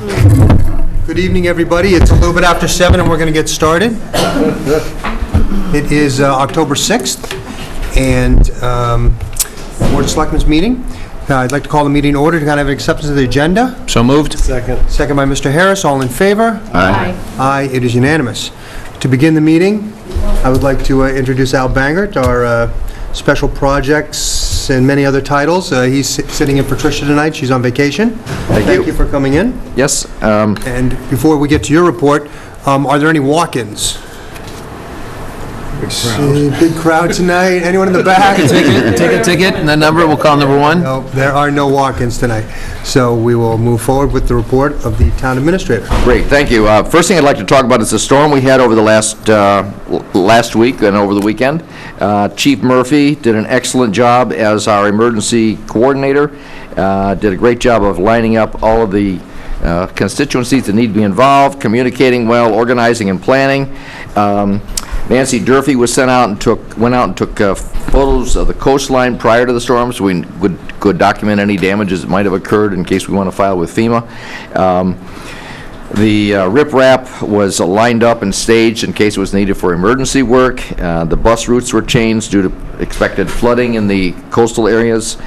Good evening, everybody. It's a little bit after 7, and we're going to get started. It is October 6th, and Board of Selectmen's meeting. I'd like to call the meeting to order to kind of have an acceptance of the agenda. So moved. Second. Second by Mr. Harris. All in favor? Aye. Aye, it is unanimous. To begin the meeting, I would like to introduce Al Bangert, our Special Projects and many other titles. He's sitting in for Tricia tonight. She's on vacation. Thank you for coming in. Yes. And before we get to your report, are there any walk-ins? Big crowd tonight. Anyone in the back? Take a ticket, and the number, we'll call number one. No, there are no walk-ins tonight. So we will move forward with the report of the town administrator. Great, thank you. First thing I'd like to talk about is the storm we had over the last week and over the weekend. Chief Murphy did an excellent job as our emergency coordinator. Did a great job of lining up all of the constituencies that need to be involved, communicating well, organizing and planning. Nancy Durfee was went out and took photos of the coastline prior to the storm, so we could document any damages that might have occurred in case we want to file with FEMA. The riprap was lined up and staged in case it was needed for emergency work. The bus routes were changed due to expected flooding in the coastal areas.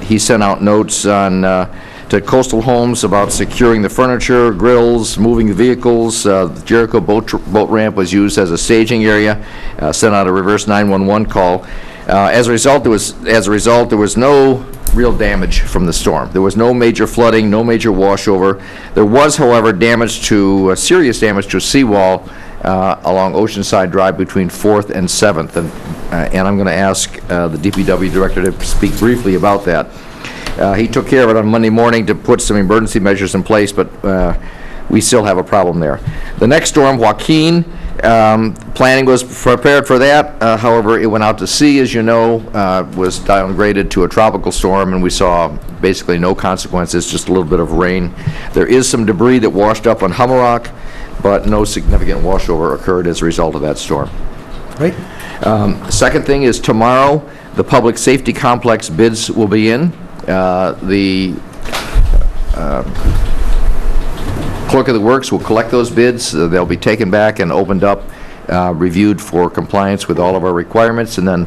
He sent out notes to coastal homes about securing the furniture, grills, moving the vehicles. The Jericho boat ramp was used as a staging area. Sent out a reverse 911 call. As a result, there was no real damage from the storm. There was no major flooding, no major washover. There was, however, serious damage to a seawall along Oceanside Drive between 4th and 7th. And I'm going to ask the DPW director to speak briefly about that. He took care of it on Monday morning to put some emergency measures in place, but we still have a problem there. The next storm, Joaquin, planning was prepared for that. However, it went out to sea, as you know, was downgraded to a tropical storm, and we saw basically no consequences, just a little bit of rain. There is some debris that washed up on Hummerock, but no significant washover occurred as a result of that storm. Right? Second thing is tomorrow, the public safety complex bids will be in. The clerk of the works will collect those bids. They'll be taken back and opened up, reviewed for compliance with all of our requirements, and then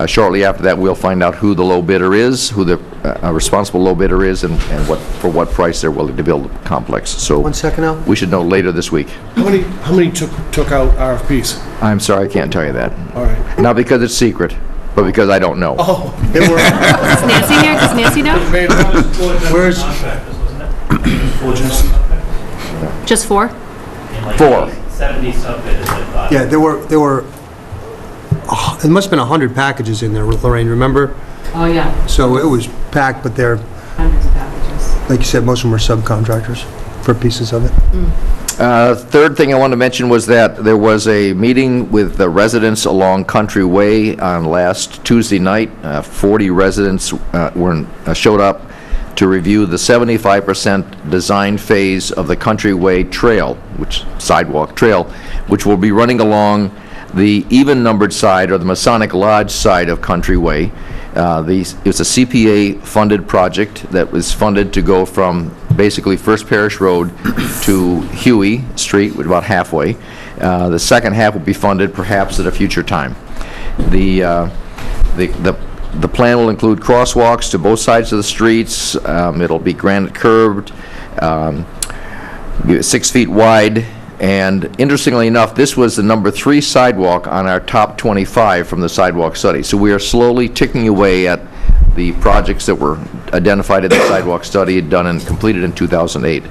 shortly after that we'll find out who the low bidder is, who the responsible low bidder is, and for what price they're willing to build the complex. So 1 second, Al. we should know later this week. How many took out RFPs? I'm sorry, I can't tell you that. All right. Not because it's secret, but because I don't know. Oh, There were, Is Nancy here? Does Nancy know? where's, Just 4? 4. 70 sub-bidders, I thought. yeah, there were, it must have been 100 packages in there, Lorraine, remember? Oh, yeah, So it was packed, but they're, hundreds of packages. like you said, most of them were subcontractors for pieces of it. Third thing I wanted to mention was that there was a meeting with the residents along Country Way on last Tuesday night. 40 residents showed up to review the 75% design phase of the Country Way Trail, sidewalk trail, which will be running along the even-numbered side, or the Masonic Lodge side of Country Way. It's a CPA-funded project that was funded to go from basically First Parish Road to Huey Street, about halfway. The second half will be funded perhaps at a future time. The plan will include crosswalks to both sides of the streets. It'll be granite curbed, 6 feet wide. And interestingly enough, this was the number 3 sidewalk on our top 25 from the sidewalk study. So we are slowly ticking away at the projects that were identified in the sidewalk study, done and completed in 2008.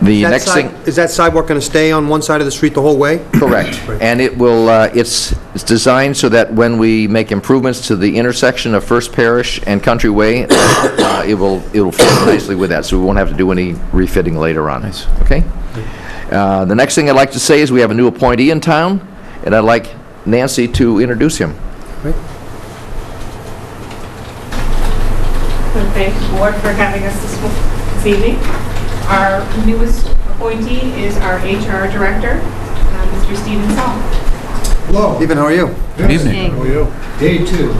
Is that sidewalk going to stay on one side of the street the whole way? Correct. And it will, it's designed so that when we make improvements to the intersection of First Parish and Country Way, it'll fit nicely with that, so we won't have to do any refitting later on. Okay? The next thing I'd like to say is we have a new appointee in town, and I'd like Nancy to introduce him. Right. And thank the board for having us this evening. Our newest appointee is our HR director, Mr. Stephen Saul. Hello. Stephen, how are you? Good evening. how are you? Day 2.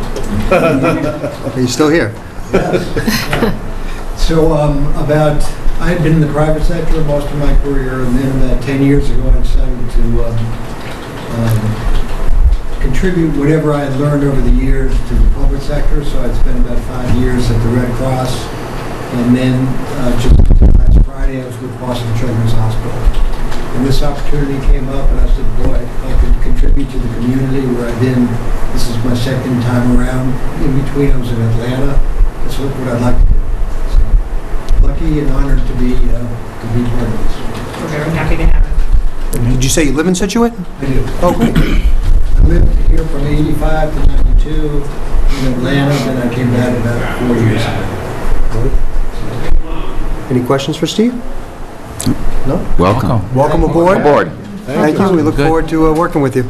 Are you still here? So I had been in the private sector most of my career, and then about 10 years ago, I decided to contribute whatever I had learned over the years to the public sector. So I'd spent about 5 years at the Red Cross, and then just last Friday, I was with Boston Children's Hospital. And this opportunity came up, and I said, boy, if I could contribute to the community where I've been, this is my second time around. In between, I was in Atlanta. That's what I'd like to do. So, lucky and honored to be part of this. We're very happy to have it. Did you say you live in Scituate? I do. Oh, great. I lived here from 85 to 92 in Atlanta, then I came back about 4 years ago. Any questions for Steve? No? Welcome. Welcome aboard. Aboard. Thank you. We look Good. forward to working with you.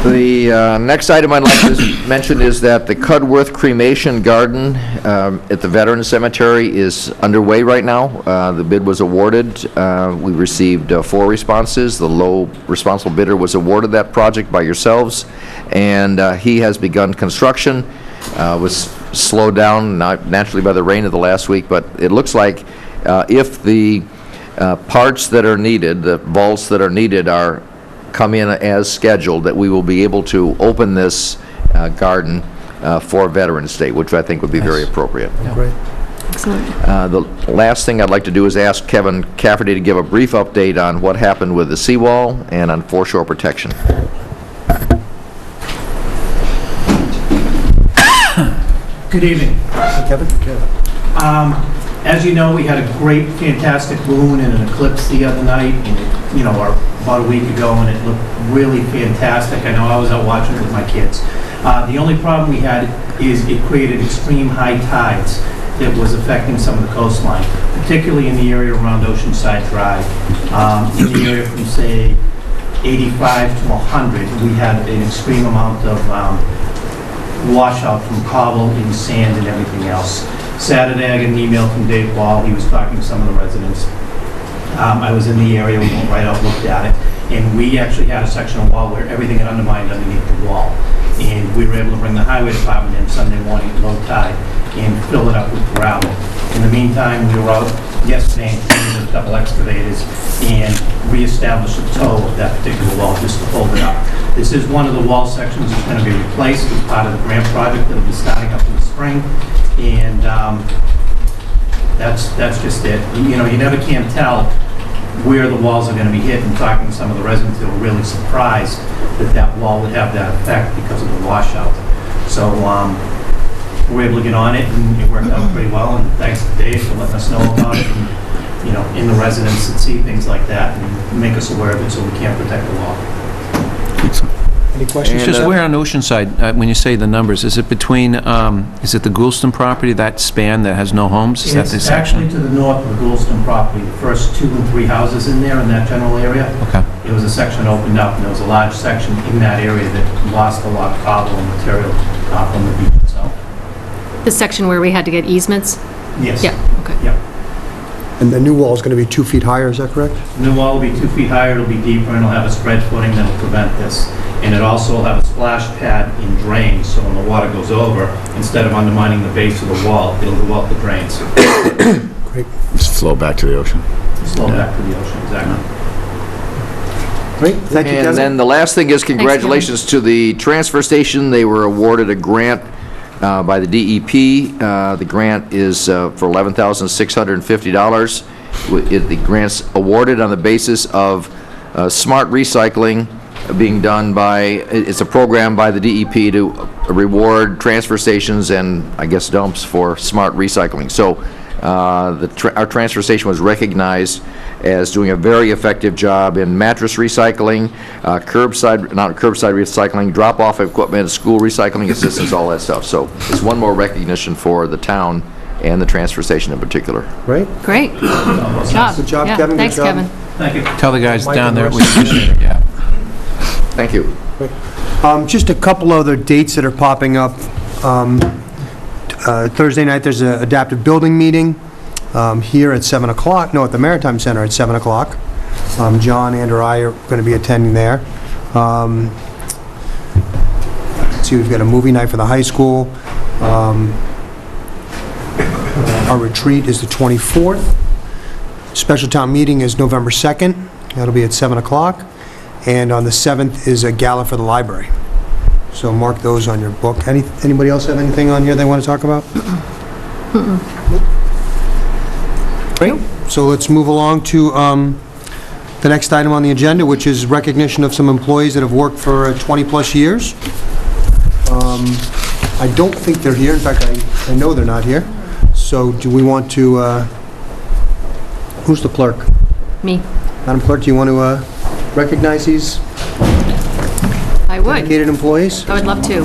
The next item I'd like to mention is that the Cudworth Cremation Garden at the Veterans Cemetery is underway right now. The bid was awarded. We received 4 responses. The low responsible bidder was awarded that project by yourselves, and he has begun construction. Was slowed down naturally by the rain of the last week, but it looks like if the parts that are needed, the vaults that are needed come in as scheduled, that we will be able to open this garden for Veterans Day, which I think would be very appropriate. Great. Excellent. The last thing I'd like to do is ask Kevin Cafferty to give a brief update on what happened with the seawall and on foreshore protection. Good evening. Kevin? As you know, we had a great, fantastic moon and an eclipse the other night, and, or about a week ago, and it looked really fantastic. I know I was out watching it with my kids. The only problem we had is it created extreme high tides that was affecting some of the coastline, particularly in the area around Oceanside Drive. In the area from, say, 85 to 100, we had an extreme amount of washout from cobble and sand and everything else. Saturday, I got an email from Dave Ball. He was talking to some of the residents. I was in the area, we went right out, looked at it, and we actually had a section of wall where everything had undermined underneath the wall. And we were able to bring the highway department in Sunday morning at low tide and fill it up with gravel. In the meantime, we were out yesterday and cleaned with a couple excavators and reestablished the toe of that particular wall just to hold it up. This is one of the wall sections that's going to be replaced as part of the grant project that will be starting up in the spring. And that's just it. You never can tell where the walls are going to be hit. And talking to some of the residents, they were really surprised that wall would have that effect because of the washout. So we're able to get on it, and it worked out pretty well. And thanks to Dave for letting us know about it. And, in the residents that see things like that and make us aware of it so we can protect the wall. Any questions? It's just where on Oceanside, when you say the numbers, is it between, is it the Goulston property, that span that has no homes? Is that the It's section? actually to the north of the Goulston property, the first 2 and 3 houses in there in that general area. Okay. It was a section that opened up, and there was a large section in that area that lost a lot of cobble and material from the beach itself. The section where we had to get easements? Yes. Yeah, okay. Yep. And the new wall is going to be 2 feet higher, is that correct? The new wall will be 2 feet higher, it'll be deeper, and it'll have a spread footing that'll prevent this. And it also will have a splash pad and drain, so when the water goes over, instead of undermining the base of the wall, it'll go out the drains. Great. Just flow back to the ocean. Slow back to the ocean, exactly. Great. Thank you, And Kevin. then the last thing is congratulations to the transfer station. They were awarded a grant by the DEP. The grant is for $11,650. The grant's awarded on the basis of smart recycling being done by, it's a program by the DEP to reward transfer stations and, I guess, dumps for smart recycling. So our transfer station was recognized as doing a very effective job in mattress recycling, curbside recycling, drop-off equipment, school recycling assistance, all that stuff. So it's one more recognition for the town and the transfer station in particular. Great. Great. Good job. Good job, Yeah, Kevin. Good thanks, job. Kevin. Thank you. Tell the guys Mike down and there, the we appreciate it, yeah. Thank you. Just a couple other dates that are popping up. Thursday night, there's an adaptive building meeting here at 7 o'clock. No, at the Maritime Center at 7 o'clock. John and or I are going to be attending there. Let's see, we've got a movie night for the high school. Our retreat is the 24th. Special town meeting is November 2nd. That'll be at 7 o'clock. And on the 7th is a gala for the library. So mark those on your book. Anybody else have anything on here they want to talk about? Great. So let's move along to the next item on the agenda, which is recognition of some employees that have worked for 20-plus years. I don't think they're here. In fact, I know they're not here. So do we want to, who's the clerk? Me. Madam Clerk, do you want to recognize these I would. dedicated employees? I would love to.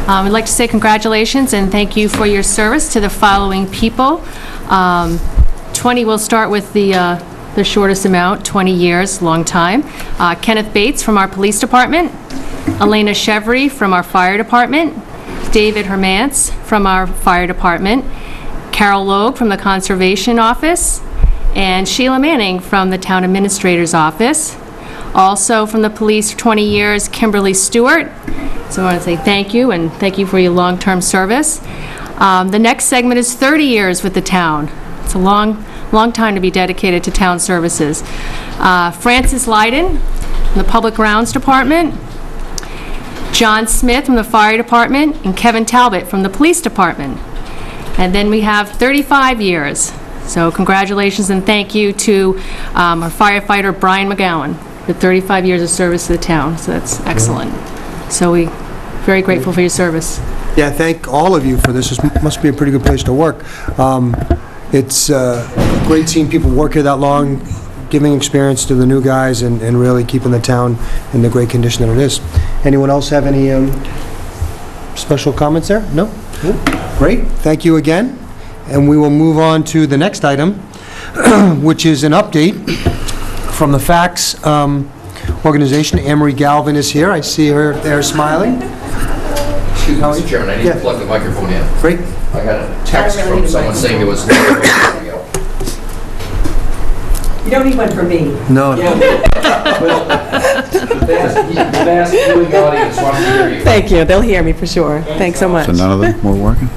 I'd like to say congratulations and thank you for your service to the following people. 20, we'll start with the shortest amount, 20 years, long time. Kenneth Bates from our police department, Elena Chevry from our fire department, David Hermance from our fire department, Carol Logue from the conservation office, and Sheila Manning from the town administrator's office. Also from the police for 20 years, Kimberly Stewart. So I want to say thank you, and thank you for your long-term service. The next segment is 30 years with the town. It's a long time to be dedicated to town services. Francis Lyden from the Public Grounds Department, John Smith from the Fire Department, and Kevin Talbot from the Police Department. And then we have 35 years. So congratulations and thank you to our firefighter Brian McGowan for 35 years of service to the town. So that's excellent. So we're very grateful for your service. Yeah, thank all of you for this. This must be a pretty good place to work. It's great seeing people work here that long, giving experience to the new guys, and really keeping the town in the great condition that it is. Anyone else have any special comments there? No? Great, thank you again. And we will move on to the next item, which is an update from the FACTS organization. Anne-Marie Galvin is here. I see her there smiling. Excuse me, Mr. Chairman, I need to plug the microphone in. Great. I got a text from someone saying there was no audio. You don't need one for me. No. Well, the vast viewing audience wants to hear you. Thank you. They'll hear me for sure. Thanks so much. So none of them were working?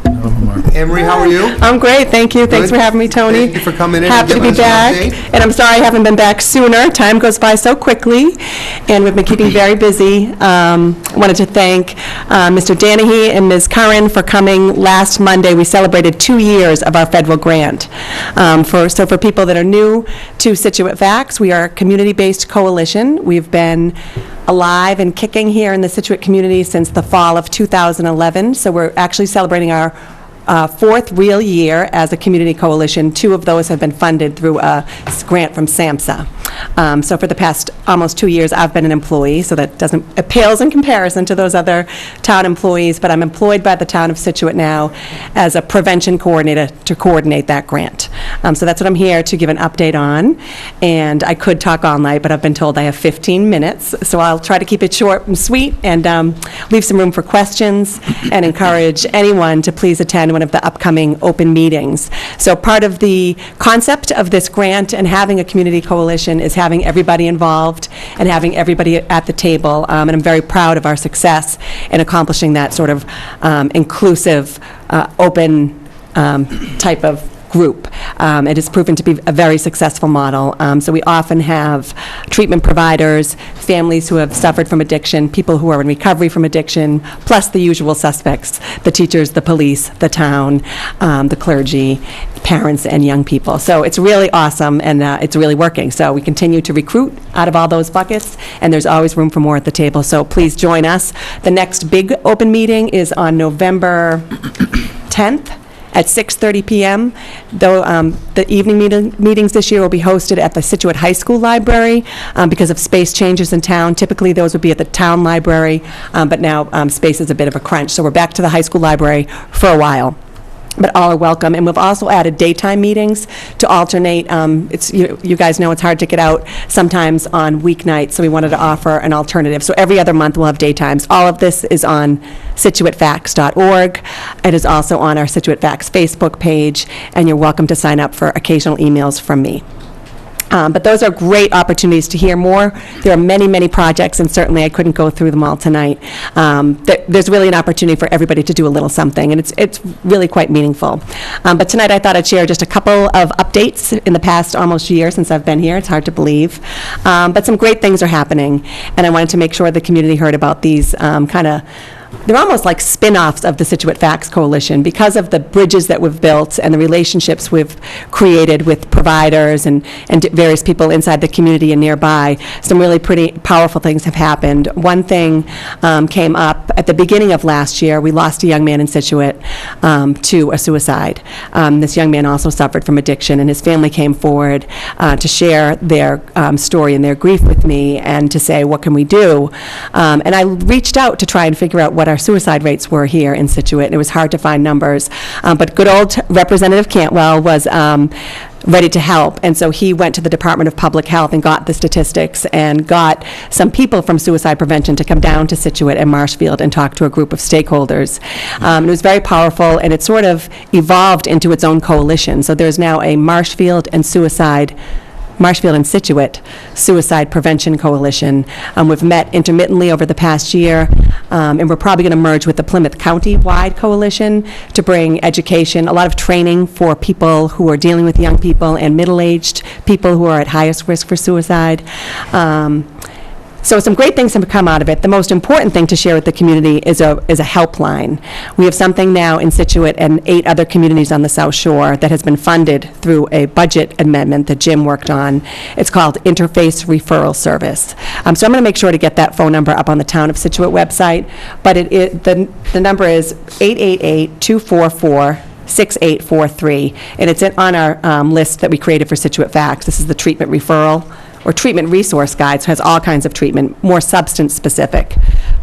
None of them were. Anne-Marie, how are you? I'm great, thank you. Thanks Good. for having me, Tony. Thank you for coming in and Happy to giving be us an back. update. And I'm sorry I haven't been back sooner. Time goes by so quickly, and we've been keeping very busy. Wanted to thank Mr. Danahy and Ms. Curran for coming last Monday. We celebrated 2 years of our federal grant. So for people that are new to Scituate FACTS, we are a community-based coalition. We've been alive and kicking here in the Scituate community since the fall of 2011. So we're actually celebrating our fourth real year as a community coalition. 2 of those have been funded through a grant from SAMHSA. So for the past almost 2 years, I've been an employee, so that it pales in comparison to those other town employees, but I'm employed by the town of Scituate now as a prevention coordinator to coordinate that grant. So that's what I'm here to give an update on, and I could talk all night, but I've been told I have 15 minutes, so I'll try to keep it short and sweet and leave some room for questions and encourage anyone to please attend one of the upcoming open meetings. So part of the concept of this grant and having a community coalition is having everybody involved and having everybody at the table, and I'm very proud of our success in accomplishing that sort of inclusive, open type of group. It has proven to be a very successful model. So we often have treatment providers, families who have suffered from addiction, people who are in recovery from addiction, plus the usual suspects, the teachers, the police, the town, the clergy, parents, and young people. So it's really awesome, and it's really working. So we continue to recruit out of all those buckets, and there's always room for more at the table. So please join us. The next big open meeting is on November 10th. At 6:30 p.m. Though the evening meetings this year will be hosted at the Scituate High School Library because of space changes in town. Typically, those would be at the town library, but now space is a bit of a crunch. So we're back to the high school library for a while. But all are welcome. And we've also added daytime meetings to alternate. You guys know it's hard to get out sometimes on weeknights, so we wanted to offer an alternative. So every other month we'll have daytimes. All of this is on ScituateFacts.org. It is also on our Scituate Facts Facebook page, and you're welcome to sign up for occasional emails from me. But those are great opportunities to hear more. There are many, many projects, and certainly I couldn't go through them all tonight. There's really an opportunity for everybody to do a little something, and it's really quite meaningful. But tonight I thought I'd share just a couple of updates in the past almost year since I've been here. It's hard to believe. But some great things are happening, and I wanted to make sure the community heard about these they're almost like spin-offs of the Scituate Facts Coalition because of the bridges that we've built and the relationships we've created with providers and various people inside the community and nearby. Some really pretty powerful things have happened. One thing came up at the beginning of last year. We lost a young man in Scituate to a suicide. This young man also suffered from addiction, and his family came forward to share their story and their grief with me and to say, what can we do? And I reached out to try and figure out what our suicide rates were here in Scituate, and it was hard to find numbers. But good old Representative Cantwell was ready to help, and so he went to the Department of Public Health and got the statistics and got some people from suicide prevention to come down to Scituate and Marshfield and talk to a group of stakeholders. It was very powerful, and it sort of evolved into its own coalition. So there's now a Marshfield and Scituate Suicide Prevention Coalition. We've met intermittently over the past year, and we're probably going to merge with the Plymouth County-wide coalition to bring education, a lot of training for people who are dealing with young people and middle-aged people who are at highest risk for suicide. So some great things have come out of it. The most important thing to share with the community is a helpline. We have something now in Scituate and 8 other communities on the South Shore that has been funded through a budget amendment that Jim worked on. It's called Interface Referral Service. So I'm going to make sure to get that phone number up on the Town of Scituate website, but the number is 888-244-6843, and it's on our list that we created for Scituate Facts. This is the treatment referral or treatment resource guide, so it has all kinds of treatment, more substance specific.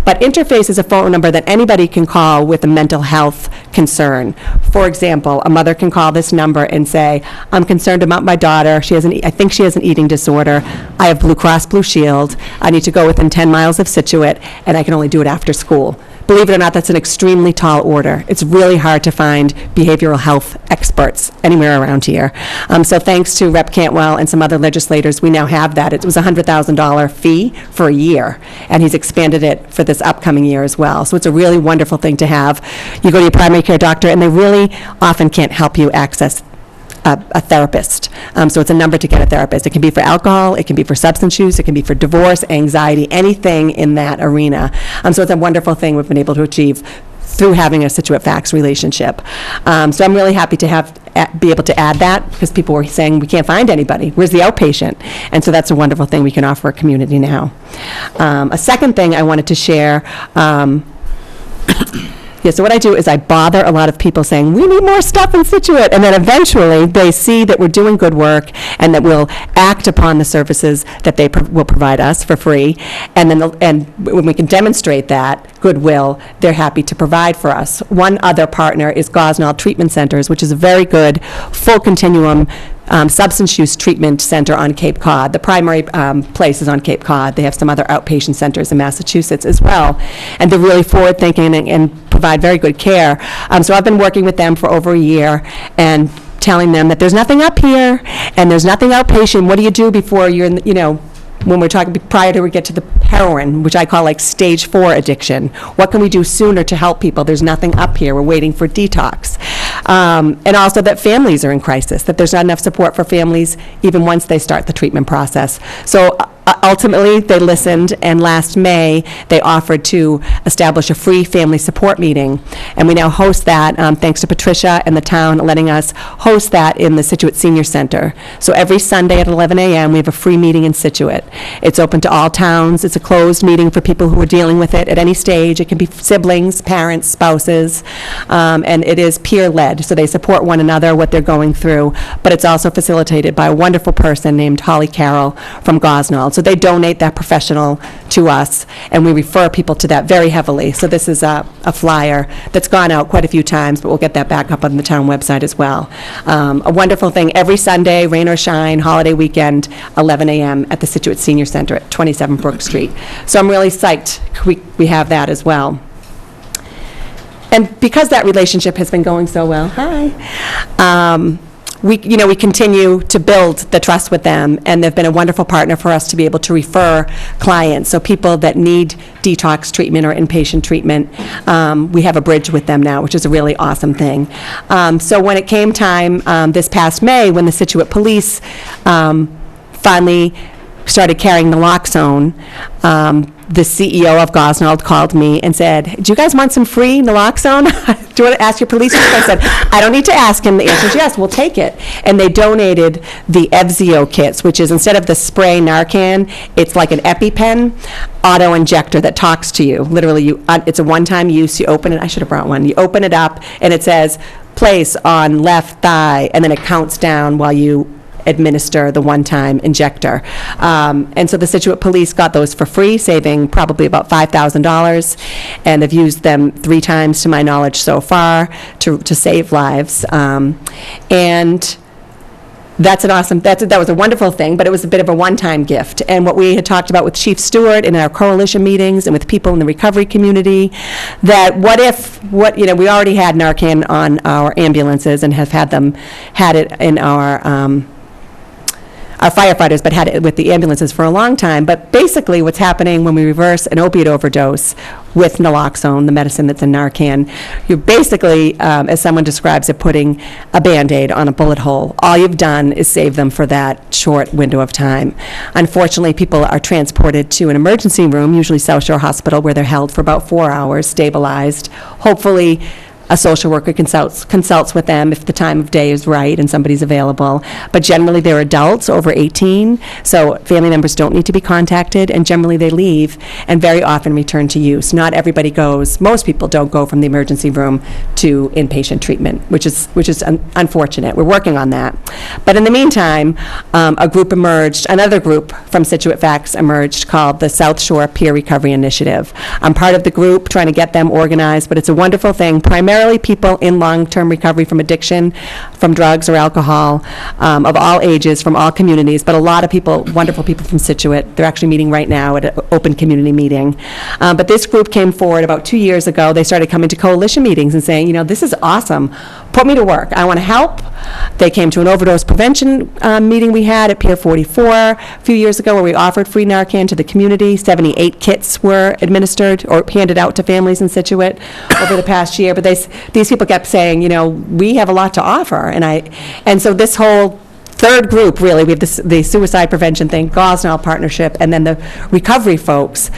But Interface is a phone number that anybody can call with a mental health concern. For example, a mother can call this number and say, I'm concerned about my daughter. I think she has an eating disorder. I have Blue Cross Blue Shield. I need to go within 10 miles of Scituate, and I can only do it after school. Believe it or not, that's an extremely tall order. It's really hard to find behavioral health experts anywhere around here. So thanks to Rep. Cantwell and some other legislators, we now have that. It was a $100,000 fee for a year, and he's expanded it for this upcoming year as well. So it's a really wonderful thing to have. You go to your primary care doctor, and they really often can't help you access a therapist. So it's a number to get a therapist. It can be for alcohol, it can be for substance use, it can be for divorce, anxiety, anything in that arena. So it's a wonderful thing we've been able to achieve through having a Scituate Facts relationship. So I'm really happy to be able to add that, because people were saying we can't find anybody. Where's the outpatient? And so that's a wonderful thing we can offer a community now. A second thing I wanted to share, so what I do is I bother a lot of people saying, we need more stuff in Scituate, and then eventually they see that we're doing good work and that we'll act upon the services that they will provide us for free, and then when we can demonstrate that goodwill, they're happy to provide for us. One other partner is Gosnell Treatment Centers, which is a very good full continuum substance use treatment center on Cape Cod. The primary place is on Cape Cod. They have some other outpatient centers in Massachusetts as well. And they're really forward-thinking and provide very good care. So I've been working with them for over a year and telling them that there's nothing up here and there's nothing outpatient. What do you do before you're in, when we're talking prior to we get to the heroin, which I call like stage 4 addiction? What can we do sooner to help people? There's nothing up here. We're waiting for detox. And also that families are in crisis, that there's not enough support for families even once they start the treatment process. So ultimately, they listened, and last May, they offered to establish a free family support meeting. And we now host that, thanks to Patricia and the town letting us host that in the Scituate Senior Center. So every Sunday at 11 a.m., we have a free meeting in Scituate. It's open to all towns. It's a closed meeting for people who are dealing with it at any stage. It can be siblings, parents, spouses, and it is peer-led. So they support one another, what they're going through, but it's also facilitated by a wonderful person named Holly Carroll from Gosnell. So they donate that professional to us, and we refer people to that very heavily. So this is a flyer that's gone out quite a few times, but we'll get that back up on the town website as well. A wonderful thing every Sunday, rain or shine, holiday weekend, 11 a.m. at the Scituate Senior Center at 27 Brook Street. So I'm really psyched we have that as well. And because that relationship has been going so well, we continue to build the trust with them, and they've been a wonderful partner for us to be able to refer clients. So people that need detox treatment or inpatient treatment, we have a bridge with them now, which is a really awesome thing. So when it came time this past May, when the Scituate Police finally started carrying naloxone, the CEO of Gosnold called me and said, "Do you guys want some free naloxone? Do you want to ask your police chief?" I said, "I don't need to ask him. The answer is yes, we'll take it." And they donated the Evzio kits, which is instead of the spray Narcan, it's like an EpiPen auto injector that talks to you. Literally, it's a one-time use. You open it. I should have brought one. You open it up, and it says, "Place on left thigh," and then it counts down while you administer the one-time injector. And so the Scituate Police got those for free, saving probably about $5,000, and they've used them 3 times, to my knowledge, so far, to save lives. And that's an awesome, that was a wonderful thing, but it was a bit of a one-time gift. And what we had talked about with Chief Stewart in our coalition meetings and with people in the recovery community, that we already had Narcan on our ambulances and have had it in our firefighters, but had it with the ambulances for a long time. But basically what's happening when we reverse an opiate overdose with naloxone, the medicine that's in Narcan, you're basically, as someone describes it, putting a Band-Aid on a bullet hole. All you've done is save them for that short window of time. Unfortunately, people are transported to an emergency room, usually South Shore Hospital, where they're held for about 4 hours, stabilized. Hopefully, a social worker consults with them if the time of day is right and somebody's available. But generally, they're adults over 18, so family members don't need to be contacted, and generally they leave and very often return to use. Not everybody goes, most people don't go from the emergency room to inpatient treatment, which is unfortunate. We're working on that. But in the meantime, another group from Scituate Facts emerged called the South Shore Peer Recovery Initiative. I'm part of the group trying to get them organized, but it's a wonderful thing, primarily people in long-term recovery from addiction, from drugs or alcohol, of all ages, from all communities, but a lot of people, wonderful people from Scituate. They're actually meeting right now at an open community meeting. But this group came forward about 2 years ago. They started coming to coalition meetings and saying, this is awesome. Put me to work. I want to help. They came to an overdose prevention meeting we had at Pier 44 a few years ago, where we offered free Narcan to the community. 78 kits were administered or handed out to families in Scituate over the past year. But these people kept saying, we have a lot to offer. And so this whole third group, really, we have the suicide prevention thing, Gosnold Partnership, and then the recovery folks,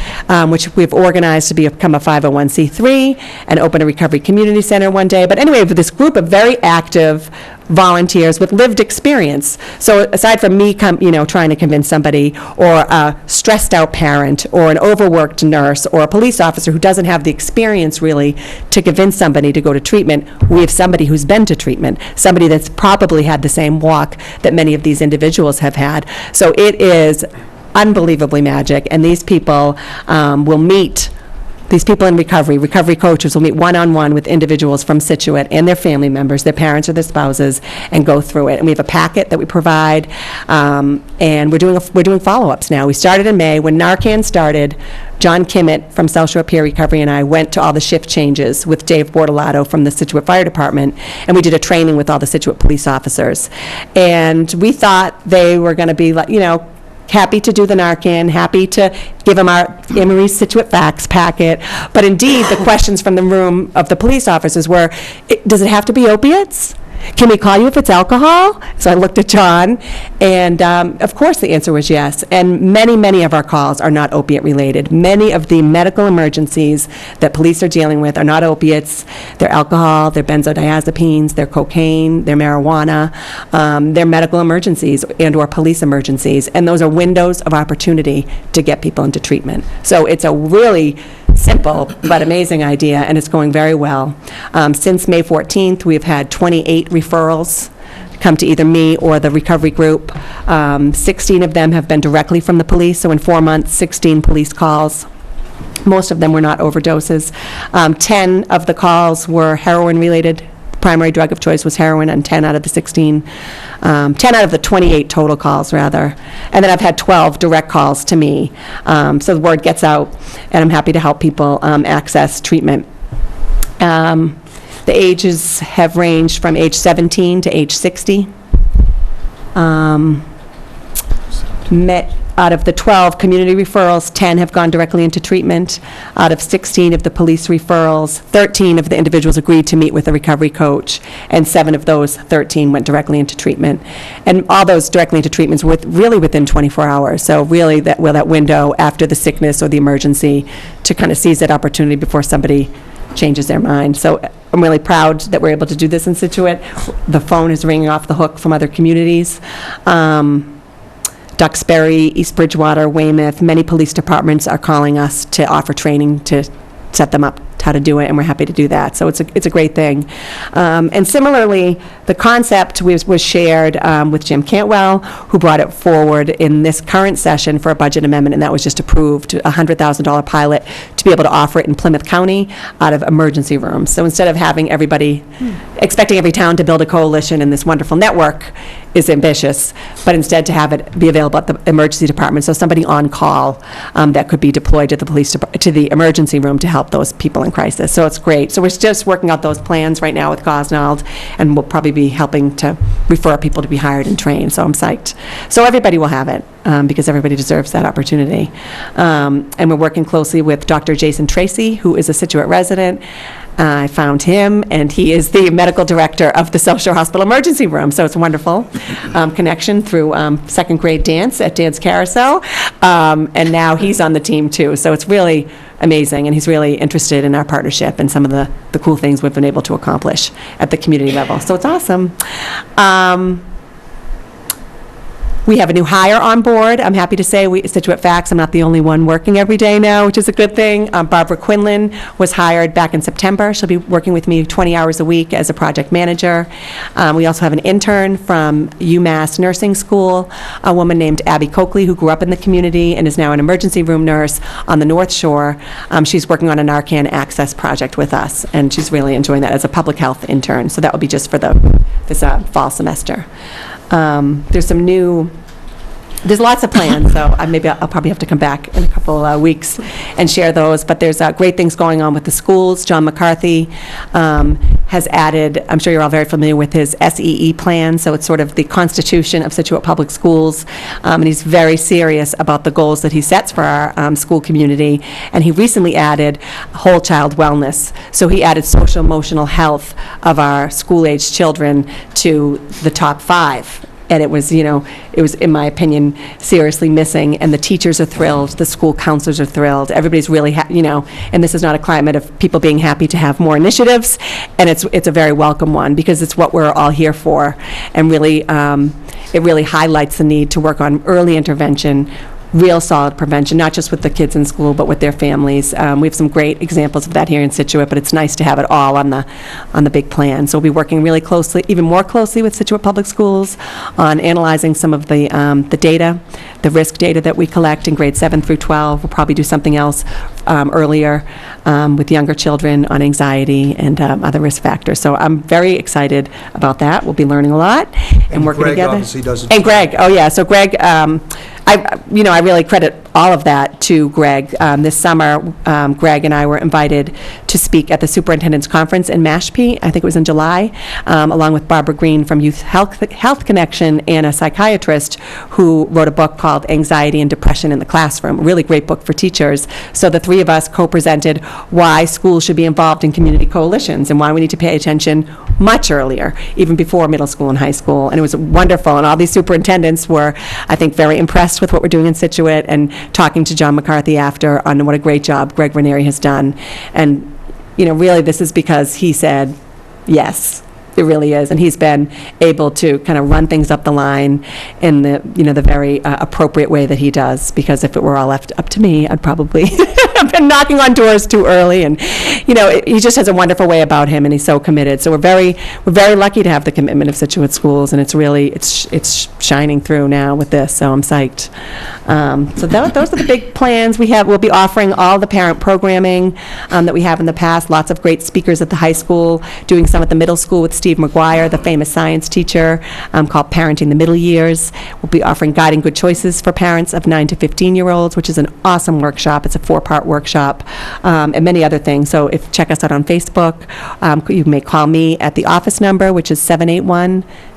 which we've organized to become a 501c3 and open a recovery community center one day. But anyway, with this group of very active volunteers with lived experience. So aside from me, trying to convince somebody, or a stressed out parent, or an overworked nurse, or a police officer who doesn't have the experience really to convince somebody to go to treatment, we have somebody who's been to treatment, somebody that's probably had the same walk that many of these individuals have had. So it is unbelievably magic, and these people will meet. These people in recovery coaches will meet one-on-one with individuals from Scituate and their family members, their parents or their spouses, and go through it. And we have a packet that we provide, and we're doing follow-ups now. We started in May. When Narcan started, John Kimmett from South Shore Peer Recovery and I went to all the shift changes with Dave Bortolato from the Scituate Fire Department, and we did a training with all the Scituate police officers. And we thought they were going to be, happy to do the Narcan, happy to give them our Emery's Scituate Facts packet. But indeed, the questions from the room of the police officers were, does it have to be opiates? Can we call you if it's alcohol? So I looked at John, and of course the answer was yes. And many, many of our calls are not opiate related. Many of the medical emergencies that police are dealing with are not opiates. They're alcohol, they're benzodiazepines, they're cocaine, they're marijuana. They're medical emergencies and or police emergencies. And those are windows of opportunity to get people into treatment. So it's a really simple but amazing idea, and it's going very well. Since May 14th, we've had 28 referrals come to either me or the recovery group. 16 of them have been directly from the police, so in 4 months, 16 police calls. Most of them were not overdoses. 10 of the calls were heroin-related. Primary drug of choice was heroin, and 10 out of the 10 out of the 28 total calls, rather. And then I've had 12 direct calls to me. So the word gets out, and I'm happy to help people access treatment. The ages have ranged from age 17 to age 60. Out of the 12 community referrals, 10 have gone directly into treatment. Out of 16 of the police referrals, 13 of the individuals agreed to meet with a recovery coach, and 7 of those 13 went directly into treatment. And all those directly into treatments were really within 24 hours. So really that window after the sickness or the emergency to kind of seize that opportunity before somebody changes their mind. So I'm really proud that we're able to do this in Scituate. The phone is ringing off the hook from other communities. Duxbury, East Bridgewater, Weymouth, many police departments are calling us to offer training to set them up how to do it, and we're happy to do that. So it's a great thing. And similarly, the concept was shared with Jim Cantwell, who brought it forward in this current session for a budget amendment, and that was just approved, a $100,000 pilot to be able to offer it in Plymouth County out of emergency rooms. So instead of having everybody, expecting every town to build a coalition in this wonderful network is ambitious, but instead to have it be available at the emergency department, so somebody on call that could be deployed to the emergency room to help those people in crisis. So it's great. So we're just working out those plans right now with Gosnold, and we'll probably be helping to refer people to be hired and trained. So I'm psyched. So everybody will have it because everybody deserves that opportunity. And we're working closely with Dr. Jason Tracy, who is a Scituate resident. I found him, and he is the medical director of the South Shore Hospital Emergency Room, so it's a wonderful connection through second grade dance at Dance Carousel, and now he's on the team too, so it's really amazing, and he's really interested in our partnership and some of the cool things we've been able to accomplish at the community level, so it's awesome. We have a new hire on board. I'm happy to say, Scituate Facts, I'm not the only one working every day now, which is a good thing. Barbara Quinlan was hired back in September. She'll be working with me 20 hours a week as a project manager. We also have an intern from UMass Nursing School, a woman named Abby Coakley, who grew up in the community and is now an emergency room nurse on the North Shore. She's working on a Narcan access project with us, and she's really enjoying that as a public health intern. So that will be just for this fall semester. There's lots of plans, so I'll probably have to come back in a couple weeks and share those, but there's great things going on with the schools. John McCarthy has added, I'm sure you're all very familiar with his SEE plan, so it's sort of the constitution of Scituate Public Schools, and he's very serious about the goals that he sets for our school community, and he recently added whole child wellness. So he added social emotional health of our school-aged children to the top 5. And it was, in my opinion, seriously missing. And the teachers are thrilled. The school counselors are thrilled. Everybody's really, and this is not a climate of people being happy to have more initiatives. And it's a very welcome one because it's what we're all here for. And really, it really highlights the need to work on early intervention, real solid prevention, not just with the kids in school, but with their families. We have some great examples of that here in Scituate, but it's nice to have it all on the big plan. So we'll be working really closely, even more closely with Scituate Public Schools on analyzing some of the data, the risk data that we collect in grades 7 through 12. We'll probably do something else earlier with younger children on anxiety and other risk factors. So I'm very excited about that. We'll be learning a lot and working Greg together. Obviously does it. And Greg, oh yeah, so Greg, I really credit all of that to Greg. This summer, Greg and I were invited to speak at the Superintendent's Conference in Mashpee, I think it was in July, along with Barbara Green from Youth Health Connection and a psychiatrist who wrote a book called Anxiety and Depression in the Classroom, a really great book for teachers. So the three of us co-presented why schools should be involved in community coalitions and why we need to pay attention much earlier, even before middle school and high school. And it was wonderful, and all these superintendents were, I think, very impressed with what we're doing in Scituate, and talking to John McCarthy after on what a great job Greg Ranieri has done. And, really this is because he said, yes, it really is. And he's been able to kind of run things up the line in the, the very appropriate way that he does, because if it were all left up to me, I'd probably have been knocking on doors too early. And, he just has a wonderful way about him, and he's so committed. So we're very lucky to have the commitment of Scituate Schools, and it's shining through now with this, so I'm psyched. So those are the big plans we have. We'll be offering all the parent programming that we have in the past, lots of great speakers at the high school, doing some at the middle school with Steve McGuire, the famous science teacher, called Parenting the Middle Years. We'll be offering Guiding Good Choices for parents of 9 to 15-year-olds, which is an awesome workshop. It's a 4-part workshop, and many other things. So check us out on Facebook. You may call me at the office number, which is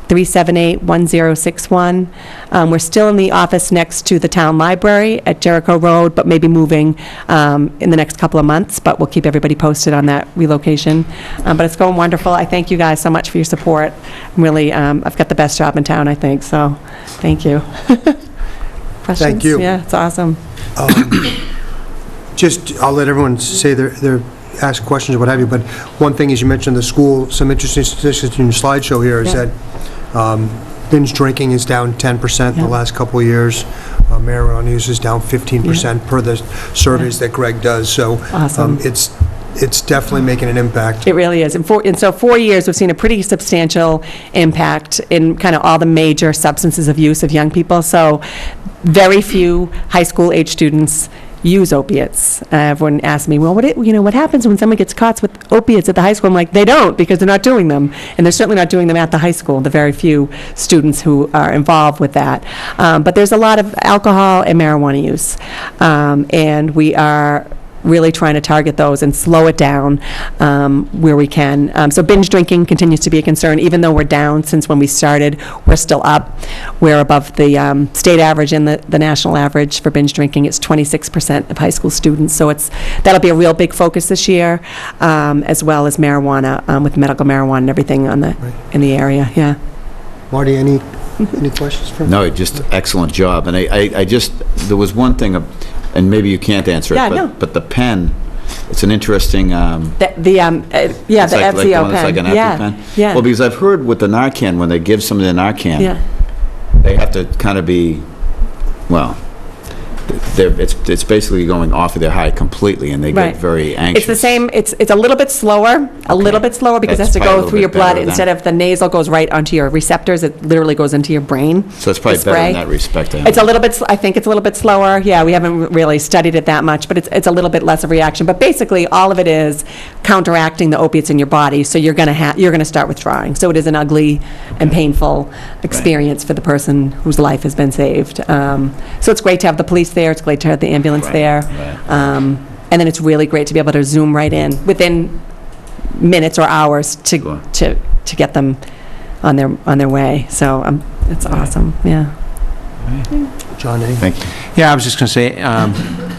378-1061. We're still in the office next to the town library at Jericho Road, but maybe moving in the next couple of months, but we'll keep everybody posted on that relocation. But it's going wonderful. I thank you guys so much for your support. I'm really, I've got the best job in town, I think, so thank you. Questions? you. Yeah, it's awesome. I'll let everyone say ask questions or what have you, but one thing is you mentioned the school, some interesting statistics in your slideshow here is that binge drinking is down 10% in the last couple of years. Marijuana use is down 15% per the surveys that Greg does. So Awesome. It's definitely making an impact. It really is. And so 4 years, we've seen a pretty substantial impact in kind of all the major substances of use of young people. So very few high school age students use opiates. Everyone asks me, well, what happens when someone gets caught with opiates at the high school? I'm like, they don't, because they're not doing them. And they're certainly not doing them at the high school, the very few students who are involved with that. But there's a lot of alcohol and marijuana use. And we are really trying to target those and slow it down where we can. So binge drinking continues to be a concern, even though we're down since when we started. We're still up. We're above the state average and the national average for binge drinking. It's 26% of high school students. So that'll be a real big focus this year, as well as marijuana, with medical marijuana and everything in the area. Yeah. Marty, any questions for me? No, just excellent job. And I just, there was one thing, and maybe you can't answer it, but the pen, it's an interesting... The it's like FZO one that's like an EpiPen? Yeah. Well, because I've heard with the Narcan, when they give somebody the Narcan, they have to kind of be, well, it's basically going off of their high completely, and they get very anxious. It's the same, it's a little bit slower, because it has to go through your blood. Instead of the nasal goes right onto your receptors, it literally goes into your brain. So it's probably better in that respect. It's a little bit, I think it's a little bit slower. Yeah, we haven't really studied it that much, but it's a little bit less of a reaction. But basically, all of it is counteracting the opiates in your body, so you're going to start withdrawing. So it is an ugly and painful experience for the person whose life has been saved. So it's great to have the police there. It's great to have the ambulance there. And then it's really great to be able to zoom right in within minutes or hours to get them on their way. So it's awesome. Yeah. John, Thank you. Yeah, I was just going to say,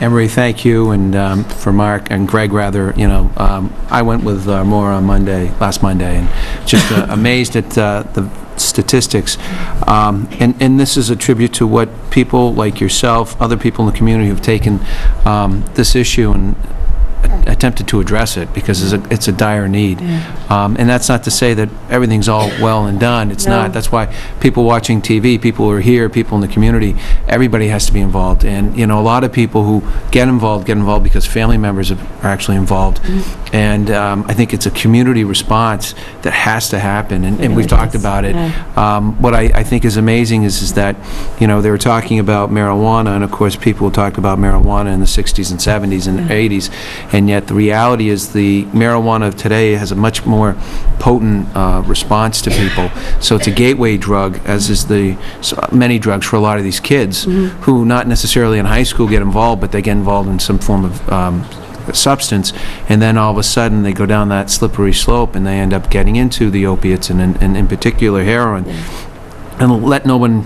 Emery, thank you, and for Mark, and Greg, rather, I went with Maura on last Monday, and just amazed at the statistics. And this is a tribute to what people like yourself, other people in the community who've taken this issue and attempted to address it, because it's a dire need. And that's not to say that everything's all well and done. It's not. That's why people watching TV, people who are here, people in the community, everybody has to be involved. And, a lot of people who get involved because family members are actually involved. And I think it's a community response that has to happen. And we've talked about it. What I think is amazing is that, they were talking about marijuana, and of course people talked about marijuana in the 60s and 70s and 80s. And yet the reality is the marijuana of today has a much more potent response to people. So it's a gateway drug, as is many drugs for a lot of these kids who not necessarily in high school get involved, but they get involved in some form of substance, and then all of a sudden they go down that slippery slope and they end up getting into the opiates and in particular heroin. And let no one,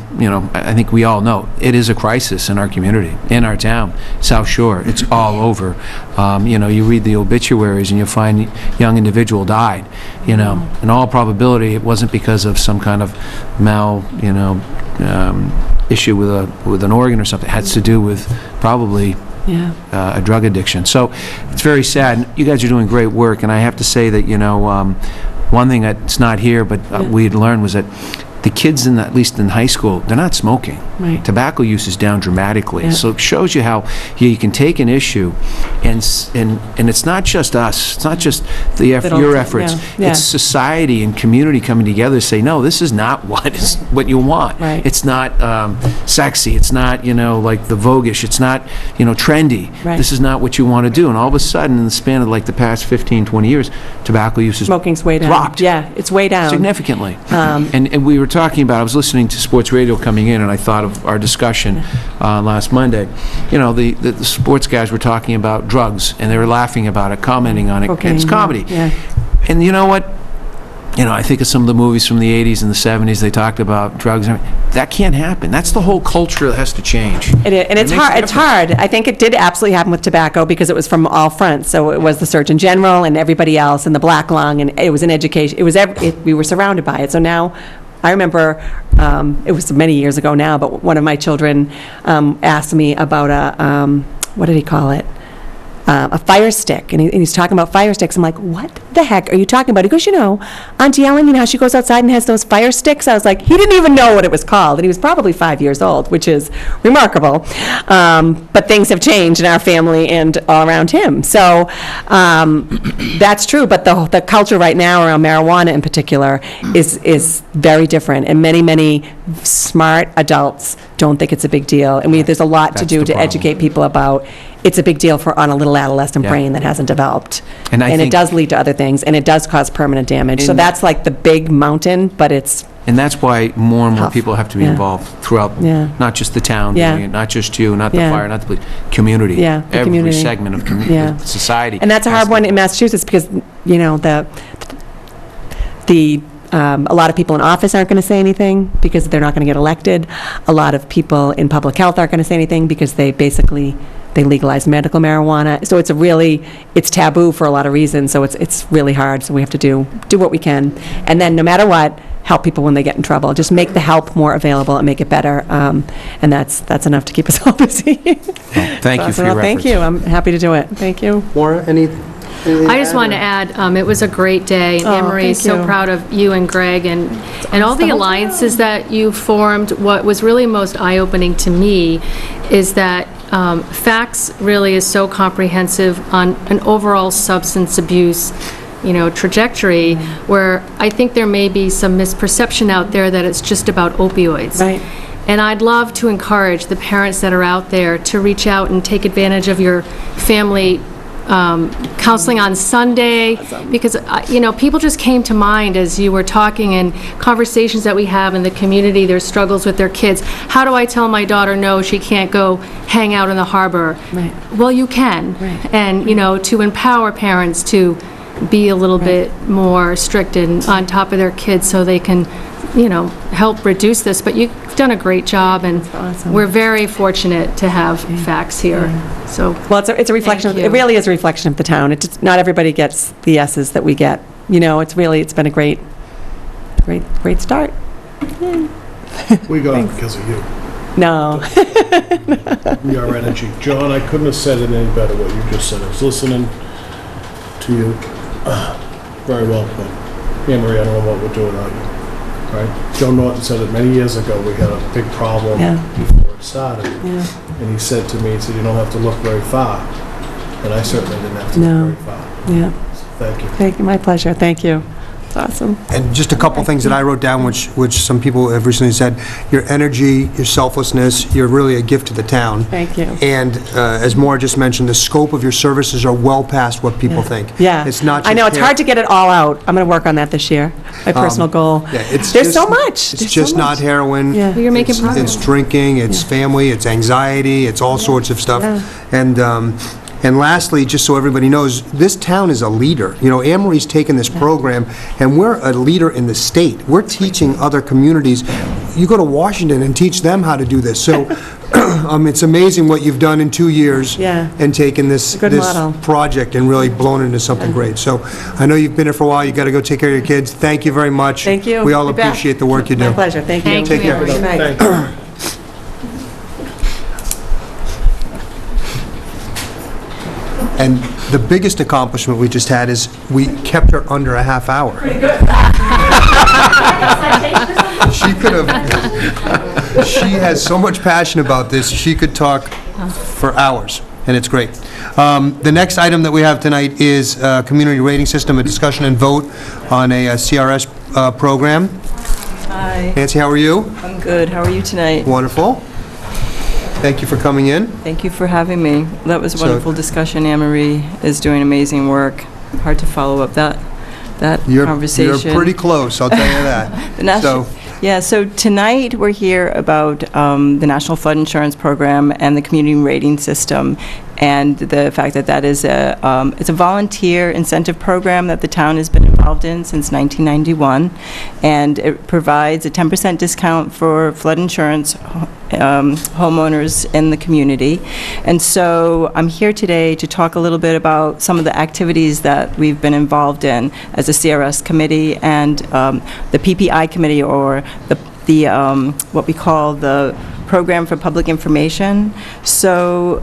I think we all know, it is a crisis in our community, in our town, South Shore. It's all over. You read the obituaries and you'll find young individual died. In all probability, it wasn't because of some kind of issue with an organ or something. It has to do with probably a drug addiction. So it's very sad. You guys are doing great work, and I have to say that, one thing that's not here, but we had learned was that the kids, at least in high school, they're not smoking. Right. Tobacco use is down dramatically. So it shows you how you can take an issue, and it's not just us. It's not just your efforts. It's society and community coming together to say, no, this is not what you want. Right. It's not sexy. It's not like the voguish. It's not trendy. Right. This is not what you want to do. And all of a sudden, in the span of like the past 15, 20 years, tobacco use is smoking's way down. Dropped. Yeah, it's way down Significantly. And we were talking about, I was listening to sports radio coming in, and I thought of our discussion last Monday. The sports guys were talking about drugs, and they were laughing about it, commenting on it. Cocaine, and it's comedy. Yeah. And you know what? I think of some of the movies from the 80s and the 70s, they talked about drugs. That can't happen. That's the whole culture that has to change. And it's makes a hard. It's hard. I think it did absolutely happen with tobacco because it was from all fronts. So it was the Surgeon General and everybody else, and the black lung, and it was an education. It was we were surrounded by it. So now, I remember it was many years ago now, but one of my children asked me about what did he call it? A fire stick, and he's talking about fire sticks. I'm like, what the heck are you talking about? He goes, Auntie Ellen, how she goes outside and has those fire sticks? I was like, he didn't even know what it was called, and he was probably 5 years old, which is remarkable. But things have changed in our family and all around him. So that's true, but the culture right now around marijuana in particular is very different, and many smart adults don't think it's a big deal, and there's a lot to That's do the to problem. educate people about it's a big deal on a little adolescent Yeah. brain that hasn't developed. And I it think- does lead to other things, and it does cause permanent damage. So And- that's like the big mountain, but it's, And that's why more and more Tough. people have to be Yeah. involved throughout, Yeah. not just the town Yeah. doing it, not just you, not the Yeah. fire, not the police, community. Yeah, the Every community. segment of Yeah. society. and that's a has hard to- one in Massachusetts because, a lot of people in office aren't going to say anything because they're not going to get elected. A lot of people in public health aren't going to say anything because they legalize medical marijuana. So it's taboo for a lot of reasons, so it's really hard. So we have to do what we can. And then no matter what, help people when they get in trouble. Just make the help more available and make it better. And that's enough to keep us all busy. Thank you for your Well, efforts. thank you. I'm happy to do it. Thank you. Maura, anything I just wanted to add, it was a great day, and Oh, Anne Marie is thank so you. proud of you and Greg, and all the the whole alliances that you formed. What was really most eye-opening to me is that FACTS really is so comprehensive on an overall substance abuse, trajectory, where I think there may be some misperception out there that it's just about opioids. Right. And I'd love to encourage the parents that are out there to reach out and take advantage of your family counseling on Sunday, because, people just came to mind as you were talking, and conversations that we have in the community, their struggles with their kids. How do I tell my daughter, no, she can't go hang out in the harbor? Right. Well, you can. Right. And, to empower parents to be a little bit more strict and on top of their kids so they can, help reduce this. But you've done a great job, and awesome. we're very fortunate to have FACTS here. So, Well, it's a reflection, Thank it you. really is a reflection of the town. Not everybody gets the yeses that we get. It's been a great start. We got it because of you, No. your energy. John, I couldn't have said it any better what you just said. I was listening to you. Very well put. Anne Marie, I don't know what we're doing on you. Right? Joe Norton said it many years ago. We had a big problem Yeah. before it started. Yeah. And he said to me, you don't have to look very far. And I certainly didn't have to No. look very far. Yeah. So thank you. Thank you. My pleasure. Thank you. It's awesome. And just a couple things that I wrote down, which some people have recently said, your energy, your selflessness, you're really a gift to the town. Thank you. And as Maura just mentioned, the scope of your services are well past what people think. Yeah. It's not just I know, it's hard to get it all out. I'm going to work on that this year. My personal goal. Yeah, it's There's just- so much. It's There's so just not much. heroin. Yeah. you're making It's progress. drinking, it's family, it's anxiety, it's all sorts of stuff. Yeah. And lastly, just so everybody knows, this town is a leader. Anne Marie's taken this program, and we're a leader in the state. We're teaching other communities. You go to Washington and teach them how to do this. So it's amazing what you've done in 2 years. Yeah. And taken this Good model. project and really blown it into something great. So I know you've been here for a while. You got to go take care of your kids. Thank you very much. Thank you. We all You bet. appreciate the work you do. My pleasure. Thank you. Thank Take you, care. Anne Marie. Good night. Thank you. And the biggest accomplishment we just had is we kept her under a half hour. She could have, she has so much passion about this, she could talk for hours, and it's great. The next item that we have tonight is community rating system, a discussion and vote on a CRS program. Hi, Nancy, how are you? I'm good. How are you tonight? Wonderful. Thank you for coming in. Thank you for having me. That was a So- wonderful discussion. Anne Marie is doing amazing work. Hard to follow up that You're conversation. pretty close, I'll tell you that. The national- So, Yeah, so tonight we're here about the National Flood Insurance Program and the community rating system. and the fact that that is it's a volunteer incentive program that the town has been involved in since 1991, and it provides a 10% discount for flood insurance homeowners in the community. And so I'm here today to talk a little bit about some of the activities that we've been involved in as a CRS committee and the PPI committee, or the what we call the Program for Public Information. So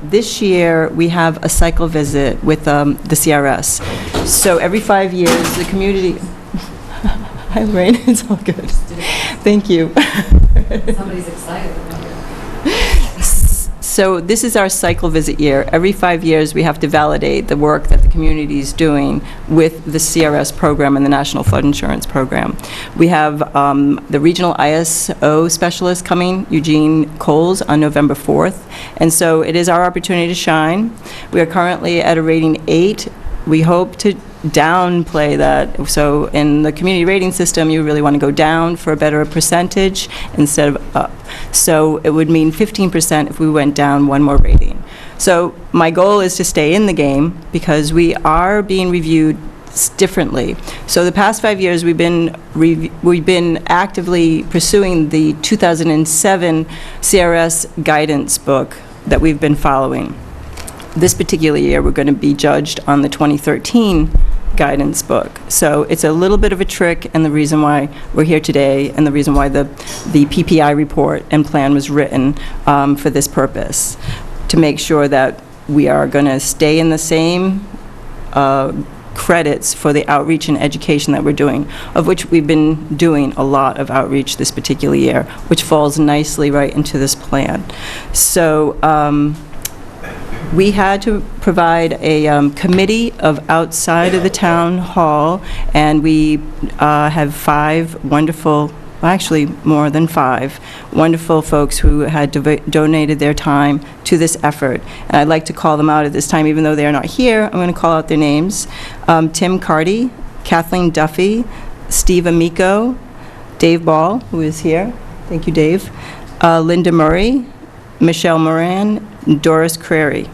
this year, we have a cycle visit with the CRS. So every 5 years, the community... Hi, Lorraine, it's all good. Thank you. Somebody's excited about it. So this is our cycle visit year. Every 5 years, we have to validate the work that the community is doing with the CRS program and the National Flood Insurance Program. We have the regional ISO specialist coming, Eugene Coles, on November 4th. And so it is our opportunity to shine. We are currently at a rating 8. We hope to downplay that. So in the community rating system, you really want to go down for a better percentage instead of up. So it would mean 15% if we went down one more rating. So my goal is to stay in the game because we are being reviewed differently. So the past 5 years, we've been actively pursuing the 2007 CRS guidance book that we've been following. This particular year, we're going to be judged on the 2013 guidance book. So it's a little bit of a trick, and the reason why we're here today, and the reason why the PPI report and plan was written for this purpose, to make sure that we are going to stay in the same credits for the outreach and education that we're doing, of which we've been doing a lot of outreach this particular year, which falls nicely right into this plan. So we had to provide a committee of outside of the town hall, and we have 5 wonderful, well, actually more than 5 wonderful folks who had donated their time to this effort. And I'd like to call them out at this time, even though they are not here. I'm going to call out their names. Tim Carty, Kathleen Duffy, Steve Amico, Dave Ball, who is here. Thank you, Dave. Linda Murray, Michelle Moran, Doris Crary.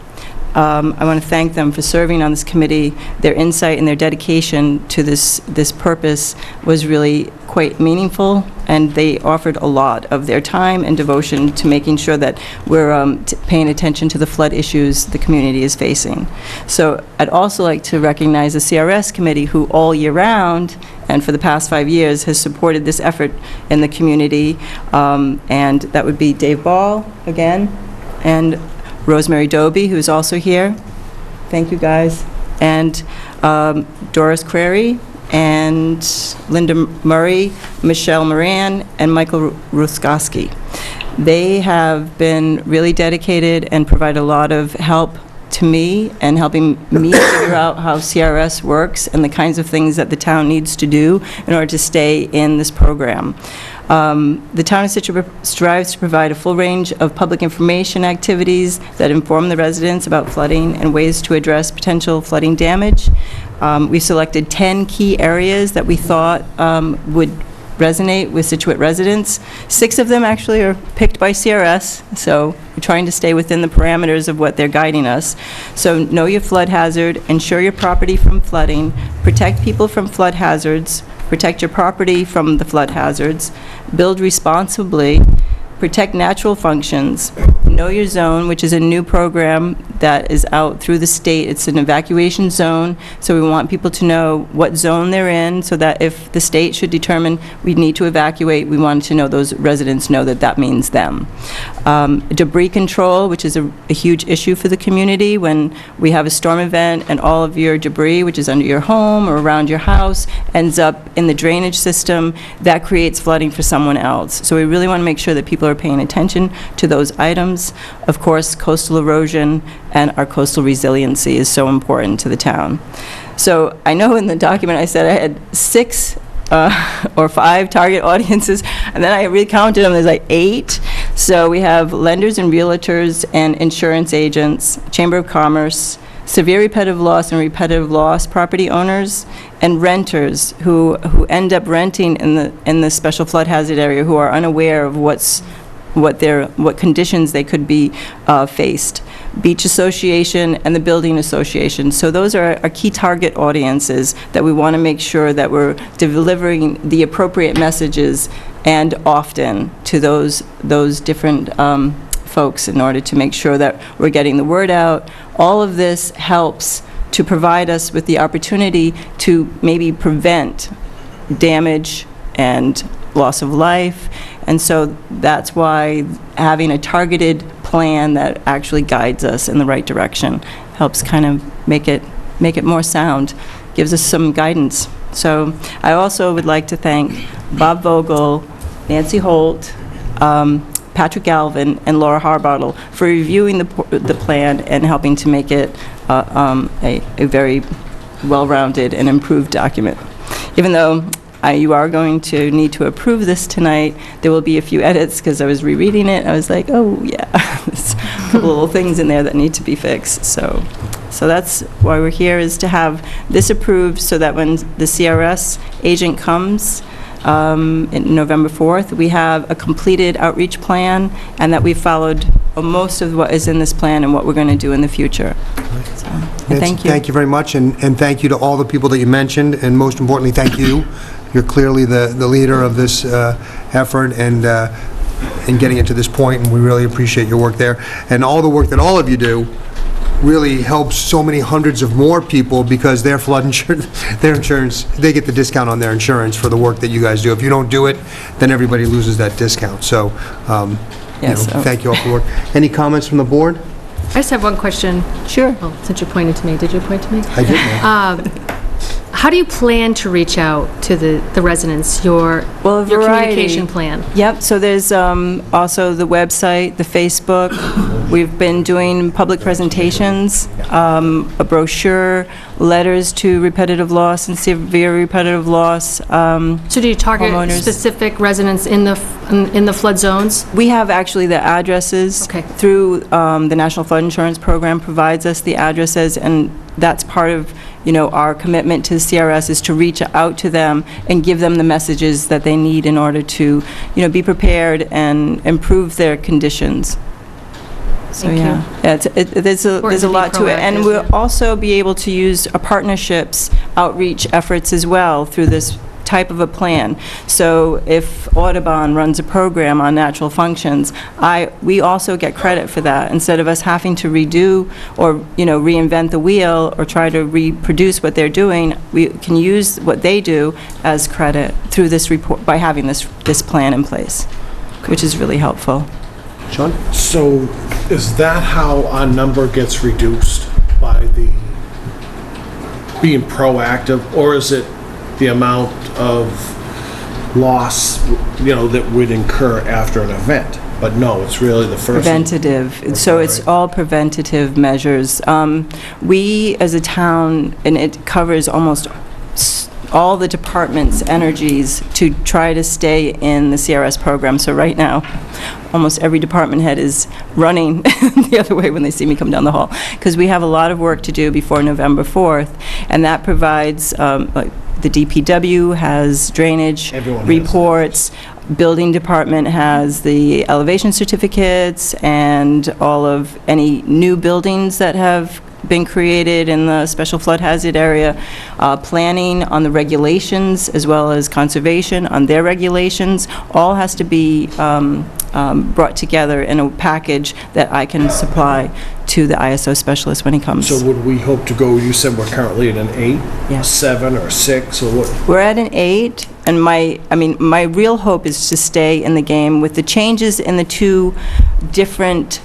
I want to thank them for serving on this committee. Their insight and their dedication to this purpose was really quite meaningful, and they offered a lot of their time and devotion to making sure that we're paying attention to the flood issues the community is facing. So I'd also like to recognize the CRS committee, who all year round and for the past 5 years has supported this effort in the community, and that would be Dave Ball again, and Rosemary Doby, who's also here. Thank you, guys. And Doris Crary, and Linda Murray, Michelle Moran, and Michael Ruskowski. They have been really dedicated and provide a lot of help to me and helping me figure out how CRS works and the kinds of things that the town needs to do in order to stay in this program. The town of Scituate strives to provide a full range of public information activities that inform the residents about flooding and ways to address potential flooding damage. We selected 10 key areas that we thought would resonate with Scituate residents. 6 of them actually are picked by CRS, so we're trying to stay within the parameters of what they're guiding us. So know your flood hazard, insure your property from flooding, protect people from flood hazards, protect your property from the flood hazards, build responsibly, protect natural functions, know your zone, which is a new program that is out through the state. It's an evacuation zone, so we want people to know what zone they're in, so that if the state should determine we need to evacuate, we want to know those residents know that that means them. Debris control, which is a huge issue for the community. When we have a storm event and all of your debris, which is under your home or around your house, ends up in the drainage system, that creates flooding for someone else. So we really want to make sure that people are paying attention to those items. Of course, coastal erosion and our coastal resiliency is so important to the town. So I know in the document I said I had 6 or 5 target audiences, and then I recounted them, there's like 8. So we have lenders and realtors and insurance agents, Chamber of Commerce, severe repetitive loss and repetitive loss property owners, and renters who end up renting in the special flood hazard area, who are unaware of what conditions they could be faced. Beach Association, and the Building Association. So those are our key target audiences that we want to make sure that we're delivering the appropriate messages and often to those different folks in order to make sure that we're getting the word out. All of this helps to provide us with the opportunity to maybe prevent damage and loss of life. And so that's why having a targeted plan that actually guides us in the right direction helps kind of make it more sound, gives us some guidance. So I also would like to thank Bob Vogel, Nancy Holt, Patrick Galvin, and Laura Harbottle for reviewing the plan and helping to make it a very well-rounded and improved document. Even though you are going to need to approve this tonight, there will be a few edits because I was rereading it. I was like, oh, yeah, there's a couple little things in there that need to be fixed. So that's why we're here, is to have this approved so that when the CRS agent comes in November 4th, we have a completed outreach plan and that we followed most of what is in this plan and what we're going to do in the future. So, thank you. Thank you very much, and thank you to all the people that you mentioned, and most importantly, thank you. You're clearly the leader of this effort and in getting it to this point, and we really appreciate your work there. And all the work that all of you do really helps so many hundreds of more people, because their flood insurance, they get the discount on their insurance for the work that you guys do. If you don't do it, then everybody loses that discount. So, Yes, thank you all for the work. Any comments from the board? I just have one question. Sure. Well, since you pointed to me, did you point to me? I did, ma'am. How do you plan to reach out to the residents, your communication plan? Yep, so there's also the website, the Facebook. We've been doing public presentations, a brochure, letters to repetitive loss and severe repetitive loss. So do you target homeowners. Specific residents in the flood zones? We have actually the addresses. Okay. Through the National Flood Insurance Program provides us the addresses, and that's part of, our commitment to the CRS, is to reach out to them and give them the messages that they need in order to, be prepared and improve their conditions. So, Thank you. there's a Important to be lot to it. And proactive, we'll yeah. also be able to use partnerships, outreach efforts as well through this type of a plan. So if Audubon runs a program on natural functions, we also get credit for that. Instead of us having to redo or, reinvent the wheel or try to reproduce what they're doing, we can use what they do as credit through this report by having this plan in place, which is really helpful. Sean? So is that how our number gets reduced, by the being proactive, or is it the amount of loss, that would incur after an event? But no, it's really the first. Preventative. So it's all preventative measures. We, as a town, and it covers almost all the department's energies to try to stay in the CRS program. So right now, almost every department head is running the other way when they see me come down the hall, because we have a lot of work to do before November 4th, and that provides, the DPW has drainage Everyone has reports, building department has the elevation certificates, and all of any new buildings that have been created in the special flood hazard area, planning on the regulations as well as conservation on their regulations, all has to be brought together in a package that I can supply to the ISO specialist when he comes. So would we hope to go, you said we're currently at an 8, Yeah. 7, or 6, or what? We're at an 8, and my real hope is to stay in the game with the changes in the 2 different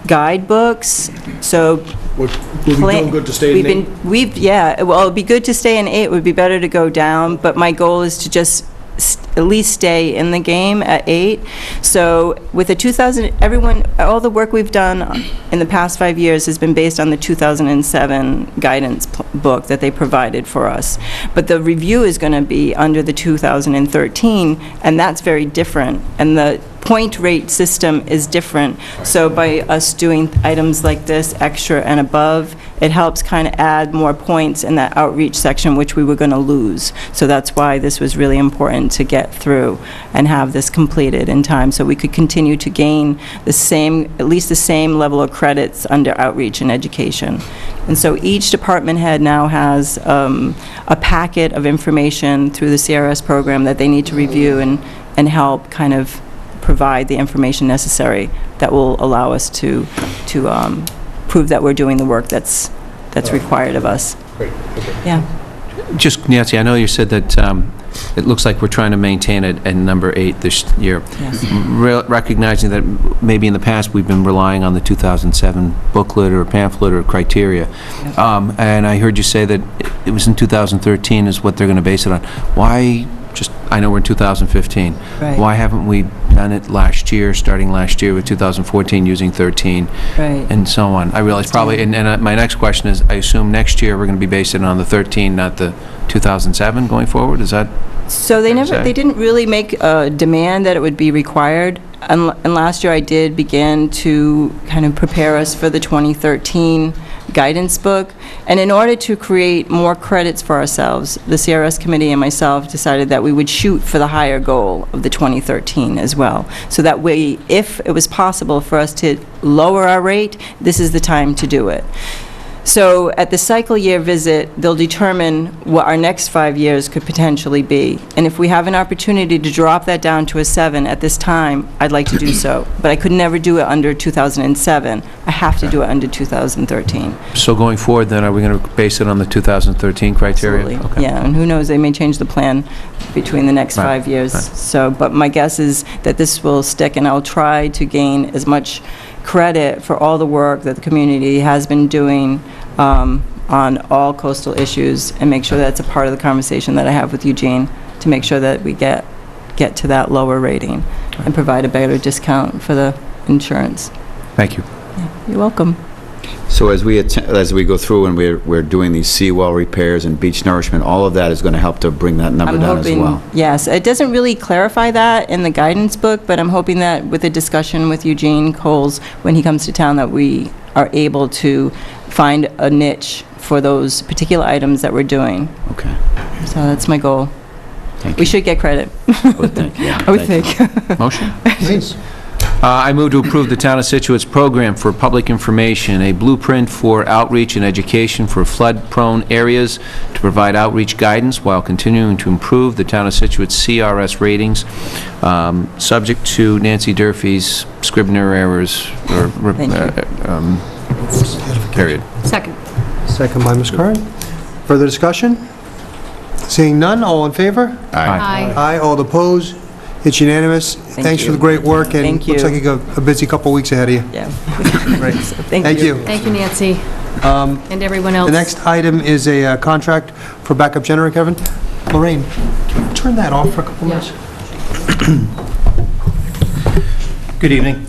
guidebooks. So Would we be doing good to stay at an 8? Well, it'd be good to stay in 8. It would be better to go down, but my goal is to just at least stay in the game at 8. So with the 2000, all the work we've done in the past 5 years has been based on the 2007 guidance book that they provided for us. But the review is going to be under the 2013, and that's very different. And the point rate system is different. So by us doing items like this, extra and above, it helps kind of add more points in that outreach section, which we were going to lose. So that's why this was really important to get through and have this completed in time, so we could continue to gain the same, at least the same level of credits under outreach and education. And so each department head now has a packet of information through the CRS program that they need to review and help kind of provide the information necessary that will allow us to prove that we're doing the work that's required of us. Great, okay. Yeah. Just, Nancy, I know you said that it looks like we're trying to maintain it at number 8 this year. Yes. Recognizing that maybe in the past we've been relying on the 2007 booklet or pamphlet or criteria. And I heard you say that it was in 2013 is what they're going to base it on. Why just, I know we're in 2015. Right. Why haven't we done it last year, starting last year with 2014 using 13? Right. And so on. I realize probably, and my next question is, I assume next year we're going to be basing it on the 13, not the 2007 going forward? Is that? So they didn't really make a demand that it would be required. And last year I did begin to kind of prepare us for the 2013 guidance book. And in order to create more credits for ourselves, the CRS committee and myself decided that we would shoot for the higher goal of the 2013 as well. So that way, if it was possible for us to lower our rate, this is the time to do it. So at the cycle year visit, they'll determine what our next 5 years could potentially be. And if we have an opportunity to drop that down to a 7 at this time, I'd like to do so. But I could never do it under 2007. I have to do it under 2013. So going forward, then, are we going to base it on the 2013 criteria? Absolutely. Okay. Yeah, and who knows, they may change the plan between the next 5 years. right. So, but my guess is that this will stick, and I'll try to gain as much credit for all the work that the community has been doing on all coastal issues, and make sure that's a part of the conversation that I have with Eugene, to make sure that we get to that lower rating and provide a better discount for the insurance. Thank you. Yeah, you're welcome. So as we go through and we're doing these seawall repairs and beach nourishment, all of that is going to help to bring that number down as well. Yes, it doesn't really clarify that in the guidance book, but I'm hoping that with a discussion with Eugene Coles, when he comes to town, that we are able to find a niche for those particular items that we're doing. Okay. So that's my goal. Thank We you. should get credit. I would think, yeah. I would Thank think. Motion? Please. I move to approve the Town of Situate's program for public information, a blueprint for outreach and education for flood-prone areas to provide outreach guidance while continuing to improve the Town of Situate's CRS ratings, subject to Nancy Durfee's Scribner errors, or, period. Second. Second by Ms. Curran. Further discussion? Seeing none, all in favor? Aye. Aye, all opposed? It's unanimous. Thanks for you. the great work, and Thank looks you. like you got a busy couple weeks ahead of you. Yeah. Great. Thank you. Thank you, Nancy, and everyone else. The next item is a contract for backup generator, Kevin. Lorraine, can you turn that off for a couple minutes? Good evening.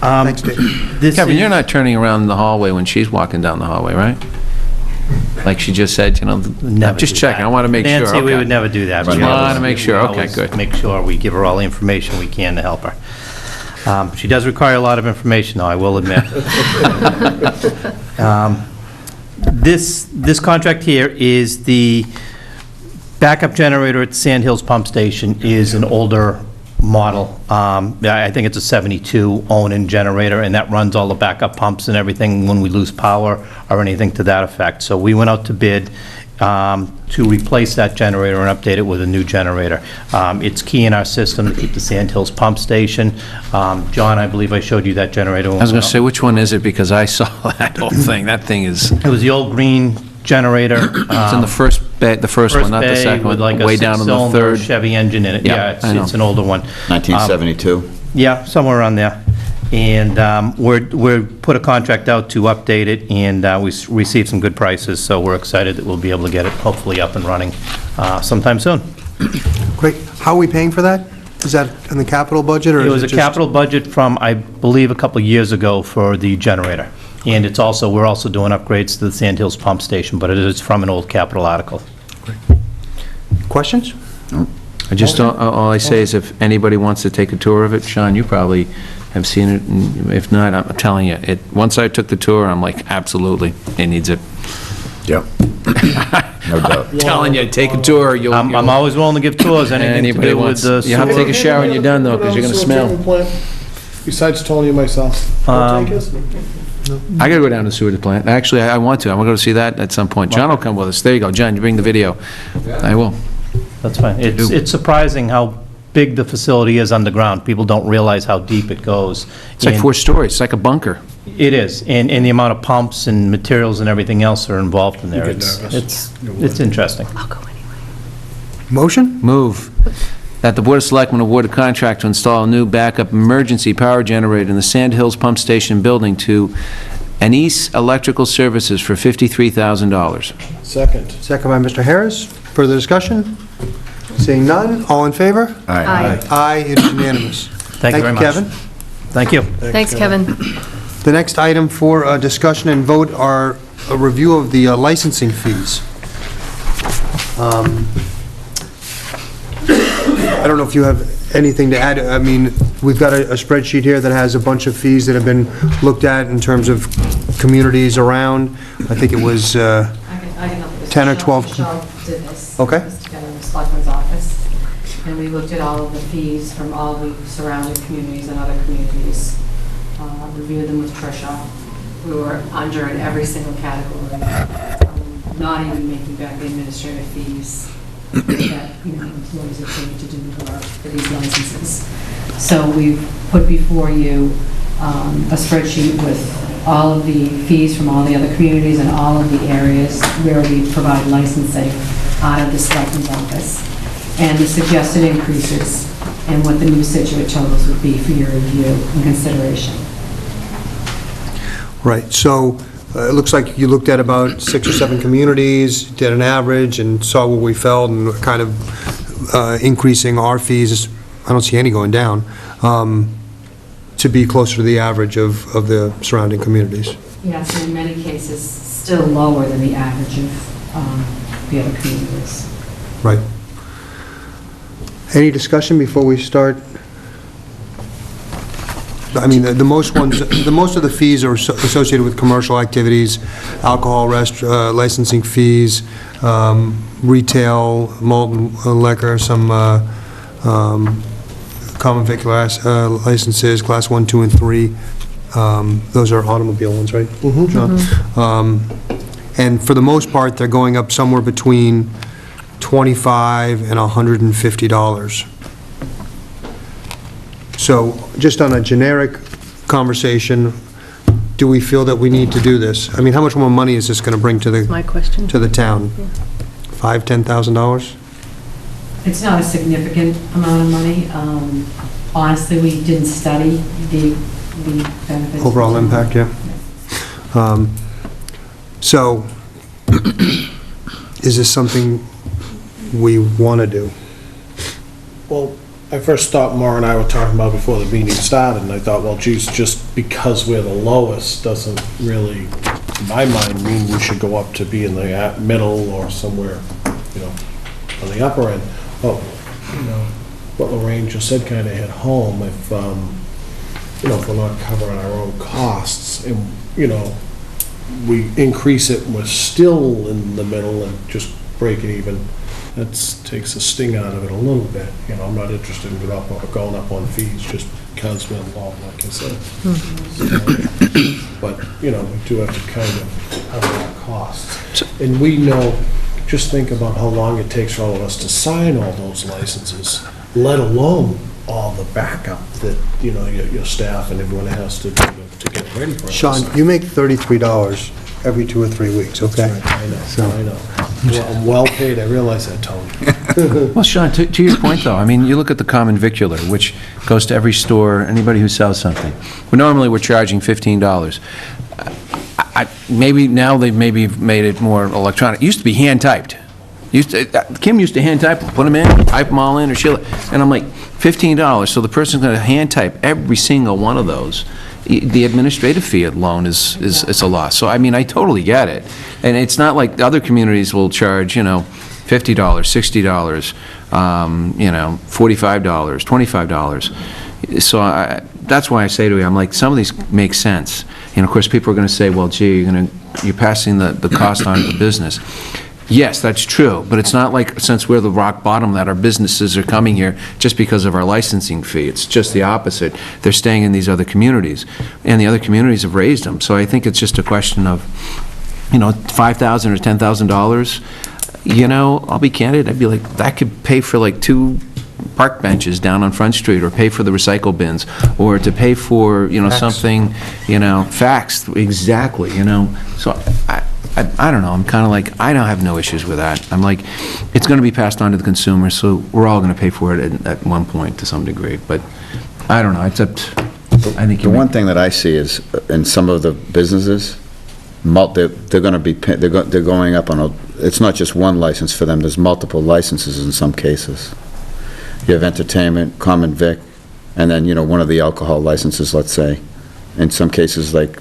Thanks, Dave. Kevin, you're not turning around the hallway when she's walking down the hallway, right? Like she just said, you know, just checking, I want to make sure. Nancy, we Okay. would never do that. Just We wanted always- to make sure. we Okay, always good. Make sure we give her all the information we can to help her. She does require a lot of information, though, I will admit. This contract here is the backup generator at Sand Hills Pump Station is an older model. I think it's a 72 Onan generator, and that runs all the backup pumps and everything when we lose power or anything to that effect. So we went out to bid to replace that generator and update it with a new generator. It's key in our system to keep the Sand Hills Pump Station. John, I believe I showed you that generator. I was going to say, which one is it, because I saw that whole thing. That thing is, It was the old green generator. it's in the first bay, the first one, not the second with one, like a way down in the six-cylinder third. Chevy engine in it. Yeah, Yeah, I know. it's an older one. 1972? Yeah, somewhere around there. And we're put a contract out to update it, and we received some good prices, so we're excited that we'll be able to get it hopefully up and running sometime soon. Great. How are we paying for that? Is that in the capital budget, or is It it was a just- capital budget from, I believe, a couple of years ago for the generator. And it's also, we're also doing upgrades to the Sand Hills Pump Station, but it is from an old capital article. Questions? I just don't, all I say is if anybody wants to take a tour of it, Sean, you probably have seen it, and if not, I'm telling you, once I took the tour, I'm like, absolutely, it needs it. Yep. No doubt. I'm telling you, take a tour, you'll... I'm always willing to give tours, anything to Anybody do with wants, the you have to take a sewer. shower when you're done, though, because you're gonna smell. Besides Tony and myself. Um, Take us? I gotta go down to the sewer plant. Actually, I want to. I'm gonna go see that at some point. John will come with us. There you go, John, you bring the video. I will. That's fine. It's surprising how big the facility is underground. People don't realize how deep it goes. It's like And 4 stories. It's like a bunker. It is, and the amount of pumps and materials and everything else are involved in there. You get It's nervous. it's interesting. Motion? Move that the Board of Selectmen award a contract to install a new backup emergency power generator in the Sand Hills Pump Station building to Anise Electrical Services for $53,000. Second. Second by Mr. Harris. Further discussion? Seeing none, all in favor? Aye. Aye, it is unanimous. Thank you very much. Kevin. Thank you. Thanks, Kevin. The next item for discussion and vote are a review of the licensing fees. I don't know if you have anything to add. I mean, we've got a spreadsheet here that has a bunch of fees that have been looked at in terms of communities around. I think it was, I can help with this. 10 or 12. Michelle did this. Okay. This together in the Selectmen's office. And we looked at all of the fees from all the surrounding communities and other communities. Reviewed them with Tricia. We were under in every single category. Not even making back the administrative fees that, employees are paid to do for these licenses. So we've put before you a spreadsheet with all of the fees from all the other communities and all of the areas where we provide licensing out of the Selectmen's office, and the suggested increases and what the new Scituate totals would be for your review and consideration. right, so it looks like you looked at about 6 or 7 communities, did an average, and saw where we fell, and kind of increasing our fees. I don't see any going down, to be closer to the average of the surrounding communities. Yes, and in many cases, still lower than the average of the other communities. Right. Any discussion before we start? I mean, the most of the fees are associated with commercial activities, alcohol licensing fees, retail, malt and liquor, some common vicular licenses, class 1, 2, and 3. Those are automobile ones, right? John? And for the most part, they're going up somewhere between $25 and $150. So, just on a generic conversation, do we feel that we need to do this? I mean, how much more money is this going to bring to My question. the town? $5,000, $10,000? It's not a significant amount of money. Honestly, we didn't study the benefits. Overall impact, yeah. So, is this something we want to do? Well, I first thought Maura and I were talking about before the meeting started, and I thought, well, geez, just because we're the lowest doesn't really, in my mind, mean we should go up to be in the middle or somewhere, on the upper end. Oh, what Lorraine just said kind of hit home. If, if we're not covering our own costs and, we increase it and we're still in the middle and just break it even, that takes a sting out of it a little bit. I'm not interested in going up on fees just because we're involved, like I said. But, we do have to kind of cover our costs. And we know, just think about how long it takes for all of us to sign all those licenses, let alone all the backup that, your staff and everyone has to do to get ready for it. Sean, you make $33 every 2 or 3 weeks, okay? I know. Well, I'm well paid, I realize that, Tony. Well, Sean, to your point, though, I mean, you look at the common vicular, which goes to every store, anybody who sells something. Normally, we're charging $15. Maybe now they've maybe made it more electronic. It used to be hand-typed. Kim used to hand-type them, put them in, type them all in, or she'll, and I'm like, $15, so the person's going to hand-type every single one of those. The administrative fee alone is a loss. So, I mean, I totally get it. And it's not like other communities will charge, $50, $60, $45, $25. So that's why I say to you, I'm like, some of these make sense. And of course, people are going to say, well, gee, you're passing the cost on to the business. Yes, that's true, but it's not like, since we're the rock bottom, that our businesses are coming here just because of our licensing fee. It's just the opposite. They're staying in these other communities, and the other communities have raised them. So I think it's just a question of, $5,000 or $10,000. I'll be candid, I'd be like, that could pay for like 2 park benches down on Front Street, or pay for the recycle bins, or to pay for, something, facts, exactly, So I don't know, I'm kind of like, I don't have no issues with that. I'm like, it's going to be passed on to the consumer, so we're all going to pay for it at one point to some degree, but I don't know, I think The one thing that I see is, in some of the businesses, they're going to be, they're going up on it's not just one license for them, there's multiple licenses in some cases. You have entertainment, common vic, and then, one of the alcohol licenses, let's say. In some cases, like,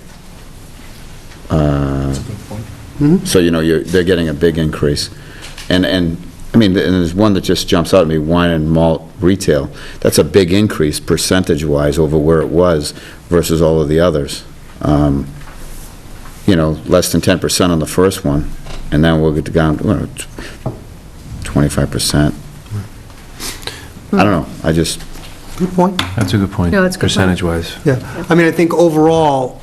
so, they're getting a big increase. And there's one that just jumps out at me, wine and malt retail. That's a big increase percentage-wise over where it was versus all of the others. Less than 10% on the first one, and then we'll get down to 25%. I don't know, Good point. That's a good point. No, that's a good point. Percentage-wise. Yeah, I think overall,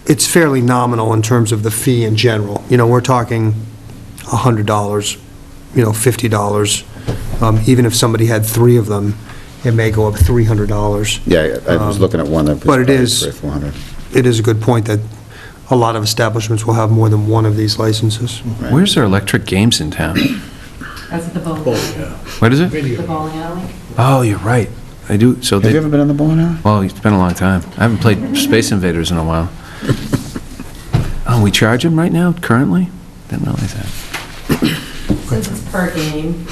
it's fairly nominal in terms of the fee in general. We're talking $100, $50. Even if somebody had 3 of them, it may go up $300. Yeah, I was looking at one that was But it probably is- $400. It is a good point that a lot of establishments will have more than one of these licenses. Right. Where's there electric games in town? That's at the bowling Oh, alley. yeah. What is it? The bowling alley. Oh, you're right. I do, so Have you they, ever been in the bowling alley? well, it's been a long time. I haven't played Space Invaders in a while. Oh, we charge them right now, currently? Didn't realize that. Since it's per game,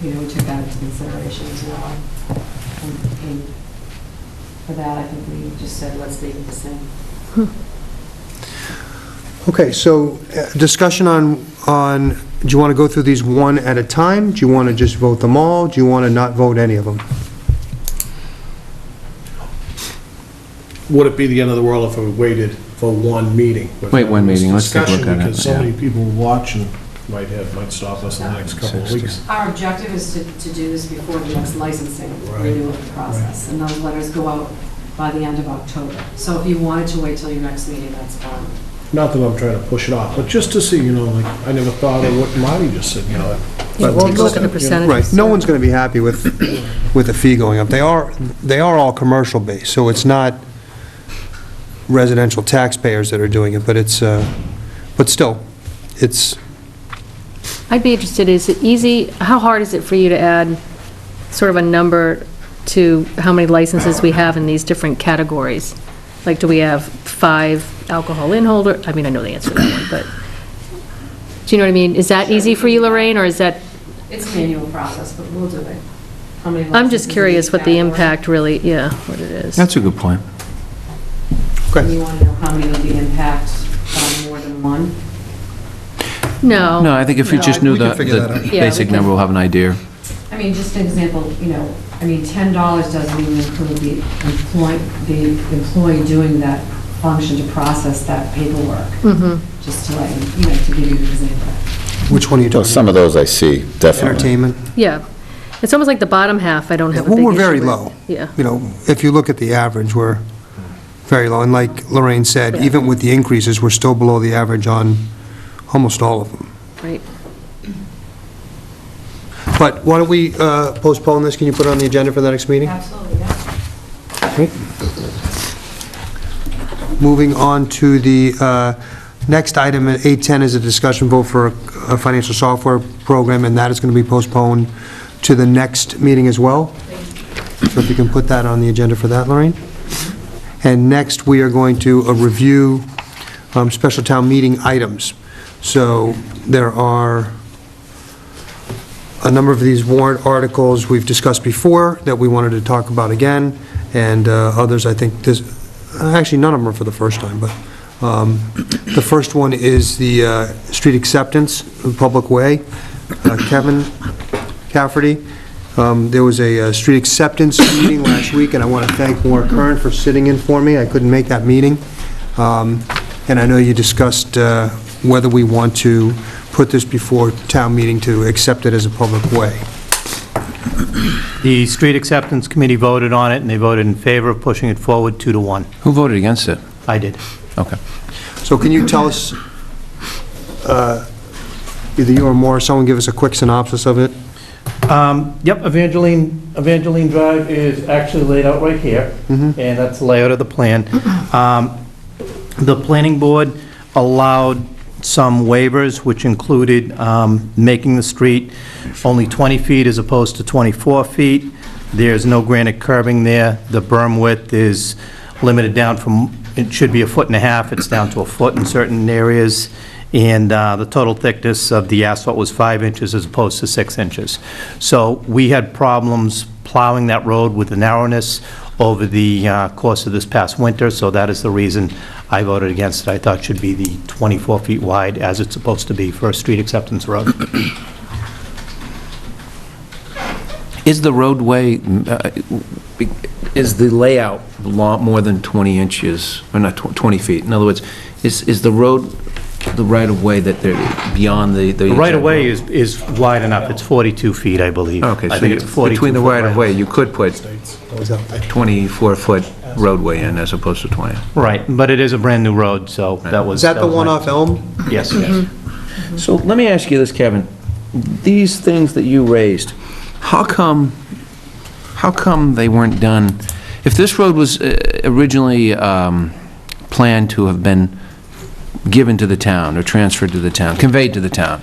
we took that into consideration as well. And for that, I think we just said, let's leave it the same. Okay, so discussion on, do you want to go through these one at a time? Do you want to just vote them all? Do you want to not vote any of them? Would it be the end of the world if we waited for one meeting? Wait, one meeting. Let's take a look at it, Because so yeah. many people watching might stop us in the next couple of weeks. Our objective is to do this before the next licensing renewal process, and those letters go out by the end of October. So if you wanted to wait till your next meeting, that's fine. Not that I'm trying to push it off, but just to see, I never thought of what Marty just said, Yeah, well, look at the percentages. Right, no one's going to be happy with the fee going up. They are all commercial-based, so it's not residential taxpayers that are doing it, but but still, it's... I'd be interested, is it easy, how hard is it for you to add sort of a number to how many licenses we have in these different categories? Like, do we have 5 alcohol in holder? I know the answer to that one, but, do you know what I mean? Is that easy for you, Lorraine, or is that? It's an annual process, but we'll do it. How many I'm just licenses in curious each what the category? impact really, what it is. That's a good point. And you want to know how many would be impact more than one? No. No, I think if we just knew we can the figure that out. the Yeah, we basic can. number, we'll have an idea. Just an example, $10 doesn't even include the employee doing that function to process that paperwork. Just to let you, to give you an example. Which one are you Well, talking some about? of those I see, definitely. Entertainment? Yeah. It's almost like the bottom half I don't have a Well, big we're issue very with. low. Yeah. If you look at the average, we're very low. And like Lorraine said, Yeah. even with the increases, we're still below the average on almost all of them. Right. But why don't we postpone this? Can you put it on the agenda for the next meeting? Absolutely, yeah. Okay. Moving on to the next item at 8:10 is a discussion vote for a financial software program, and that is going to be postponed to the next meeting as well. So if you can put that on the agenda for that, Lorraine. And next, we are going to review special town meeting items. So there are a number of these warrant articles we've discussed before that we wanted to talk about again, and others, I think, actually, none of them are for the first time, but the first one is the street acceptance the public way, Kevin Cafferty. There was a street acceptance meeting last week, and I want to thank Maura Curran for sitting in for me. I couldn't make that meeting. And I know you discussed whether we want to put this before town meeting to accept it as a public way. The Street Acceptance Committee voted on it, and they voted in favor of pushing it forward 2-1. Who voted against it? I did. Okay. So can you tell us, either you or Maura, someone give us a quick synopsis of it? Yep, Evangeline Drive is actually laid out right here, and that's the layout of the plan. The planning board allowed some waivers, which included making the street only 20 feet as opposed to 24 feet. There's no granite curbing there. The berm width is limited down from, it should be 1.5 feet, it's down to 1 foot in certain areas. And the total thickness of the asphalt was 5 inches as opposed to 6 inches. So we had problems plowing that road with the narrowness over the course of this past winter, so that is the reason I voted against it. I thought it should be the 24 feet wide as it's supposed to be for a street acceptance road. Is the roadway, is the layout more than 20 inches, or not 20 feet? In other words, is the road the right-of-way that they're beyond the... The right-of-way is wide enough. It's 42 feet, I believe. Okay, I so think it's 42 between the foot right-of-way, you could put a 24-foot roadway in as opposed to 20. Right, but it is a brand-new road, so that was... Is that the one my- off Elm? Yes, yes. So let me ask you this, Kevin. These things that you raised, how come they weren't done? If this road was originally planned to have been given to the town or transferred to the town, conveyed to the town,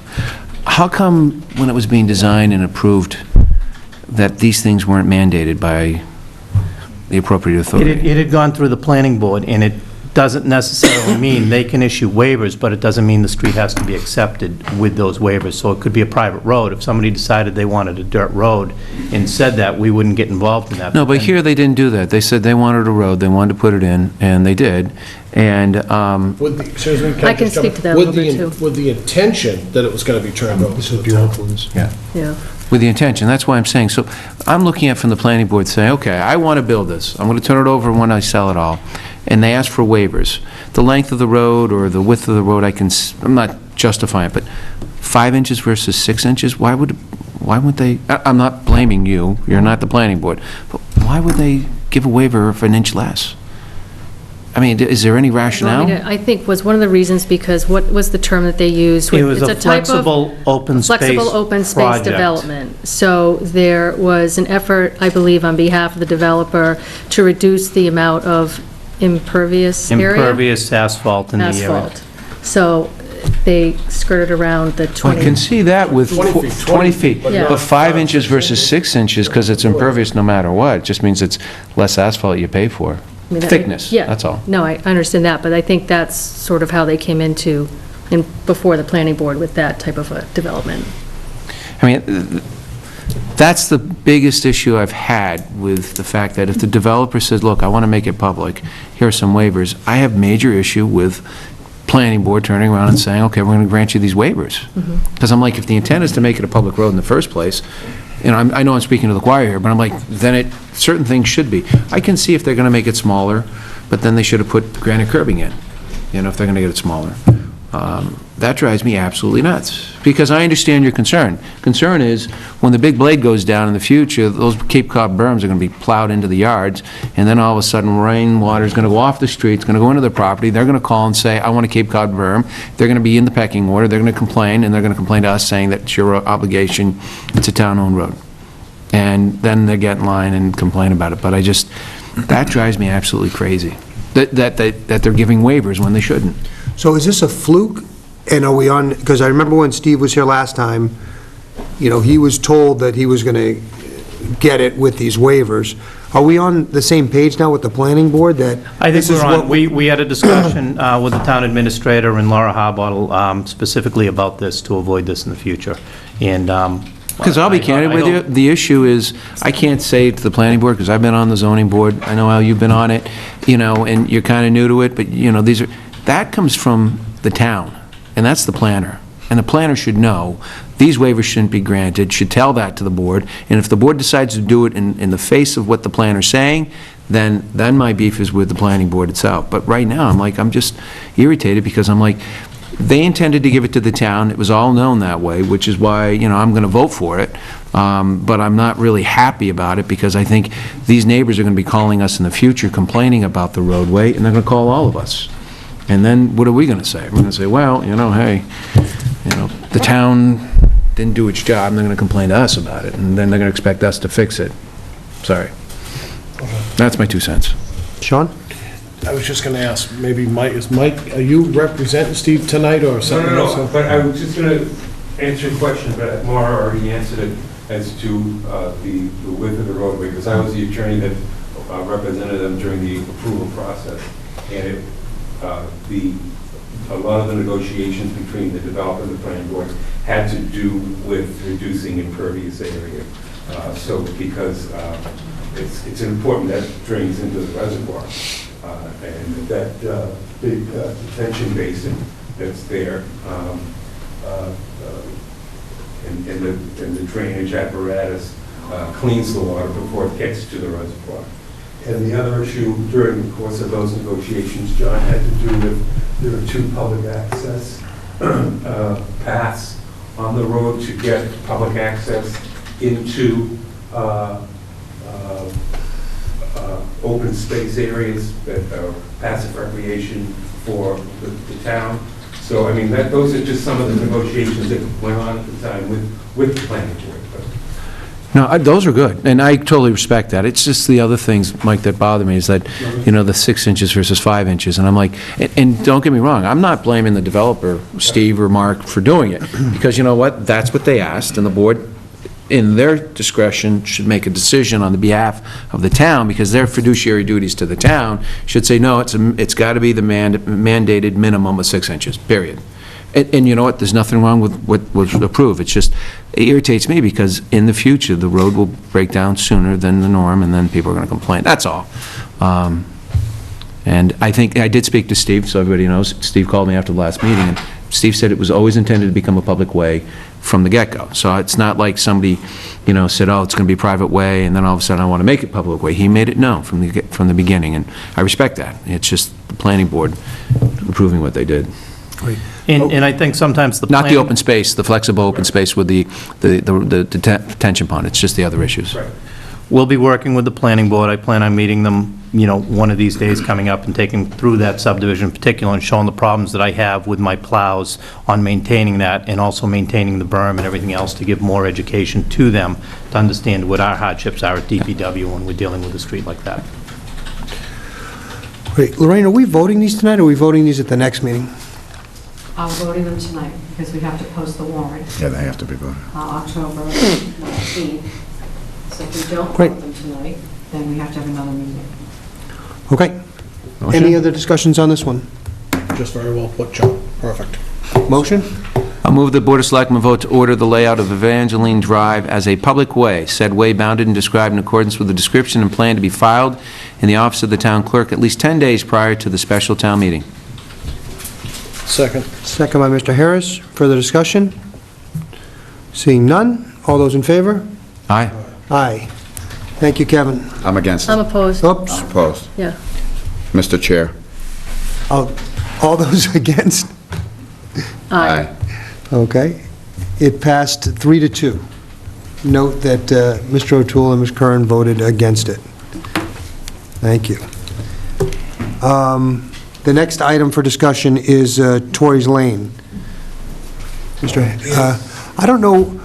how come when it was being designed and approved that these things weren't mandated by the appropriate authority? It had gone through the planning board, and it doesn't necessarily mean they can issue waivers, but it doesn't mean the street has to be accepted with those waivers. So it could be a private road. If somebody decided they wanted a dirt road and said that, we wouldn't get involved in that. No, but here they didn't do that. They said they wanted a road, they wanted to put it in, and they did. And With the, excuse me, I can speak to that a little bit, too. With the intention that it was going to be turned over to the town. yeah. Yeah. With the intention, that's why I'm saying, so I'm looking at from the planning board saying, okay, I want to build this, I'm going to turn it over when I sell it all, and they ask for waivers. The length of the road or the width of the road, I'm not justifying it, but 5 inches versus 6 inches, why would they, I'm not blaming you, you're not the planning board, but why would they give a waiver of an inch less? I mean, is there any rationale? I think was one of the reasons because what was the term that they used? It was It's a type of flexible open space Flexible open space project. development. So there was an effort, I believe, on behalf of the developer to reduce the amount of impervious area. Impervious asphalt in the area. Asphalt. So they skirted around the 20. I can see that with 20 feet, 20 feet, Yeah. but 5 inches versus 6 inches, because it's impervious no matter what, it just means it's less asphalt you pay for. I mean, Thickness, yeah. that's all. No, I understand that, but I think that's sort of how they came into, before the planning board with that type of a development. I mean, that's the biggest issue I've had with the fact that if the developer says, look, I want to make it public, here are some waivers, I have major issue with planning board turning around and saying, okay, we're going to grant you these waivers. Because I'm like, if the intent is to make it a public road in the first place, and I know I'm speaking to the choir here, but I'm like, then certain things should be. I can see if they're going to make it smaller, but then they should have put granite curbing in, if they're going to get it smaller. That drives me absolutely nuts, because I understand your concern. Concern is, when the big blade goes down in the future, those Cape Cod berms are going to be plowed into the yards, and then all of a sudden, rainwater is going to go off the street, it's going to go into their property, they're going to call and say, I want a Cape Cod berm, they're going to be in the pecking order, they're going to complain, and they're going to complain to us saying that it's your obligation, it's a town-owned road. And then they get in line and complain about it, but that drives me absolutely crazy, that they're giving waivers when they shouldn't. So is this a fluke? And are we on, because I remember when Steve was here last time, he was told that he was going to get it with these waivers. Are we on the same page now with the planning board that I think this is we're on, what we had a discussion with the town administrator and Laura Harbottle specifically about this, to avoid this in the future. And Because I'll be candid with you, the issue is, I can't say to the planning board, because I've been on the zoning board, I know how you've been on it, and you're kind of new to it, but, that comes from the town, and that's the planner. and the planner should know, these waivers shouldn't be granted, should tell that to the board, and if the board decides to do it in the face of what the planner's saying, then my beef is with the planning board itself. But right now, I'm just irritated, because I'm like, they intended to give it to the town, it was all known that way, which is why, I'm going to vote for it, but I'm not really happy about it, because I think these neighbors are going to be calling us in the future, complaining about the roadway, and they're going to call all of us. And then what are we going to say? We're going to say, well, hey, the town didn't do its job, and they're going to complain to us about it, and then they're going to expect us to fix it. Sorry. That's my 2 cents. Sean? I was just going to ask, maybe Mike, are you representing Steve tonight or something? No, but I was just going to answer your question, but Maura already answered it as to the width of the roadway, because I was the attorney that represented them during the approval process. And a lot of the negotiations between the developer and the planning board had to do with reducing impervious area. So because it's important that drains into the reservoir. And that big detention basin that's there, and the drainage apparatus cleans the water before it gets to the reservoir. And the other issue during the course of those negotiations, John, had to do with, there are 2 public access paths on the road to get public access into open space areas that are passive recreation for the town. So, those are just some of the negotiations that went on at the time with the planning board. No, those are good, and I totally respect that. It's just the other things, Mike, that bother me is that, the 6 inches versus 5 inches, and I'm like, and don't get me wrong, I'm not blaming the developer, Steve or Mark, for doing it, because you know what? That's what they asked, and the board, in their discretion, should make a decision on the behalf of the town, because their fiduciary duties to the town should say, no, it's got to be the mandated minimum of 6 inches, period. And you know what, there's nothing wrong with what was approved, it irritates me, because in the future, the road will break down sooner than the norm, and then people are going to complain, that's all. And I think, I did speak to Steve, so everybody knows, Steve called me after the last meeting, and Steve said it was always intended to become a public way from the get-go, so it's not like somebody, said, oh, it's going to be a private way, and then all of a sudden I want to make it public way. He made it known from the beginning, and I respect that. It's just the planning board approving what they did. And I think sometimes the Not the open space, the flexible open space with the detention pond, it's just the other issues. Right. We'll be working with the planning board. I plan on meeting them, one of these days coming up and taking through that subdivision in particular and showing the problems that I have with my plows on maintaining that and also maintaining the berm and everything else to give more education to them to understand what our hardships are at DPW when we're dealing with a street like that. Great. Lorraine, are we voting these tonight, or are we voting these at the next meeting? I'm voting them tonight because we have to post the warrant, Yeah, they have to be voted. October 19th. So if we don't Great. vote them tonight, then we have to have another meeting. Okay. Any other discussions on this one? Just very well put, John. Perfect. Motion? I'll move the Board of Selectmen vote to order the layout of Evangeline Drive as a public way, said way bounded and described in accordance with the description and plan to be filed in the office of the town clerk at least 10 days prior to the special town meeting. Second. Second by Mr. Harris. Further discussion? Seeing none, all those in favor? Aye. Aye. Thank you, Kevin. I'm against I'm it. opposed. Oops. Opposed. Yeah. Mr. Chair. All those against? Aye. Okay. It passed 3-2. Note that Mr. O'Toole and Ms. Curran voted against it. Thank you. The next item for discussion is Torrey's Lane. I don't know,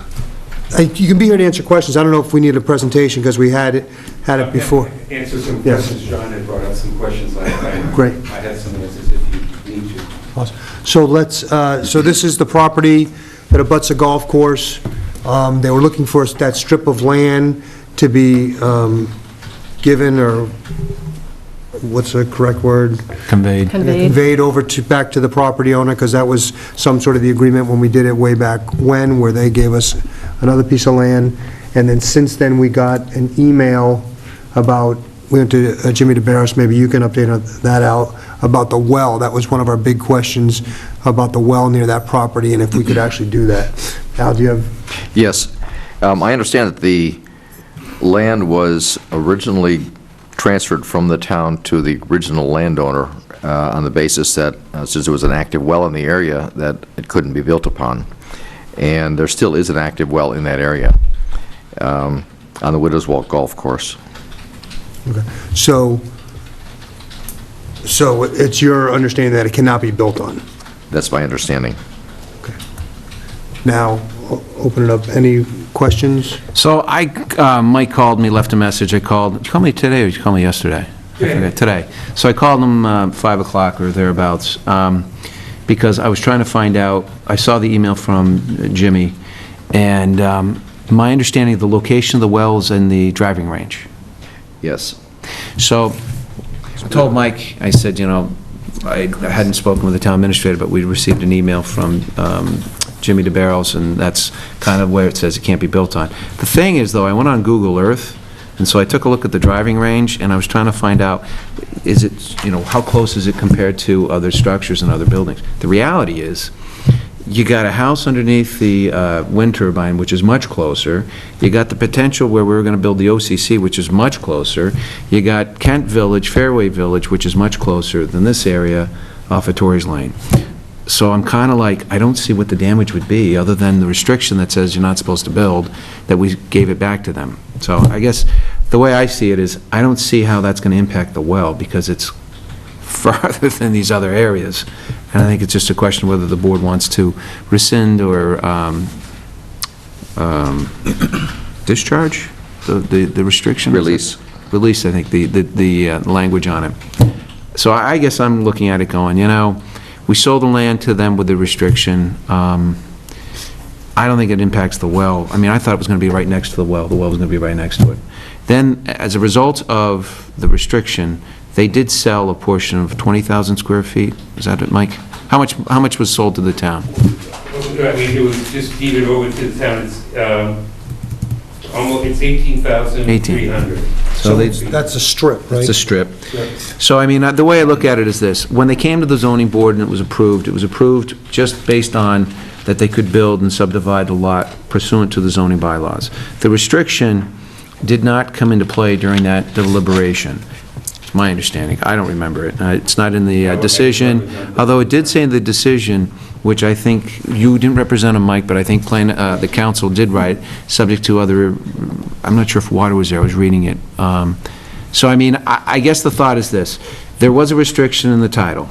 you can be here to answer questions. I don't know if we need a presentation, because we had it before. Answer some Yes. questions. John had brought up some questions last time. Great. I had some answers if you need to. Awesome. So this is the property that abuts a golf course. They were looking for that strip of land to be given, or what's the correct word? Conveyed. Conveyed over back to the property owner, because that was some sort of the agreement when we did it way back when, where they gave us another piece of land. And then since then, we got an email about we went to Jimmy DeBarros, maybe you can update on that out, about the well. That was one of our big questions about the well near that property, and if we could actually do that. Al, do you have? Yes. I understand that the land was originally transferred from the town to the original landowner on the basis that, since there was an active well in the area, that it couldn't be built upon. And there still is an active well in that area on the Widows Walk Golf Course. Okay. So it's your understanding that it cannot be built on? That's my understanding. Now, open it up. Any questions? So Mike called me, left a message. I called, did you call me today or did you call me yesterday? I forget, today. So I called him 5 o'clock or thereabouts, because I was trying to find out, I saw the email from Jimmy, and my understanding of the location of the wells and the driving range. Yes. So I told Mike, I said, I hadn't spoken with the town administrator, but we received an email from Jimmy DeBarros, and that's kind of where it says it can't be built on. The thing is, though, I went on Google Earth, and so I took a look at the driving range, and I was trying to find out, is it, how close is it compared to other structures and other buildings? The reality is, you got a house underneath the wind turbine, which is much closer. You got the potential where we were going to build the OCC, which is much closer. You got Kent Village, Fairway Village, which is much closer than this area off of Torrey's Lane. So I'm kind of like, I don't see what the damage would be, other than the restriction that says you're not supposed to build, that we gave it back to them. So I guess the way I see it is, I don't see how that's going to impact the well, because it's farther than these other areas. And I think it's just a question of whether the board wants to rescind or discharge the restriction? Release. Release, I think, the language on it. So I guess I'm looking at it going, we sold the land to them with the restriction. I don't think it impacts the well. I mean, I thought it was going to be right next to the well. The well was going to be right next to it. Then, as a result of the restriction, they did sell a portion of 20,000 square feet. Is that it, Mike? How much was sold to the town? I mean, it was just deeded over to the town. It's almost, it's 18,300. So That's a strip, right? it's a strip. So, I mean, the way I look at it is this. When they came to the zoning board and it was approved just based on that they could build and subdivide the lot pursuant to the zoning bylaws. The restriction did not come into play during that deliberation. It's my understanding. I don't remember it. It's not in the decision, although it did say in the decision, which I think you didn't represent them, Mike, but I think the council did write, subject to other, I'm not sure if water was there, I was reading it. So, I mean, I guess the thought is this. There was a restriction in the title.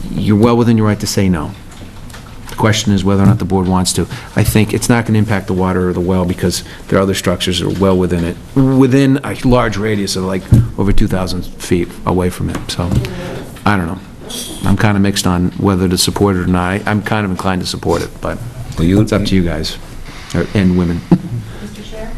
You're well within your right to say no. The question is whether or not the board wants to. I think it's not going to impact the water or the well, because there are other structures that are well within it, within a large radius of like over 2,000 feet away from it. So, I don't know. I'm kind of mixed on whether to support it or not. I'm kind of inclined to support it, but it's up to you guys, and women. Mr. Chair?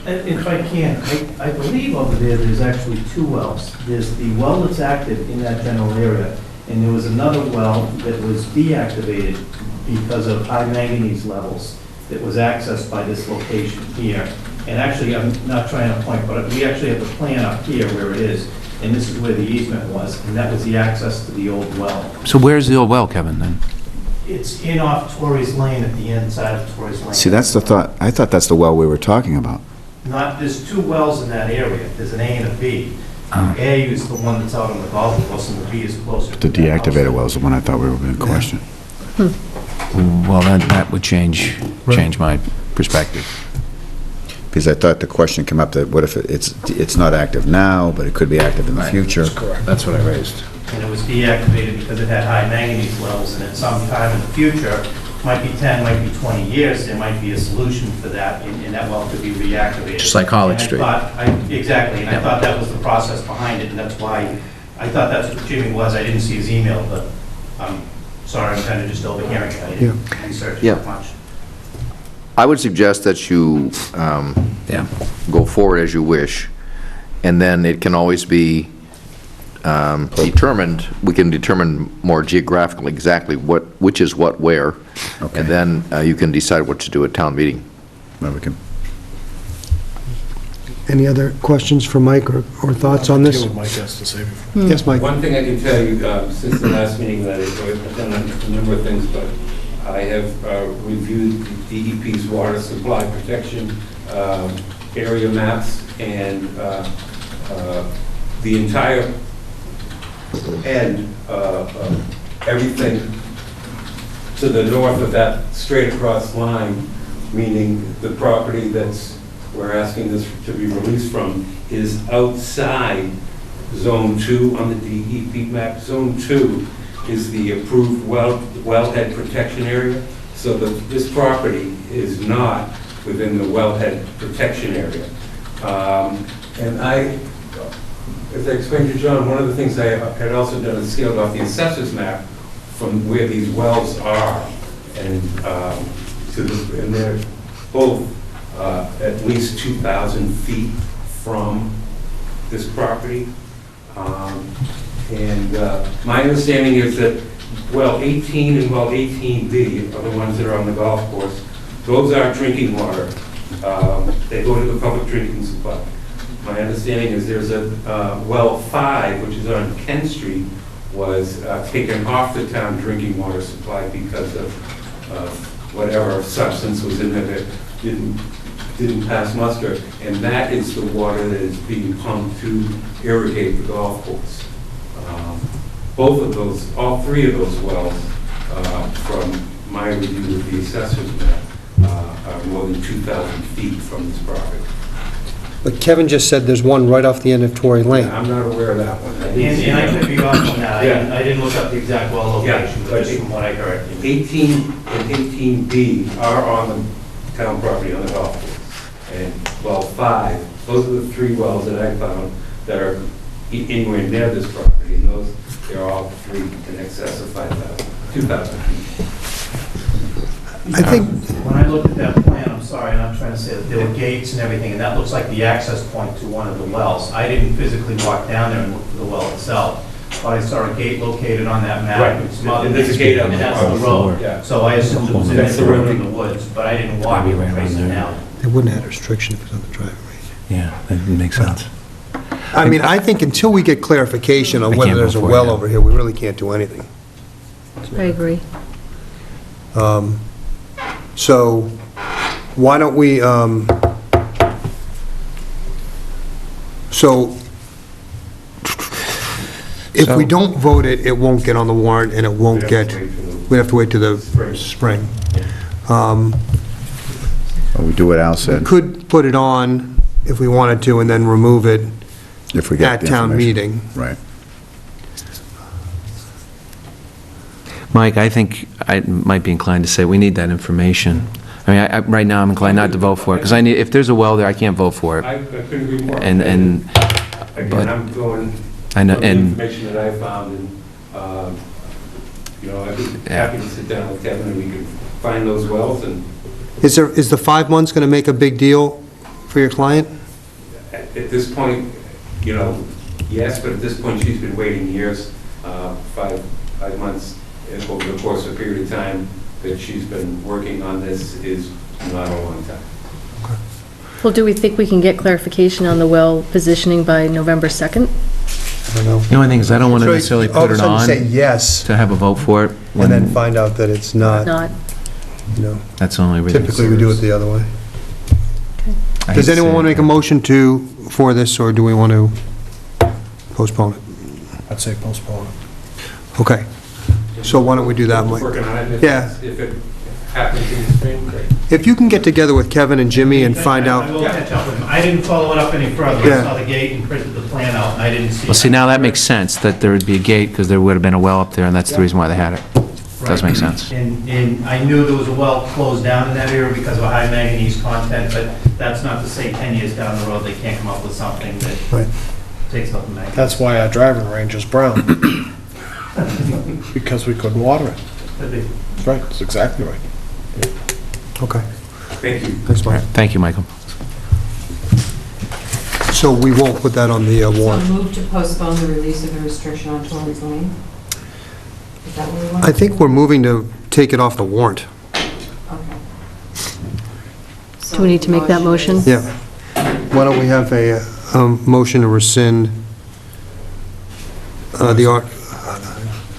If I can, I believe over there's actually two wells. There's the well that's active in that general area, and there was another well that was deactivated because of high manganese levels that was accessed by this location here. And actually, I'm not trying to point, but we actually have the plan up here where it is, and this is where the easement was, and that was the access to the old well. So where's the old well, Kevin, then? It's in off Torrey's Lane at the inside of Torrey's Lane. See, that's the thought, I thought that's the well we were talking about. There's two wells in that area. There's an A and a B. A is the one that's out on the golf course, and the B is closer to The that house. deactivated well is the one I thought we were going to question. Well, that would change my perspective. Because I thought the question came up that what if it's not active now, but it could be active in the future? That's what I raised. And it was deactivated because it had high manganese levels, and at some time in the future, might be 10, might be 20 years, there might be a solution for that, and that well could be reactivated. Just like College And I Street. thought- Exactly, and I thought that was the process behind it, and that's why, I thought that's what Jimmy was. I didn't see his email, but I'm sorry, I'm kind of just overhearing it. I didn't research it that much. I would suggest that you go forward as you wish, and then it can always be determined, we can determine more geographically exactly which is what where, and then you can decide what to do at town meeting. Well, we can. Any other questions for Mike or thoughts on this? I'll let you what Mike has to say before. Yes, Mike? One thing I can tell you, since the last meeting, that I've done a number of things, but I have reviewed the DEP's water supply protection area maps, and the entire end, everything to the north of that straight across line, meaning the property that's, we're asking this to be released from, is outside Zone 2 on the DEP map. Zone 2 is the approved wellhead protection area, so that this property is not within the wellhead protection area. And as I explained to John, one of the things I had also done is scaled off the assessor's map from where these wells are, and and they're both at least 2,000 feet from this property. And my understanding is that well 18 and well 18B are the ones that are on the golf course. Those are drinking water. They go to the public drinking supply. My understanding is there's a well 5, which is on Kent Street, was taken off the town drinking water supply because of whatever substance was in there that didn't pass muster, and that is the water that is being pumped to irrigate the golf course. Both of those, all three of those wells, from my review of the assessor's map, are more than 2,000 feet from this property. But Kevin just said there's one right off the end of Tory Lane. I'm not aware of that one. And I could be wrong on that. Yeah. I didn't look up the exact well location, but just from what I heard. 18 and 18B are on the town property on the golf course. And well 5, those are the 3 wells that I found that are anywhere near this property, and those, they're all 3 in excess of 2,000 feet. I think, When I looked at that plan, I'm sorry, and I'm trying to say that there were gates and everything, and that looks like the access point to one of the wells. I didn't physically walk down there and look for the well itself, but I saw a gate located on that map. Right. with some other And there's a things, gate on and the that's the bottom road. floor. Yeah. So I assumed it was in That's the the road road. in the woods, but I didn't walk it, trace it down. they wouldn't have had restriction if it was on the driveway. Yeah, that makes sense. I mean, I think until we get clarification on I whether can't there's a vote for it well now. over here, we really can't do anything. I agree. So why don't we, so if we don't vote it, it won't get on the warrant and it won't get, we'd have to wait till the spring. We do what Al We said, could put it on if we wanted to and then remove it if we get at the town information. meeting. Right. Mike, I think I might be inclined to say we need that information. I mean, right now, I'm inclined not to vote for it, because if there's a well there, I can't vote for it. I couldn't agree more. And Again, I'm going I know, from the and information that I found, and, I'd be happy to sit down with Kevin and we could find those wells, and Is the 5 months going to make a big deal for your client? at this point, yes, but at this point, she's been waiting years, 5 months, and over the course of a period of time that she's been working on this is not a long time. Well, do we think we can get clarification on the well positioning by November 2nd? I don't know. the only thing is, I don't want to necessarily All of put a it sudden on say yes, to have a vote for it. and then find out that it's not, Not? That's the only reason. typically we do it the other way. I hate Does to anyone say want to it, make a motion for this, or do we want to postpone it? I'd say postpone it. Okay, so why don't we do that, Mike? Working on it, Yeah. if it happens in the spring, great. If you can get together with Kevin and Jimmy and find I out, will catch up with him. I didn't follow it up any further. Yeah. I saw the gate and printed the plan out, and I didn't see. Well, see, now that makes sense, that there would be a gate, because there would have been a well up there, and that's the reason why they had it. Does make sense. And I knew there was a well closed down in that area because of a high manganese content, but that's not to say 10 years down the road, they can't come up with something that Right. takes up the manganese. That's why our driving range is brown. Because we couldn't water it. That's right, that's exactly right. okay, Thank you. thanks, All right, Mike. thank you, Michael. So we won't put that on the So warrant. move to postpone the release of the restriction on Torrance Lane? Is that what we want? I think we're moving to take it off the warrant. Okay. Do we need to make that motion? Yeah. why don't we have a motion to rescind the art...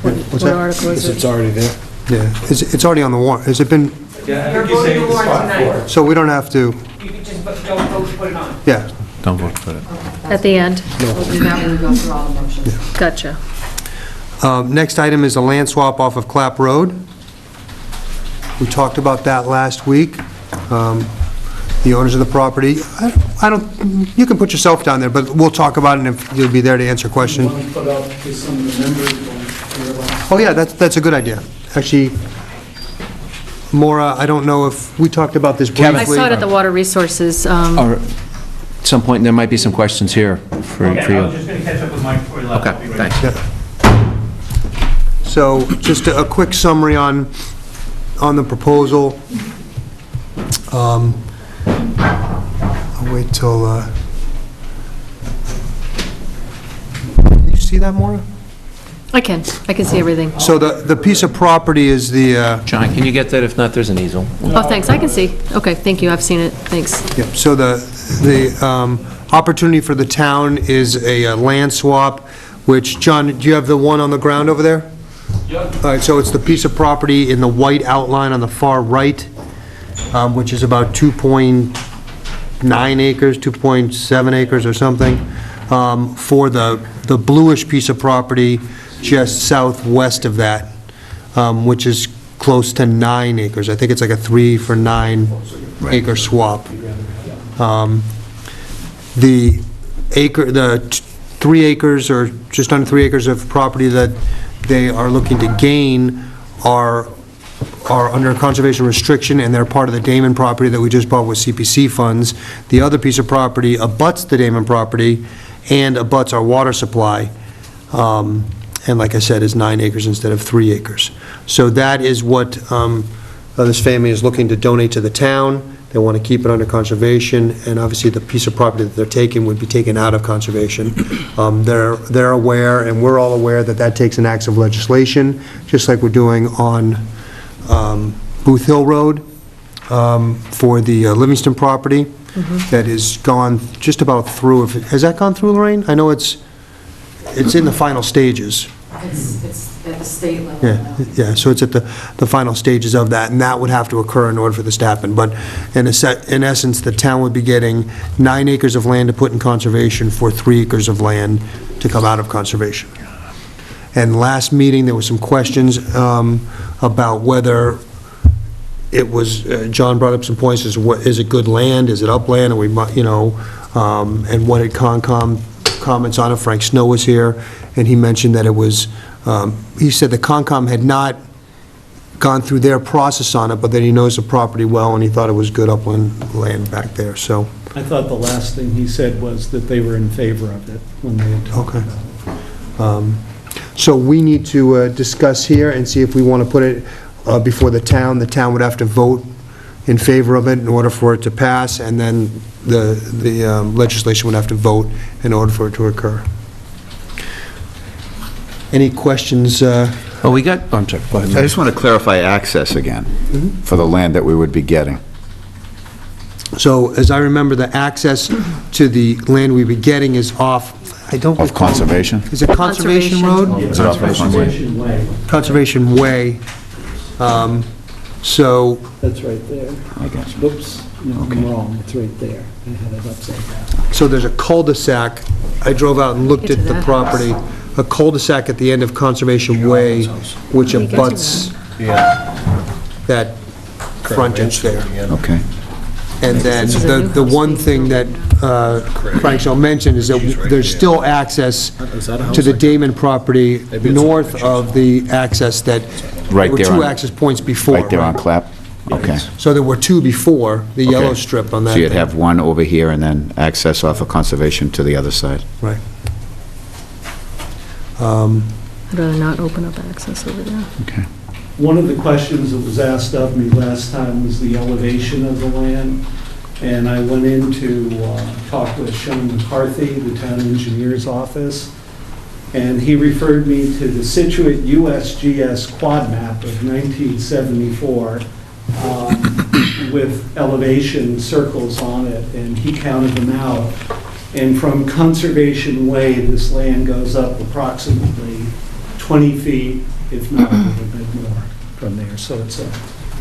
What's What that? article is It's it? already there. Yeah, it's already on the warrant. Has it been, Yeah, I You're think you're voting saving the the warrant spot for tonight. it. so we don't have to, You could just don't vote to put it on. yeah. Don't vote for it. At the end? We'll do that when we go through all the motions. Gotcha. Next item is a land swap off of Clap Road. We talked about that last week. The owners of the property, I don't, you can put yourself down there, but we'll talk about it, and if you'll be there to answer questions. Want to put out to some of the members Oh, yeah, that's a good idea. Actually, Maura, I don't know if, we talked about this briefly. I saw it at the Water Resources. Or at some point, there might be some questions here for Okay, I was you. just going to catch up with Mike before he left. Okay, I'll be right thanks. back. So, just a quick summary on the proposal. I'll wait till, can you see that, Maura? I can see everything. So the piece of property is the, John, can you get that? If not, there's an easel. Oh, thanks, I can see. Okay, thank you, I've seen it, thanks. yeah, so the opportunity for the town is a land swap, which, John, do you have the one on the ground over there? Yep. All right, so it's the piece of property in the white outline on the far right, which is about 2.9 acres, 2.7 acres or something, for the bluish piece of property just southwest of that, which is close to 9 acres. I think it's like a 3 for 9 acre swap. The 3 acres or just under 3 acres of property that they are looking to gain are under conservation restriction, and they're part of the Damon property that we just bought with CPC funds. The other piece of property abuts the Damon property and abuts our water supply, and like I said, is 9 acres instead of 3 acres. So that is what this family is looking to donate to the town. They want to keep it under conservation, and obviously the piece of property that they're taking would be taken out of conservation. They're aware, and we're all aware, that that takes an act of legislation, just like we're doing on Booth Hill Road for the Livingston property. That is gone just about through. Has that gone through, Lorraine? I know it's in the final stages. It's at the state level Yeah, now. yeah, so it's at the final stages of that, and that would have to occur in order for this to happen. But in essence, the town would be getting 9 acres of land to put in conservation for 3 acres of land to come out of conservation. And last meeting, there were some questions about whether it was, John brought up some points, is it good land, is it upland, and we might, and what did Concom comments on it. Frank Snow was here, and he mentioned that it was, he said the Concom had not gone through their process on it, but that he knows the property well, and he thought it was good upland land back there, so. I thought the last thing he said was that they were in favor of it when they had talked Okay. about it. So we need to discuss here and see if we want to put it before the town. The town would have to vote in favor of it in order for it to pass, and then the legislation would have to vote in order for it to occur. Any questions? Well, we got, oh, I'm sorry, go ahead. I just want to clarify access again for the land that we would be getting. So, as I remember, the access to the land we'd be getting is off, I don't Of recall. conservation? Is it Conservation Road? Is it off of Conservation Way, Conservation Way. So, that's right there. I got you. Whoops, no, I'm wrong, it's right there. I had it upside down. so there's a cul-de-sac. I drove out and looked Get to at the that property. A cul-de-sac at the end of Conservation Way, which How do you get to abuts that frontage there. Okay. And then This is a new the house one being thing that Frank Shaw mentioned is that there's still access to the Damon property north of the access that, Right there were there 2 on- access points before. Right there on right? Clap? Okay. So there were 2 before, the yellow Okay. strip on that. So you'd thing. have one over here and then access off of conservation to the other side? Right. I'd rather not open up access over there. Okay. One of the questions that was asked of me last time was the elevation of the land, and I went in to talk with Sean McCarthy, the town engineer's office, and he referred me to the Scituate USGS quad map of 1974. with elevation circles on it, and he counted them out. And from Conservation Way, this land goes up approximately 20 feet, if not a little bit more from there. So it's a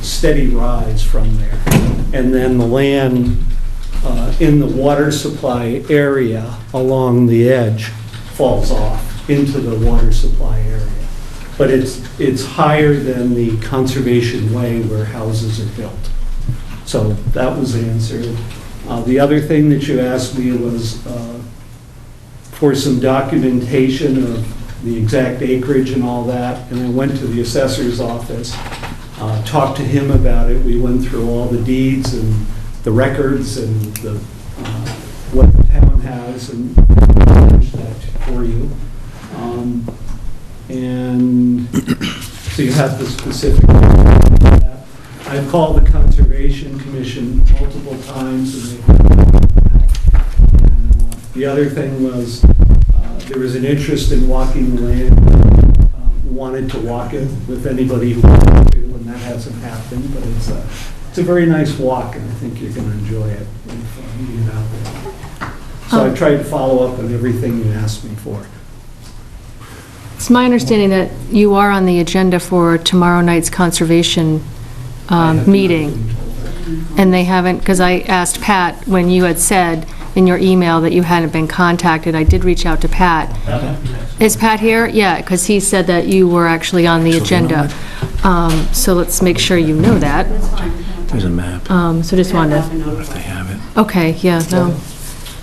steady rise from there. And then the land in the water supply area along the edge falls off into the water supply area. But it's higher than the Conservation Way where houses are built. So that was answered. The other thing that you asked me was for some documentation of the exact acreage and all that, and I went to the assessor's office, talked to him about it. We went through all the deeds and the records and what the town has, and published that for you. And so you have the specific. I've called the Conservation Commission multiple times, and they've and, the other thing was there was an interest in walking the land, wanted to walk it with anybody who wanted to, and that hasn't happened, but it's a very nice walk, and I think you're going to enjoy it if you get out there. So I tried to follow up on everything you asked me for. It's my understanding that you are on the agenda for tomorrow night's conservation meeting, and they haven't, because I asked Pat when you had said in your email that you hadn't been contacted. I did reach out to Pat. Is Pat here? Yeah, because he said that you were actually on the agenda. So let's make sure you know that. There's a map. So just wanted to... If they have it. Okay, yeah, no,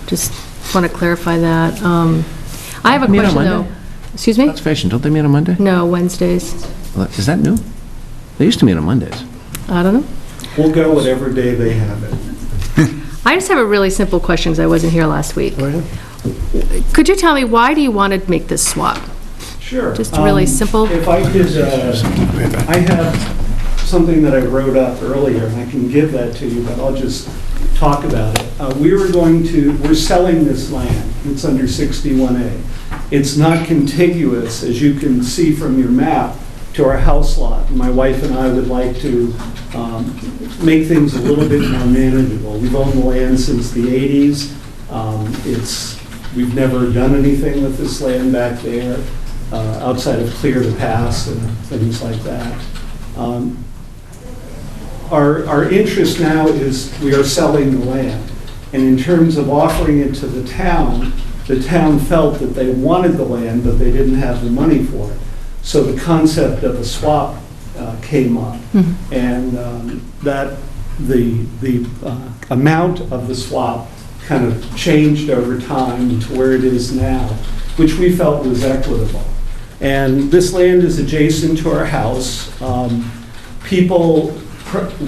just want to clarify that. I have a Meet on question, Monday? though. Excuse me? Conservation, don't they meet on Monday? No, Wednesdays. Is that new? They used to meet on Mondays. I don't know. We'll go whatever day they have it. I just have a really simple question, because I wasn't here last week. Could you tell me, why do you want to make this swap? Sure. Just really simple? If I could, I have something that I wrote up earlier, and I can give that to you, but I'll just talk about it. We're selling this land. It's under 61A. It's not contiguous, as you can see from your map, to our house lot. My wife and I would like to make things a little bit more manageable. We've owned the land since the 80s. We've never done anything with this land back there, outside of clear the paths and things like that. Our interest now is we are selling the land. And in terms of offering it to the town felt that they wanted the land, but they didn't have the money for it. So the concept of a swap came up, and that the amount of the swap kind of changed over time to where it is now, which we felt was equitable. And this land is adjacent to our house. People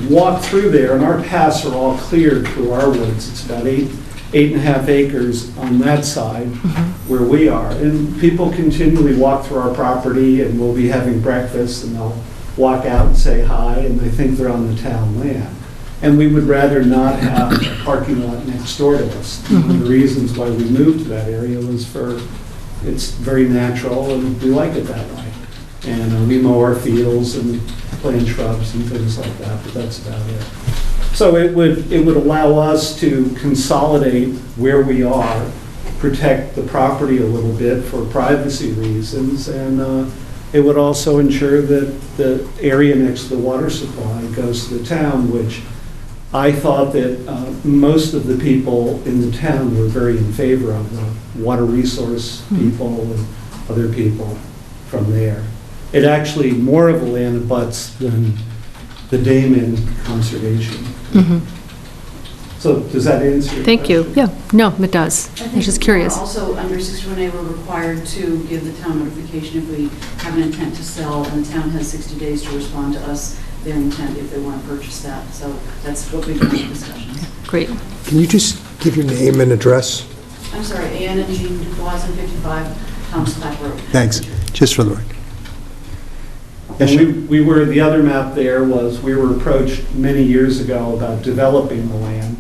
walk through there, and our paths are all cleared through our woods. It's about 8.5 acres on that side where we are. And people continually walk through our property, and we'll be having breakfast, and they'll walk out and say hi, and they think they're on the town land. And we would rather not have a parking lot next door to us. One of the reasons why we moved to that area was it's very natural, and we like it that way. And we mow our fields and plant shrubs and things like that, but that's about it. So it would allow us to consolidate where we are, protect the property a little bit for privacy reasons, and it would also ensure that the area next to the water supply goes to the town, which I thought that most of the people in the town were very in favor of, the water resource people and other people from there. It actually more of a land abuts than the Damon Conservation. So does that answer your Thank you. question? Yeah, no, it does. I was just curious. Also, under 61A, we're required to give the town notification if we have an intent to sell, and the town has 60 days to respond to us their intent if they want to purchase that. So that's what we've done in discussions. Great. Can you just give your name and address? I'm sorry, Ann and Jean Dubois, 55 Thomas Clap Road. Thanks. Just for the record. And we were, the other map there was, we were approached many years ago about developing the land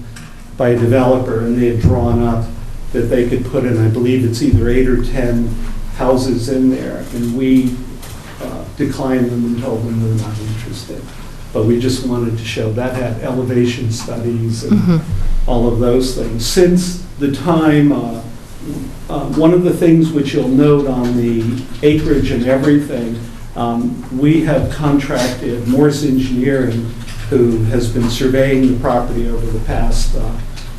by a developer, and they had drawn up that they could put in, I believe it's either 8 or 10 houses in there, and we declined them and told them we were not interested. but we just wanted to show that had elevation studies and all of those things. Since the time, one of the things which you'll note on the acreage and everything, we have contracted Morse Engineering, who has been surveying the property over the past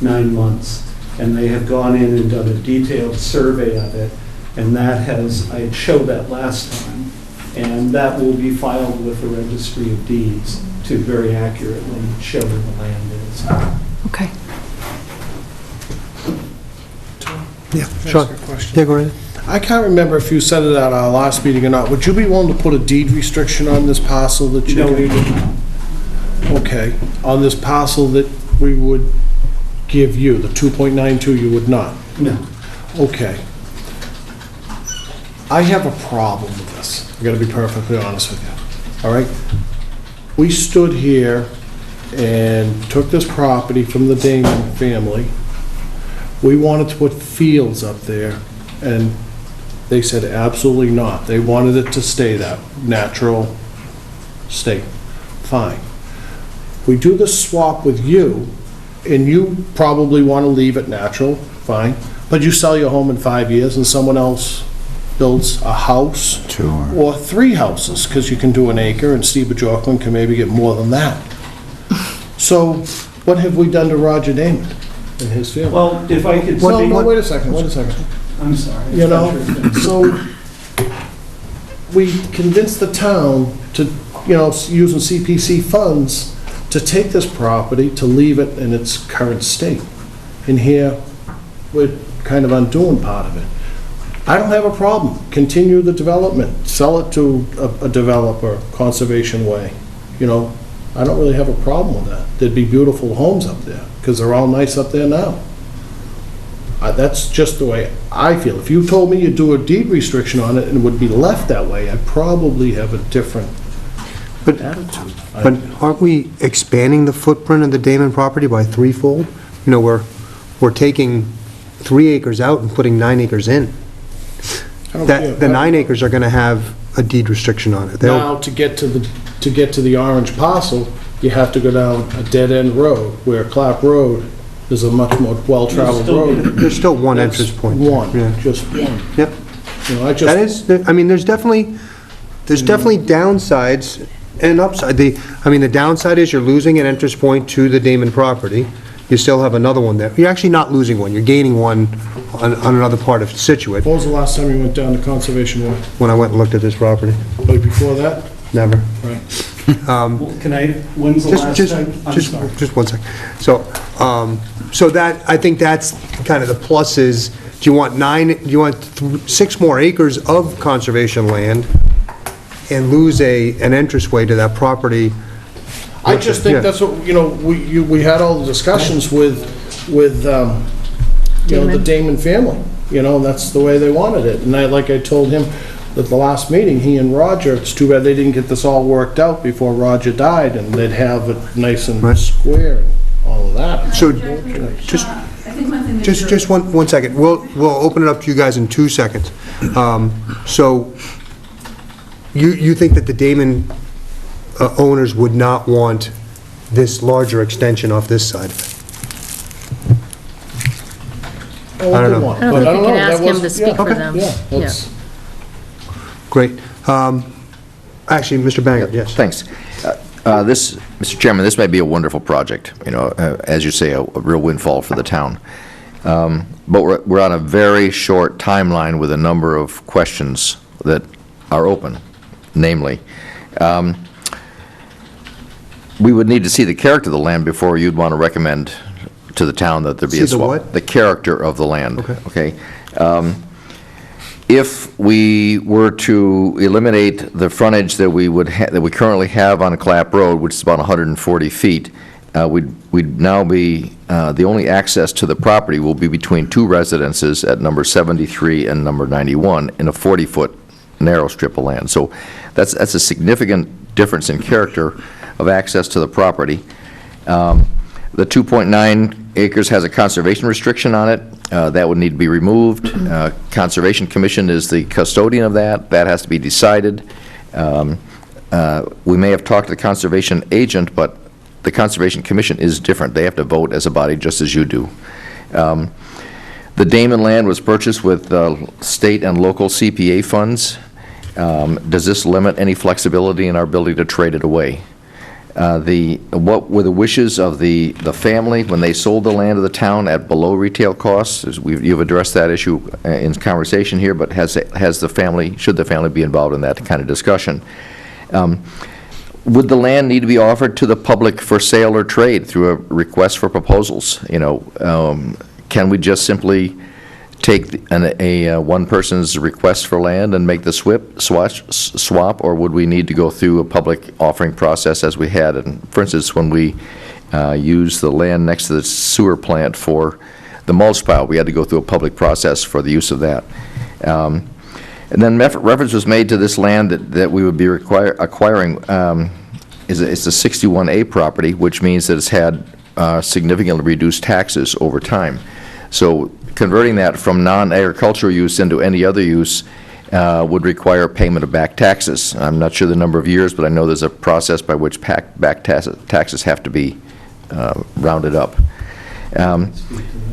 9 months. And they have gone in and done a detailed survey of it. And that has, I showed that last time. And that will be filed with the Registry of Deeds to very accurately show where the land is. Okay. Yeah, Can I sure. ask a question? Yeah, go ahead. I can't remember if you said it at our last meeting or not. Would you be willing to put a deed restriction on this parcel that you... No, we would not. Okay, on this parcel that we would give you, the 2.92, you would not? No. Okay. I have a problem with this. I gotta be perfectly honest with you, all right? We stood here and took this property from the Damon family. We wanted to put fields up there, and they said absolutely not. They wanted it to stay that natural state. Fine. We do the swap with you, and you probably want to leave it natural, fine, but you sell your home in 5 years and someone else builds a house or 3 houses, because you can do an acre, and Steve Bajorklin can maybe get more than that. So what have we done to Roger Damon and his family? Well, if I could... No, wait a second. I'm sorry. You know, so we convinced the town to, using CPC funds, to take this property, to leave it in its current state. And here, we're kind of undoing part of it. I don't have a problem. Continue the development. Sell it to a developer, Conservation Way. I don't really have a problem with that. There'd be beautiful homes up there, because they're all nice up there now. That's just the way I feel. If you told me you'd do a deed restriction on it and it would be left that way, I'd probably have a different attitude. But aren't we expanding the footprint of the Damon property by threefold? We're taking 3 acres out and putting 9 acres in. The 9 acres are going to have a deed restriction on it. Now, to get to the orange parcel, you have to go down a dead-end road, where Clap Road is a much more well-traveled road. There's still one entrance point. Just one. Yep. That is, there's definitely downsides and upside. The downside is you're losing an entrance point to the Damon property. You still have another one there. You're actually not losing one, you're gaining one on another part of Scituate. When was the last time you went down to Conservation Way? When I went and looked at this property. Like before that? Never. Right. When's the last time? I'm sorry. Just 1 second. So that, I think that's kind of the plus is, do you want 6 more acres of conservation land and lose an entranceway to that property? I just think that's what, we had all the discussions with the Damon family, and that's the way they wanted it. And like I told him at the last meeting, he and Roger, it's too bad they didn't get this all worked out before Roger died, and they'd have it nice and square and all of that. So, just 1 second. We'll open it up to you guys in 2 seconds. So, you think that the Damon owners would not want this larger extension off this side of it? I don't know. I don't think you can ask him to speak for them. Yeah. Great. Actually, Mr. Banger, yes. Thanks. Mr. Chairman, this may be a wonderful project, as you say, a real windfall for the town. But we're on a very short timeline with a number of questions that are open, namely, we would need to see the character of the land before you'd want to recommend to the town that there be a swap. See the what? The character of the land. Okay. If we were to eliminate the frontage that we currently have on Clap Road, which is about 140 feet, we'd now be, the only access to the property will be between 2 residences at number 73 and number 91 in a 40-foot narrow strip of land. So that's a significant difference in character of access to the property. The 2.9 acres has a conservation restriction on it. That would need to be removed. Conservation Commission is the custodian of that. That has to be decided. we may have talked to the conservation agent, but the Conservation Commission is different. They have to vote as a body, just as you do. The Damon land was purchased with state and local CPA funds. Does this limit any flexibility in our ability to trade it away? What were the wishes of the family when they sold the land of the town at below retail costs? You've addressed that issue in conversation here, but should the family be involved in that kind of discussion? Would the land need to be offered to the public for sale or trade through a request for proposals? Can we just simply take one person's request for land and make the swap, or would we need to go through a public offering process as we had? And for instance, when we used the land next to the sewer plant for the mulch pile, we had to go through a public process for the use of that. And then reference was made to this land that we would be acquiring. It's a 61A property, which means that it's had significantly reduced taxes over time. So converting that from non-agricultural use into any other use would require payment of back taxes. I'm not sure the number of years, but I know there's a process by which back taxes have to be rounded up.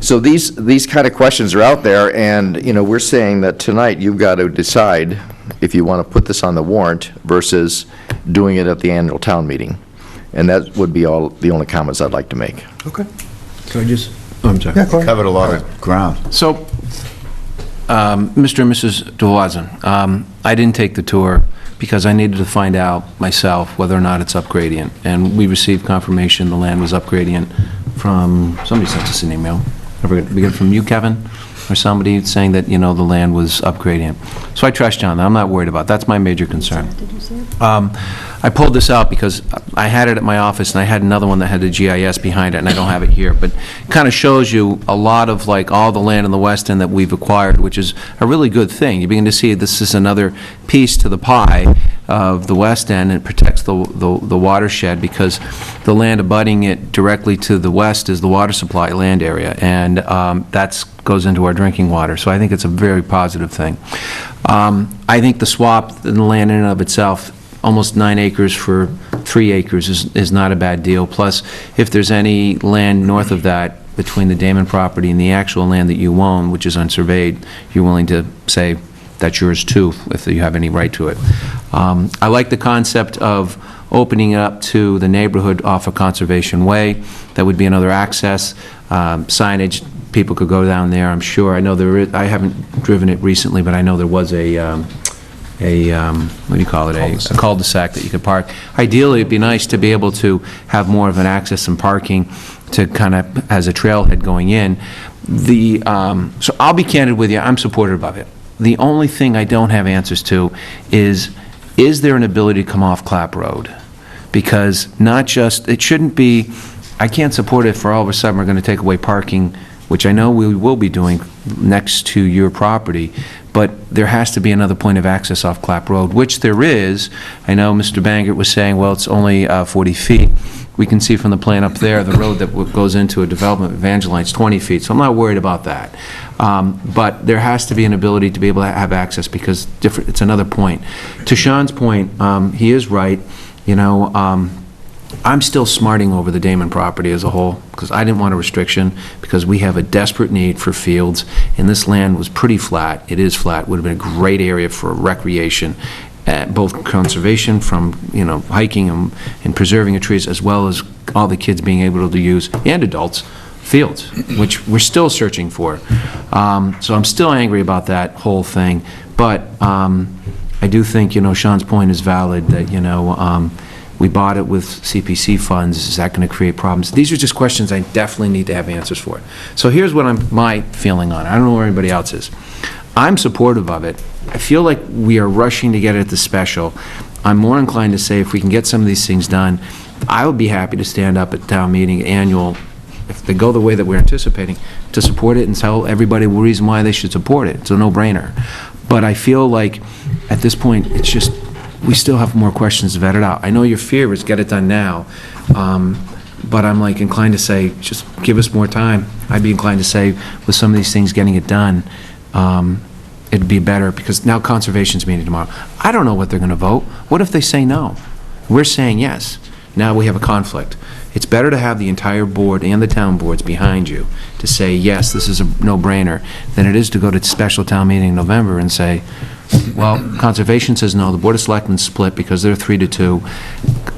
So these kind of questions are out there, and we're saying that tonight you've got to decide if you want to put this on the warrant versus doing it at the annual town meeting. And that would be the only comments I'd like to make. Okay. So I just, I'm sorry. Yeah, go ahead. Covered a lot of ground. So, Mr. and Mrs. DeWazen, I didn't take the tour because I needed to find out myself whether or not it's up gradient. And we received confirmation the land was up gradient from, somebody sent us an email. I forget, we got it from you, Kevin, or somebody saying that, the land was up gradient. So I trust John. I'm not worried about it. That's my major concern. I pulled this out because I had it at my office, and I had another one that had the GIS behind it, and I don't have it here. But it kind of shows you a lot of, all the land in the West End that we've acquired, which is a really good thing. You begin to see this is another piece to the pie of the West End, and it protects the watershed, because the land abutting it directly to the west is the water supply land area, and that goes into our drinking water. So I think it's a very positive thing. I think the swap in the land in and of itself, almost 9 acres for 3 acres is not a bad deal. Plus, if there's any land north of that between the Damon property and the actual land that you own, which is unsurveyed, you're willing to say that's yours too, if you have any right to it. I like the concept of opening it up to the neighborhood off of Conservation Way. That would be another access. Signage, people could go down there, I'm sure. I know there is, I haven't driven it recently, but I know there was a what do you call it, a cul-de-sac that you could park. Ideally, it'd be nice to be able to have more of an access and parking to kind of, as a trailhead going in. So I'll be candid with you, I'm supportive of it. The only thing I don't have answers to is there an ability to come off Clapp Road? Because it shouldn't be, I can't support it for all of a sudden we're going to take away parking, which I know we will be doing next to your property, but there has to be another point of access off Clapp Road, which there is. I know Mr. Bangert was saying, well, it's only 40 feet. We can see from the plan up there, the road that goes into a development of Evangeline's 20 feet, so I'm not worried about that. But there has to be an ability to be able to have access, because it's another point. To Sean's point, he is right. I'm still smarting over the Damon property as a whole, because I didn't want a restriction, because we have a desperate need for fields, and this land was pretty flat. It is flat. Would have been a great area for recreation, both conservation from, hiking and preserving of trees, as well as all the kids being able to use, and adults, fields, which we're still searching for. So I'm still angry about that whole thing, but I do think, Sean's point is valid, that, we bought it with CPC funds. Is that going to create problems? These are just questions I definitely need to have answers for. So here's what my feeling on it. I don't know where anybody else is. I'm supportive of it. I feel like we are rushing to get it at the special. I'm more inclined to say if we can get some of these things done, I would be happy to stand up at town meeting annual, if they go the way that we're anticipating, to support it and tell everybody the reason why they should support it. It's a no-brainer. But I feel like at this point, it's just, we still have more questions to vet it out. I know your fear is get it done now, but I'm inclined to say, just give us more time. I'd be inclined to say, with some of these things getting it done, it'd be better, because now conservation's meeting tomorrow. I don't know what they're going to vote. What if they say no? We're saying yes. Now we have a conflict. It's better to have the entire board and the town boards behind you to say, yes, this is a no-brainer, than it is to go to special town meeting in November and say, well, Conservation says no, the Board of Selectmen split because they're 3-2.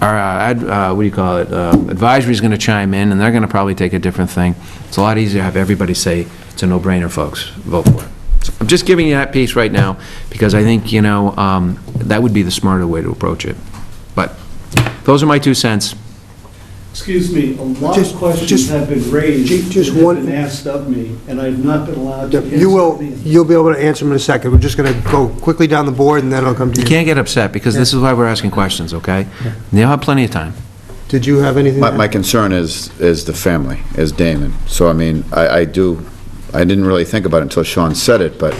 Our, what do you call it, advisory's going to chime in, and they're going to probably take a different thing. It's a lot easier to have everybody say, it's a no-brainer, folks, vote for it. So I'm just giving you that piece right now, because I think, that would be the smarter way to approach it. But those are my 2 cents. Excuse me, a lot of questions have been raised that have been asked of me, and I've not been allowed to answer them. You'll be able to answer them in a second. We're just going to go quickly down the board, and then I'll come to you. You can't get upset, because this is why we're asking questions, okay? And you'll have plenty of time. Did you have anything? My concern is the family, is Damon. So, I mean, I didn't really think about it until Sean said it, but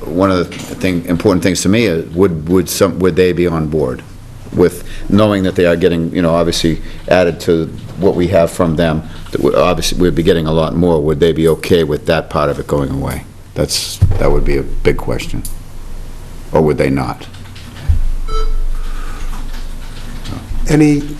one of the important things to me is, would they be on board with knowing that they are getting, obviously added to what we have from them, that obviously we'd be getting a lot more. Would they be okay with that part of it going away? That would be a big question. Or would they not? Anything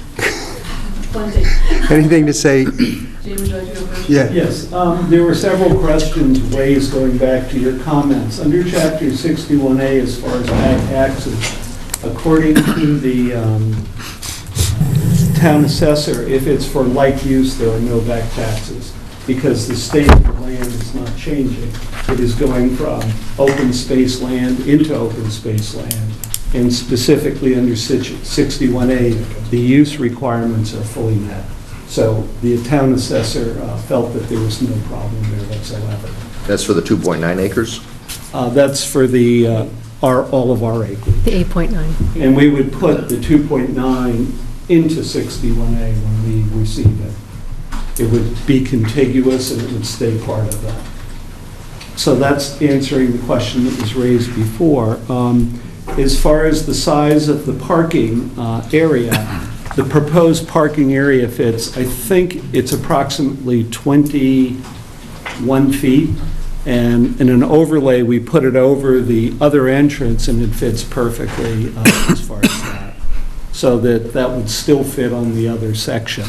to say? Jamie, would you like to go first? Yeah. Yes, there were several questions raised going back to your comments. Under Chapter 61A, as far as back taxes, according to the town assessor, if it's for like use, there are no back taxes, because the state of the land is not changing. It is going from open space land into open space land, and specifically under 61A, the use requirements are fully met. So the town assessor felt that there was no problem there whatsoever. That's for the 2.9 acres? That's for the all of our acreage. The 8.9. And we would put the 2.9 into 61A when we receive it. It would be contiguous and it would stay part of that. So that's answering the question that was raised before. As far as the size of the parking area, the proposed parking area fits, I think it's approximately 21 feet. And in an overlay, we put it over the other entrance, and it fits perfectly as far as that. So that would still fit on the other section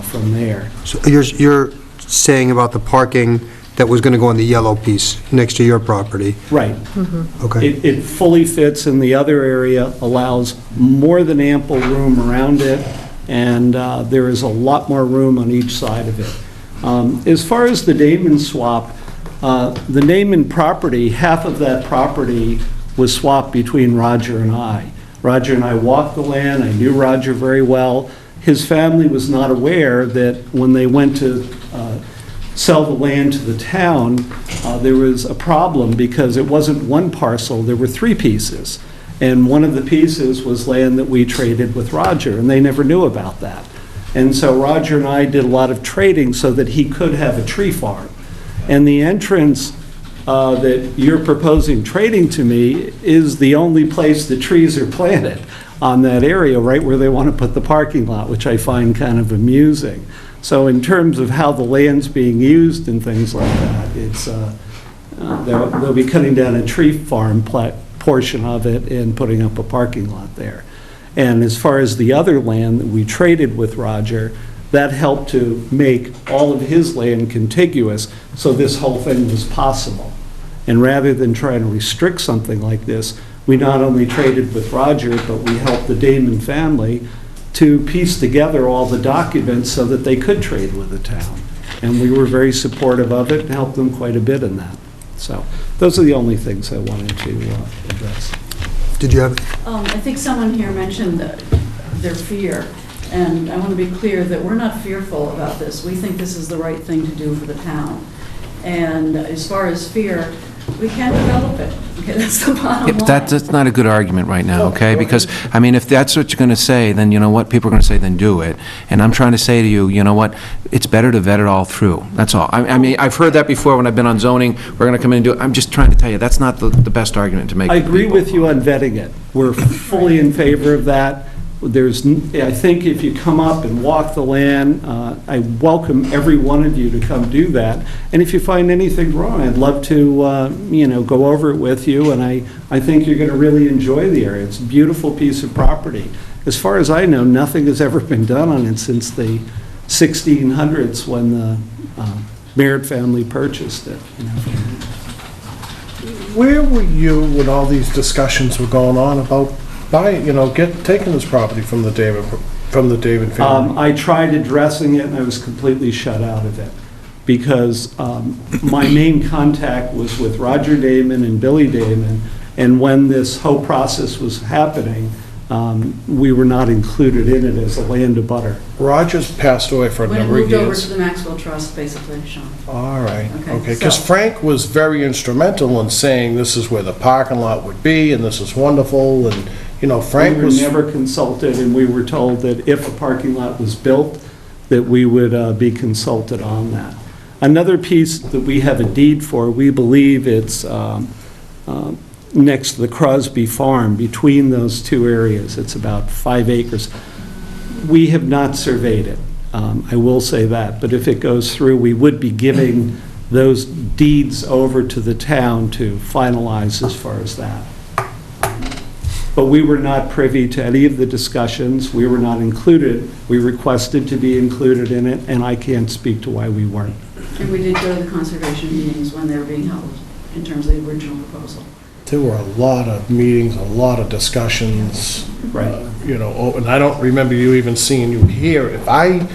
from there. So you're saying about the parking that was going to go on the yellow piece next to your property? Right. Okay. It fully fits, and the other area allows more than ample room around it, and there is a lot more room on each side of it. As far as the Damon swap, the Damon property, half of that property was swapped between Roger and I. Roger and I walked the land. I knew Roger very well. His family was not aware that when they went to sell the land to the town, there was a problem because it wasn't one parcel, there were 3 pieces. And one of the pieces was land that we traded with Roger, and they never knew about that. And so Roger and I did a lot of trading so that he could have a tree farm. And the entrance that you're proposing trading to me is the only place the trees are planted on that area, right where they want to put the parking lot, which I find kind of amusing. So in terms of how the land's being used and things like that, it's they'll be cutting down a tree farm portion of it and putting up a parking lot there. And as far as the other land that we traded with Roger, that helped to make all of his land contiguous, so this whole thing was possible. And rather than trying to restrict something like this, we not only traded with Roger, but we helped the Damon family to piece together all the documents so that they could trade with the town. And we were very supportive of it and helped them quite a bit in that. So those are the only things I wanted to address. Did you have? I think someone here mentioned their fear, and I want to be clear that we're not fearful about this. We think this is the right thing to do for the town. And as far as fear, we can develop it. Okay, that's the bottom line. But that's not a good argument right now, okay? Because, I mean, if that's what you're going to say, then you know what? People are going to say, then do it. And I'm trying to say to you, you know what? It's better to vet it all through. That's all. I mean, I've heard that before when I've been on zoning. We're going to come in and do it. I'm just trying to tell you, that's not the best argument to make. I agree with you on vetting it. We're fully in favor of that. I think if you come up and walk the land, I welcome every one of you to come do that. And if you find anything wrong, I'd love to, go over it with you, and I think you're going to really enjoy the area. It's a beautiful piece of property. As far as I know, nothing has ever been done on it since the 1600s when the Merritt family purchased it. Where were you when all these discussions were going on about buying, taking this property from the David family? I tried addressing it, and I was completely shut out of it, because my main contact was with Roger Damon and Billy Damon, and when this whole process was happening, we were not included in it as a land abutter. Rogers passed away for a When it number of moved over years. to the Maxwell Trust, basically, Sean. All right, Okay, okay, because so- Frank was very instrumental in saying this is where the parking lot would be, and this is wonderful, and, Frank We were was... never consulted, and we were told that if a parking lot was built, that we would be consulted on that. Another piece that we have a deed for, we believe it's next to the Crosby Farm, between those two areas. It's about 5 acres. We have not surveyed it, I will say that, but if it goes through, we would be giving those deeds over to the town to finalize as far as that. But we were not privy to any of the discussions. We were not included. We requested to be included in it, and I can't speak to why we weren't. And we did go to the conservation meetings when they were being held, in terms of the original proposal. There were a lot of meetings, a lot of discussions. Right. And I don't remember you even seeing you here. If I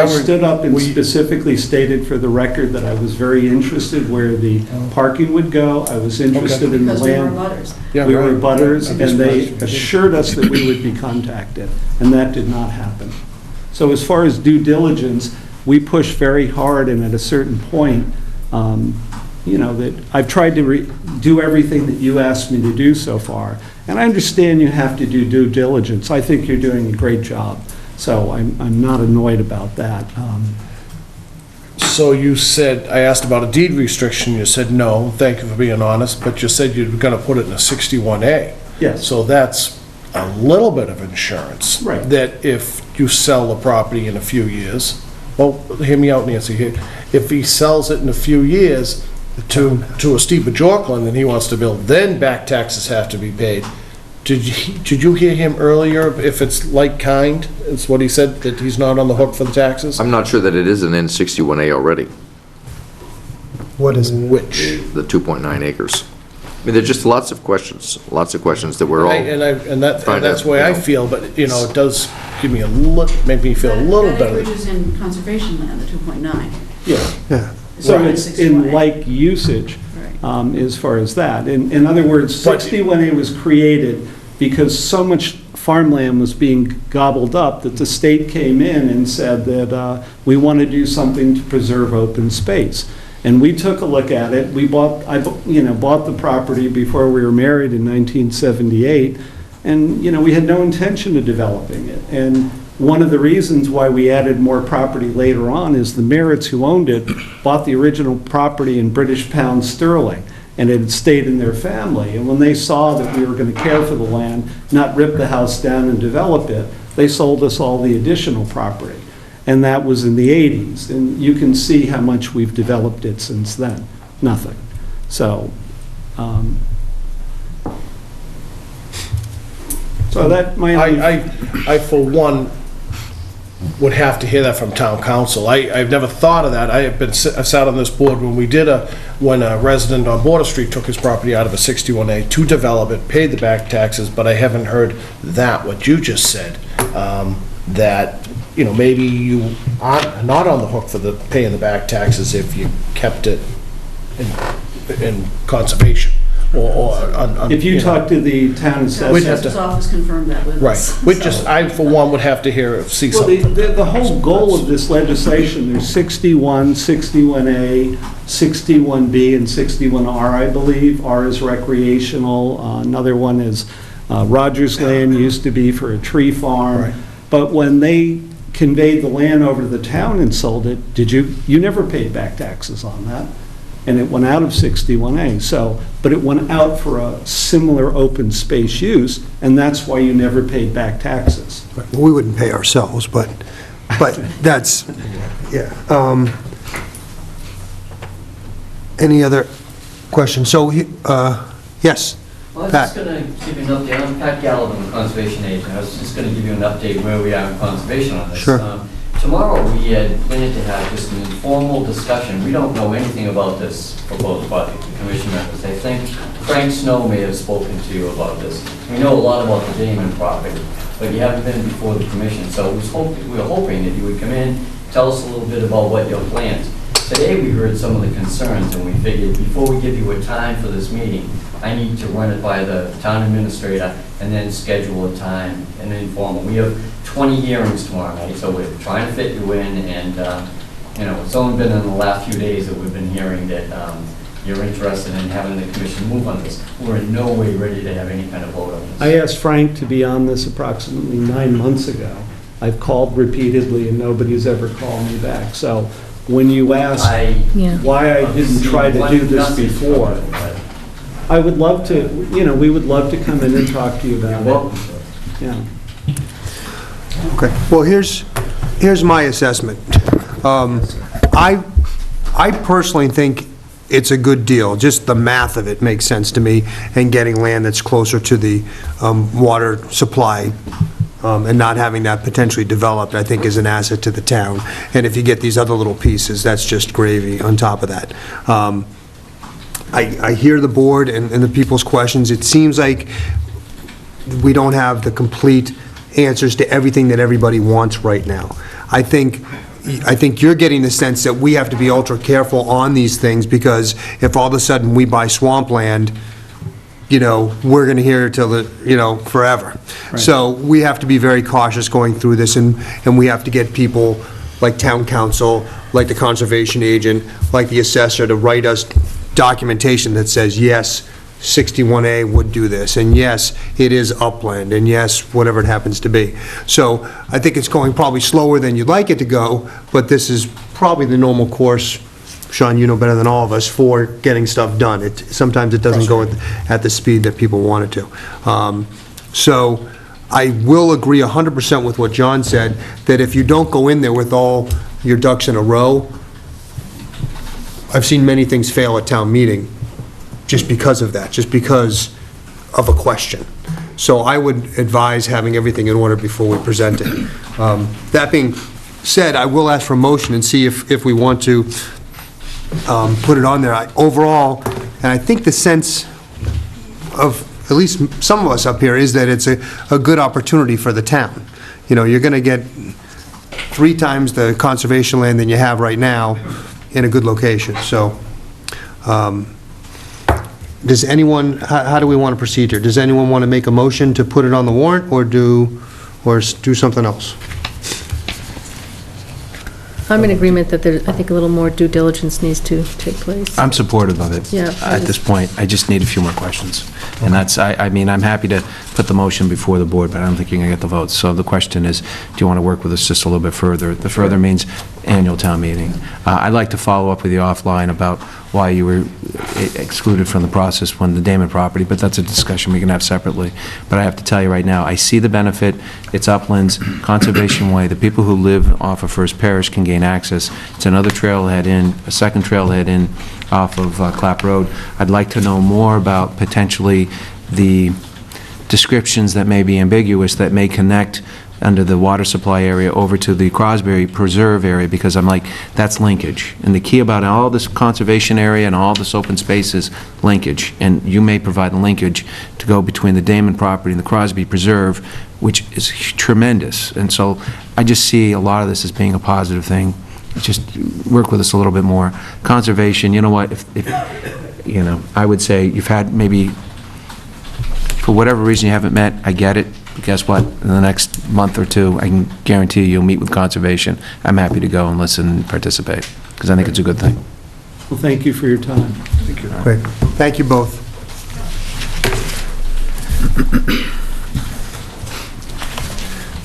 stood up and specifically stated for the record that I was very interested where the parking would go. I was interested in the Because we were land. butters. Yeah, We were right. butters, I'm and just they surprised. assured us that we would be contacted, and that did not happen. So as far as due diligence, we pushed very hard, and at a certain point, that I've tried to do everything that you asked me to do so far. And I understand you have to do due diligence. I think you're doing a great job. So I'm not annoyed about that. So you said, I asked about a deed restriction, you said no, thank you for being honest, but you said you were gonna put it in a 61A. Yes. So that's a little bit of insurance. Right. That if you sell the property in a few years, well, hear me out, Nancy, here. If he sells it in a few years to a Steve Bajorklin and he wants to build, then back taxes have to be paid. Did you hear him earlier, if it's like kind, is what he said, that he's not on the hook for the taxes? I'm not sure that it is an N61A already, What is it? Which? the 2.9 acres. I mean, there's just lots of questions that we're all... And trying to, that's the way I feel, but, it does give me make me feel a little That better. acreage is in conservation land, the 2.9. Yeah. So it's in like usage as far as that. In other words, 61A was created because so much farmland was being gobbled up that the state came in and said that we want to do something to preserve open space. And we took a look at it. I bought the property before we were married in 1978, and, we had no intention of developing it. And one of the reasons why we added more property later on is the Merritts, who owned it, bought the original property in British pounds sterling, and it had stayed in their family. And when they saw that we were going to care for the land, not rip the house down and develop it, they sold us all the additional property. And that was in the 80s. And you can see how much we've developed it since then. Nothing. So, that might... I, for one, would have to hear that from town council. I've never thought of that. I sat on this board when a resident on Border Street took his property out of a 61A to develop it, paid the back taxes, but I haven't heard what you just said, that, maybe you aren't not on the hook for paying the back taxes if you kept it in conservation. If you talk to the town assessor... The assessor's office confirmed that with us. Right. I, for one, would have to see Well, something. the whole goal of this legislation, there's 61, 61A, 61B, and 61R, I believe. R is recreational. Another one is Rogers Land, used to be for a tree farm. Right. But when they conveyed the land over to the town and sold it, you never paid back taxes on that. and it went out of 61A. So, but it went out for a similar open space use, and that's why you never paid back taxes. Well, we wouldn't pay ourselves, but that's, yeah. Any other questions? So, yes? Well, I was just going to give you an update. I'm Pat Gallivan, the Conservation Agent. I was just going to give you an update where we are in conservation on this. Sure. Tomorrow, we had planned to have just an informal discussion. We don't know anything about this proposed project, the commission members. I think Frank Snow may have spoken to you about this. We know a lot about the Damon property, but you haven't been before the commission. So we were hoping that you would come in, tell us a little bit about what your plans. Today, we heard some of the concerns, and we figured before we give you a time for this meeting, I need to run it by the town administrator and then schedule a time, an informal. We have 20 hearings tomorrow night, so we're trying to fit you in, and, it's only been in the last few days that we've been hearing that you're interested in having the commission move on this. We're in no way ready to have any kind of vote on this. I asked Frank to be on this approximately 9 months ago. I've called repeatedly, and nobody's ever called me back. So when you ask why I didn't try to do this before, I would love to, we would love to come in and talk to you about it. Yeah. Okay, well, here's my assessment. I personally think it's a good deal. Just the math of it makes sense to me, and getting land that's closer to the water supply and not having that potentially developed, I think, is an asset to the town. And if you get these other little pieces, that's just gravy on top of that. I hear the board and the people's questions. It seems like we don't have the complete answers to everything that everybody wants right now. I think you're getting the sense that we have to be ultra careful on these things, because if all of a sudden we buy swampland, we're going to hear it till forever. Right. So we have to be very cautious going through this, and we have to get people like town council, like the conservation agent, like the assessor to write us documentation that says, yes, 61A would do this, and yes, it is upland, and yes, whatever it happens to be. So I think it's going probably slower than you'd like it to go, but this is probably the normal course, Sean, you know better than all of us, for getting stuff done. Sometimes it doesn't go at the speed that people want it to. So I will agree 100% with what John said, that if you don't go in there with all your ducks in a row, I've seen many things fail at town meeting just because of that, just because of a question. So I would advise having everything in order before we present it. That being said, I will ask for a motion and see if we want to put it on there. Overall, and I think the sense of at least some of us up here is that it's a good opportunity for the town. You're going to get 3 times the conservation land than you have right now in a good location. So does anyone, how do we want to proceed here? Does anyone want to make a motion to put it on the warrant, or do something else? I'm in agreement that I think a little more due diligence needs to take place. I'm supportive of it. Yeah, At this point, I just need a few more questions. And that's, I mean, I'm happy to put the motion before the board, but I don't think you're going to get the votes. So the question is, do you want to work with us just a little bit further? The further means annual town meeting. I'd like to follow up with you offline about why you were excluded from the process when the Damon property, but that's a discussion we can have separately. But I have to tell you right now, I see the benefit. It's uplands, conservation way. The people who live off of First Parish can gain access. It's another trailhead in, a second trailhead in off of Clap Road. I'd like to know more about potentially the descriptions that may be ambiguous, that may connect under the water supply area over to the Crosby Preserve area, because I'm like, that's linkage. And the key about all this conservation area and all this open space is linkage. And you may provide a linkage to go between the Damon property and the Crosby Preserve, which is tremendous. And so I just see a lot of this as being a positive thing. Just work with us a little bit more. Conservation, you know what, if I would say you've had maybe, for whatever reason you haven't met, I get it. Guess what? In the next month or 2, I can guarantee you'll meet with conservation. I'm happy to go and listen and participate, because I think it's a good thing. Well, thank you for your time. Thank you. Great. Thank you both.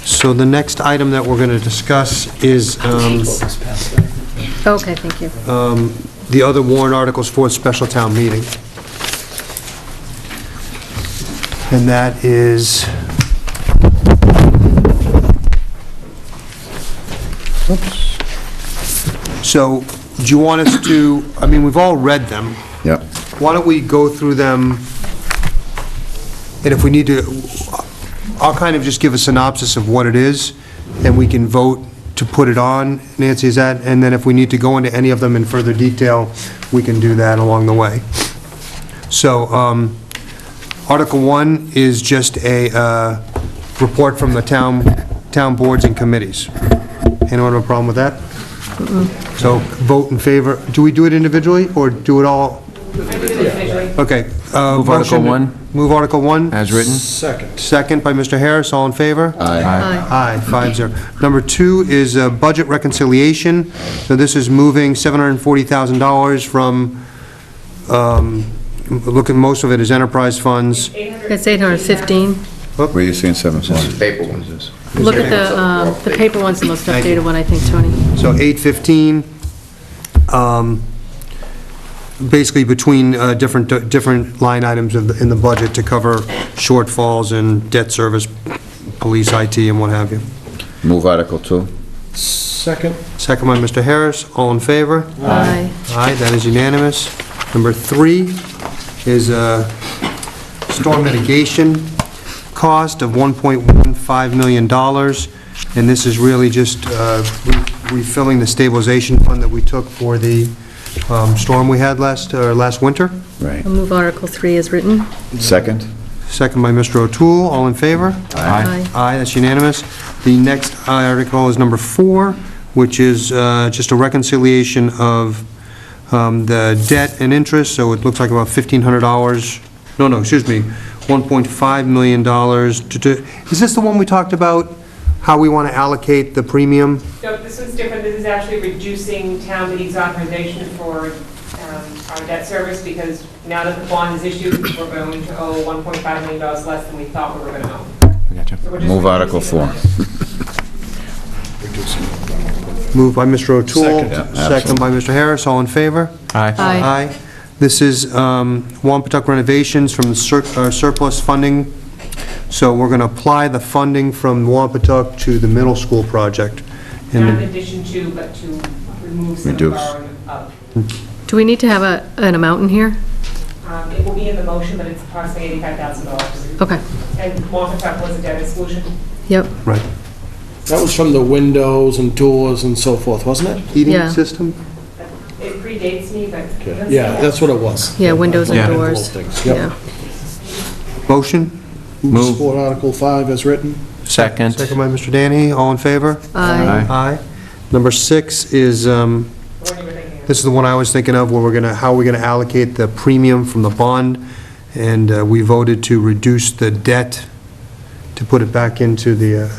So the next item that we're going to discuss is Okay, thank you. the other warrant articles for the special town meeting. And that is, so, do you want us to, I mean, we've all read them. Yep. Why don't we go through them, and if we need to, I'll kind of just give a synopsis of what it is, and we can vote to put it on. Nancy, is that, and then if we need to go into any of them in further detail, we can do that along the way. So, Article 1 is just a report from the town boards and committees. Anyone have a problem with that? So, vote in favor. Do we do it individually, or do it all? Okay. Move Article 1. Move Article 1. As written. Second. Second by Mr. Harris, all in favor? Aye. Aye, 5-0. Number 2 is budget reconciliation. So this is moving $740,000 from, look at, most of it is enterprise funds. It's 815. Where are you seeing 740? Paper ones. Look at the paper one's the most Thank you. updated one, I think, Tony. So 815, basically between different line items in the budget to cover shortfalls in debt service, police, IT, and what have you. Move Article 2. Second. Second by Mr. Harris, all in favor? Aye. Aye, that is unanimous. Number 3 is storm mitigation cost of $1.15 million, and this is really just refilling the stabilization fund that we took for the storm we had last winter. Right. I'll move Article 3 as written. Second. Second by Mr. O'Toole, all in favor? Aye. Aye, that's unanimous. The next article is number 4, which is just a reconciliation of the debt and interest, so it looks like about $1,500, no, excuse me, $1.5 million. Is this the one we talked about, how we want to allocate the premium? No, this one's different. This is actually reducing town meeting's authorization for our debt service, because now that the bond is issued, we're going to owe $1.5 million less than we thought we were going to owe. So we're just Move Article 4. Moved by Mr. O'Toole. Second. Yeah, Second by Mr. Harris, all in favor? Aye. Aye. This is Wampatuck renovations from the surplus funding. So we're going to apply the funding from Wampatuck to the middle school project. Not in addition to, but to remove some of Reduce. borrowing of. Do we need to have an amount in here? It will be in the motion, but it's approximately $85,000. Okay. And Wampatuck was a debt exclusion. Yep. Right. That was from the windows and doors and so forth, wasn't it? Heating Yeah. system? It predates me, but. Yeah, that's what it was. Yeah, windows and Yeah. doors. Things, Yeah. Yep. Motion? Move support Article 5 as written. Second. Second by Mr. Danny, all in favor? Aye. Aye. Number 6 is, The one you were thinking of. this is the one I was thinking of, where how we're going to allocate the premium from the bond, and we voted to reduce the debt, to put it back into the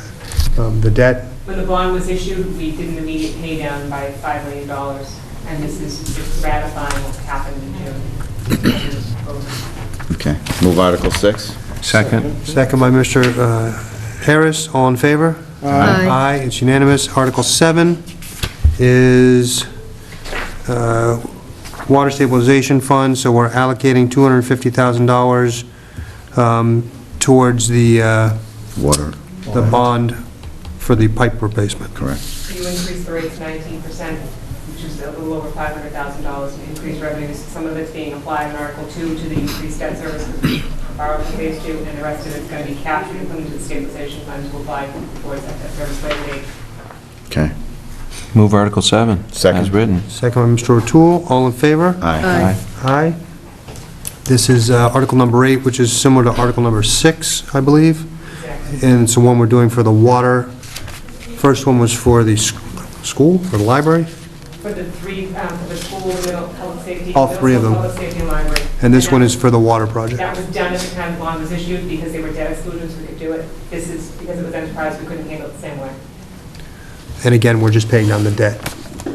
debt. When the bond was issued, we did an immediate pay down by $5 million, and this is just ratifying what happened in June. Okay. Move Article 6. Second. Second by Mr. Harris, all in favor? Aye. Aye, it's unanimous. Article 7 is water stabilization fund, so we're allocating $250,000 towards the Water. bond for the pipe replacement. Correct. So you increased the rate to 19%, which is a little over $500,000 in increased revenues. Some of it's being applied in Article 2 to the increased debt service because we borrowed from Phase 2, and the rest of it's going to be captured and put into the stabilization fund to apply towards that debt service later date. Okay. Move Article 7. Second. As written. Second by Mr. O'Toole, all in favor? Aye. Aye. This is Article number 8, which is similar to Article number 6, I believe. Exactly. And it's the one we're doing for the water. First one was for the school, for the library, For the three, for the school, middle, public safety. All three of them. Public safety and library. and this one is for the water project. That was done at the time the bond was issued because they were debt exclusions, we could do it. This is, because it was enterprise, we couldn't handle it the same way. And again, we're just paying down the debt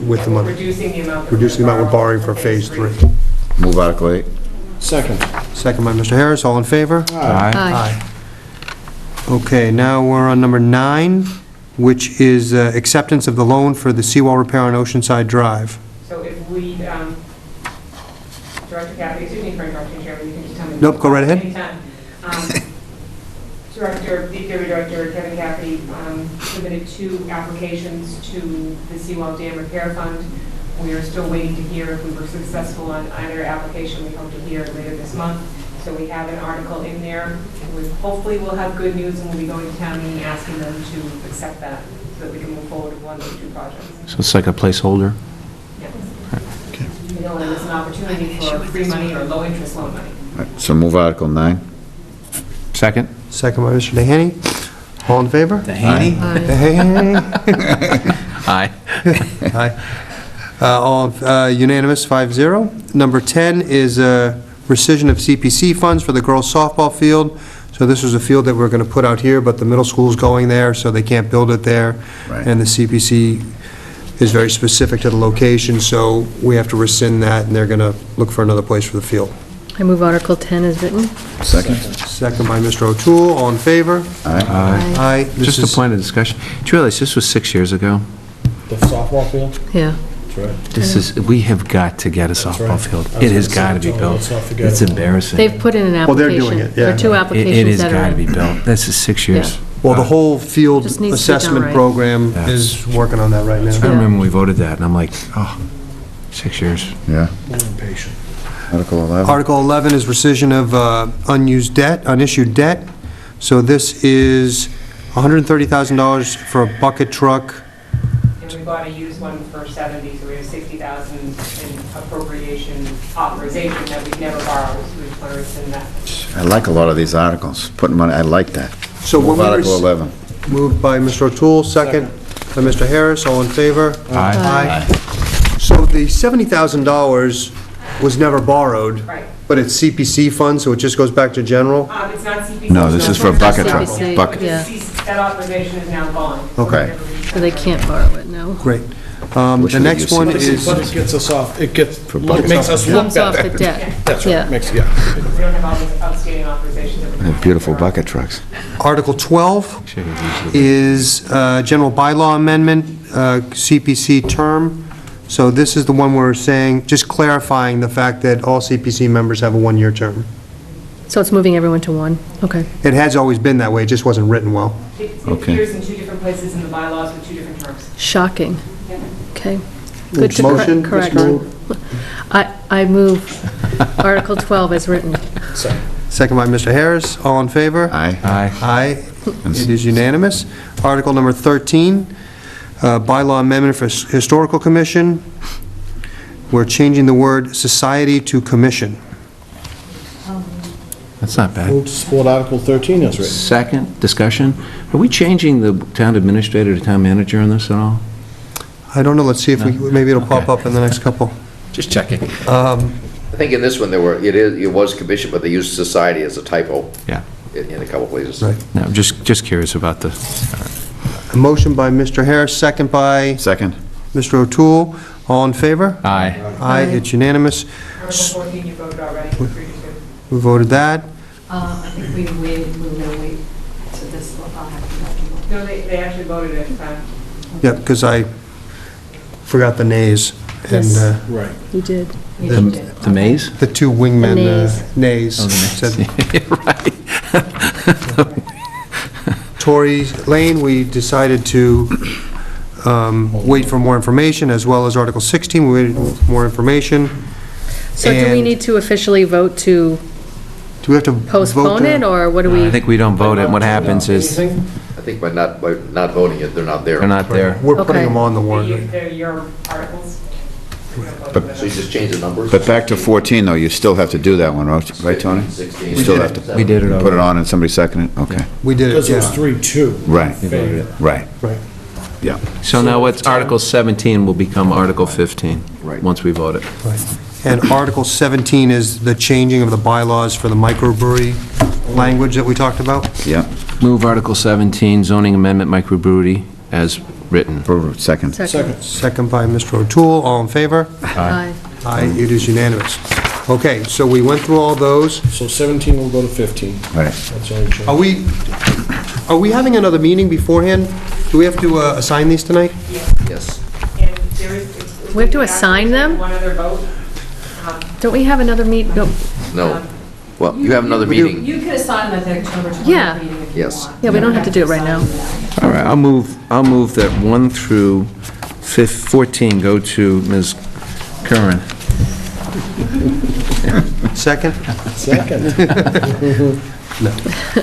with the money. Reducing the amount. Reducing the amount we're borrowing for Phase 3. Move Article 8. Second. Second by Mr. Harris, all in favor? Aye. Okay, now we're on number 9, which is acceptance of the loan for the seawall repair on Oceanside Drive. So if we Director Cappy, excuse me for interrupting, Chairman, you can just tell me. Nope, go right ahead. Anytime. DPW Director Kevin Cappy submitted 2 applications to the Seawall Dam Repair Fund. We are still waiting to hear if we were successful on either application. We hope to hear later this month. So we have an article in there. We hopefully will have good news, and we'll be going to town meeting asking them to accept that so that we can move forward with one of those 2 projects. So it's like a placeholder? You know, and it's an opportunity for free money or low-interest loan money. All right, so move Article 9. Second? Second by Mr. Dehaney. All in favor? Dehaney? Aye. Aye. Unanimous, 5-0. Number 10 is rescission of CPC funds for the girls' softball field. So this was a field that we're going to put out here, but the middle school's going there, so they can't build it there. Right. And the CPC is very specific to the location, so we have to rescind that, and they're going to look for another place for the field. I move Article 10 as written. Second. Second by Mr. O'Toole. All in favor? Aye. Aye. Just a point of discussion. Do you realize this was 6 years ago? The softball field? Yeah. That's right. This is, we have got to get a softball right. field. I was It has gonna got to say, be Tony, built. let's not forget It's about it. embarrassing. They've put in an Well, they're application. doing it, There yeah. are 2 It applications has that got are to be in. built. This is 6 years. Well, the whole field Just needs to be done assessment right. program Yeah. is working on that right I now. remember when we voted that, and I'm like, oh, 6 years. Yeah. More impatient. Article 11. Article 11 is rescission of unused debt, unissued debt. So this is $130,000 for a bucket truck. And we bought a used one for 70, so we have 60,000 in appropriation authorization that we've never borrowed, so we just want to rescind that. I like a lot of these articles, putting money, I like that. So when Move we Article 11. Moved by Mr. O'Toole, second by Mr. Harris, all in favor? Aye. So the $70,000 was never borrowed, Right. but it's CPC funds, so it just goes back to general? It's not CPC. No, this is for a bucket truck. CPC, Bucket. yeah. That authorization is now gone. Okay. So they can't borrow it now. Great. What The should we next use one But is, it gets us off, it gets, bucket makes us look Comes off better. the debt. That's Yeah. right, makes, We don't have all these outstanding authorizations that we They're beautiful bucket trucks. Article 12 is general bylaw amendment, CPC term. So this is the one we're saying, just clarifying the fact that all CPC members have a one-year term. So it's moving everyone to 1? Okay. It has always been that way, it just wasn't written well. It Okay. appears in 2 different places in the bylaws with 2 different terms. Shocking. Yeah. Okay. Good to Motion, correct. Mr. I move Article 12 as written. Second by Mr. Harris, all in favor? Aye. Aye. Aye, it is unanimous. Article number 13, bylaw amendment for Historical Commission. We're changing the word society to commission. That's not bad. Move to support Article 13 as written. Second, discussion. Are we changing the town administrator to town manager on this at all? I don't know, let's see if we, maybe it'll pop Okay. up in the next couple. Just checking. I think in this one, it was commission, but they used society as a typo Yeah. in a couple places. Right. No, I'm just curious about the, A motion by Mr. Harris, second by Second. Mr. O'Toole. All in favor? aye. Aye, it's unanimous. Article 14, you voted already, 3 to 2. We voted that. I think we going to wait, so this will, I'll have to. No, they actually voted it. Yep, because I forgot the nays. And Yes. Right. You did. The maze? the 2 wingmen, The nays. Oh, the said- Right. Tory Lane, we decided to wait for more information, as well as Article 16, we waited for more information. So do we And- need to officially vote to Do we have to vote? postpone it, or what do we? I think we don't vote it. What happens is, Anything? I think by not voting it, they're not there. they're not there. We're putting Okay. them on the warrant. They're your articles. So you just change the numbers? But back to 14, though, you still have to do that one, right, Tony? 16. You still have to We did it put it already. on and somebody second it? Okay. We did it, Because it was yeah. 3-2. Right, Favor. right, Right. yeah. So now what's Article 17 will become Article 15. Right. Once we vote it. And Article 17 is the changing of the bylaws for the microbrewery language that we talked about. Yeah. Move Article 17, zoning amendment microbrewery, as written. Second. Second. Second by Mr. O'Toole, all in favor? Aye. Aye, it is unanimous. Okay, so we went through all those. So 17 will go to 15. Right. That's the only change. Are we having another meeting beforehand? Do we have to assign these tonight? Yes. And there is. We have to assign them? One other vote. Don't we have another meet? No. No. Well, you have another meeting. You could assign that to October 20th Yeah. meeting if you Yes. want. Yeah, we don't have to do it right now. All right, I'll move that 1 through 14 go to Ms. Curran. Second? Second.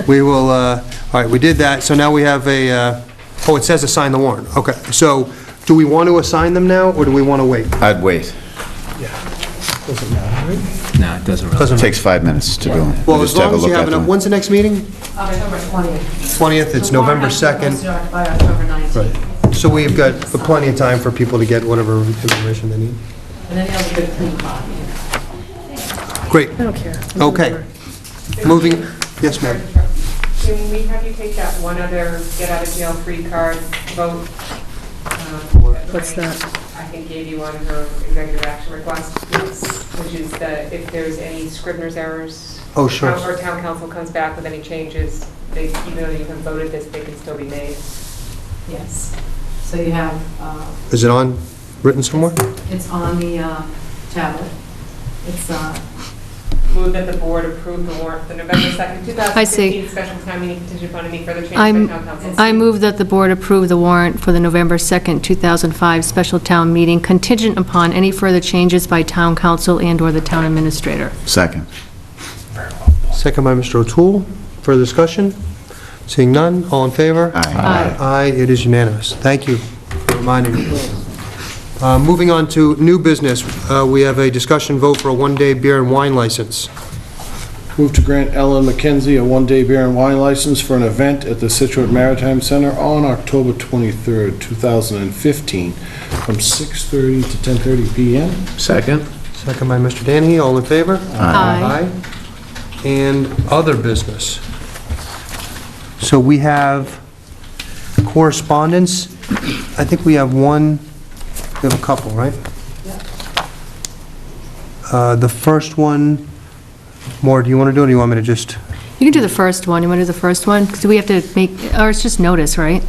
We will, all right, we did that, so now we have a, oh, it says assign the warrant. Okay, so do we want to assign them now, or do we want to wait? I'd wait. Doesn't matter, right? No, it doesn't really. Doesn't It takes 5 minutes to do it. Well, Just as have long a as you look have at enough, them. when's the next meeting? October 20th. 20th, it's The warrant November has to be 2nd, posted by October 19th. so we've got plenty of time for people to get whatever information they need. And then you have a good clean copy. Great, I don't care. okay. Moving, yes, ma'am. Can we have you take that one other get-out-of-jail-free card vote? What's that? I think gave you on her executive action request, which is that if there's any Scrivener's errors. Oh, sure. Or town council comes back with any changes, they, even though you have voted this, they can still be made. Yes. So you have, Is it on, written somewhere? it's on the tablet. It's, Move that the board approve the warrant, the November 2nd, 2015 special town meeting contingent upon any further changes by town council. I move that the board approve the warrant for the November 2nd, 2005 special town meeting contingent upon any further changes by town council and/or the town administrator. Second. Second by Mr. O'Toole. Further discussion? Seeing none, all in favor? Aye. Aye, it is unanimous. Thank you for reminding me. Moving on to new business, we have a discussion vote for a one-day beer and wine license. Move to grant Ellen McKenzie a one-day beer and wine license for an event at the Scituate Maritime Center on October 23rd, 2015, from 6:30 to 10:30 p.m. Second? Second by Mr. Danahy, all in favor? Aye. And other business. So we have correspondence. I think we have one, we have a couple, right? The first one, Maura, do you want to do it, or do you want me to just? You can do the first one. You want to do the first one? Because we have to make, or it's just notice, right?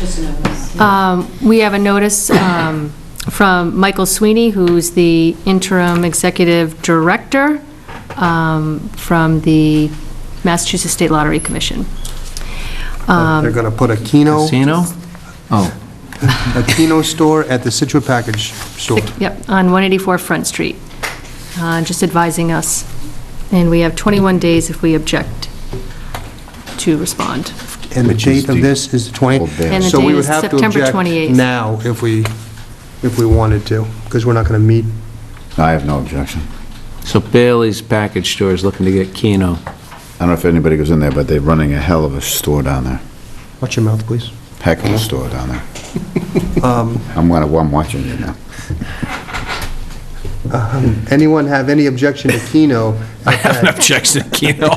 it's just a notice. We have a notice from Michael Sweeney, who's the interim executive director from the Massachusetts State Lottery Commission. They're going to put a Keno, Casino? Oh. a Keno store at the Scituate Package Store. Yep, on 184 Front Street, just advising us. And we have 21 days if we object to respond. And the date of this is the 20th? And the So we date would is have to September object 28th. now if we wanted to, because we're not going to meet. I have no objection. So Bailey's Package Store is looking to get Keno. I don't know if anybody goes in there, but they're running a hell of a store down there. Watch your mouth, please. Heck of a store down there. I'm watching you now. Anyone have any objection to Keno? I have an objection to Keno.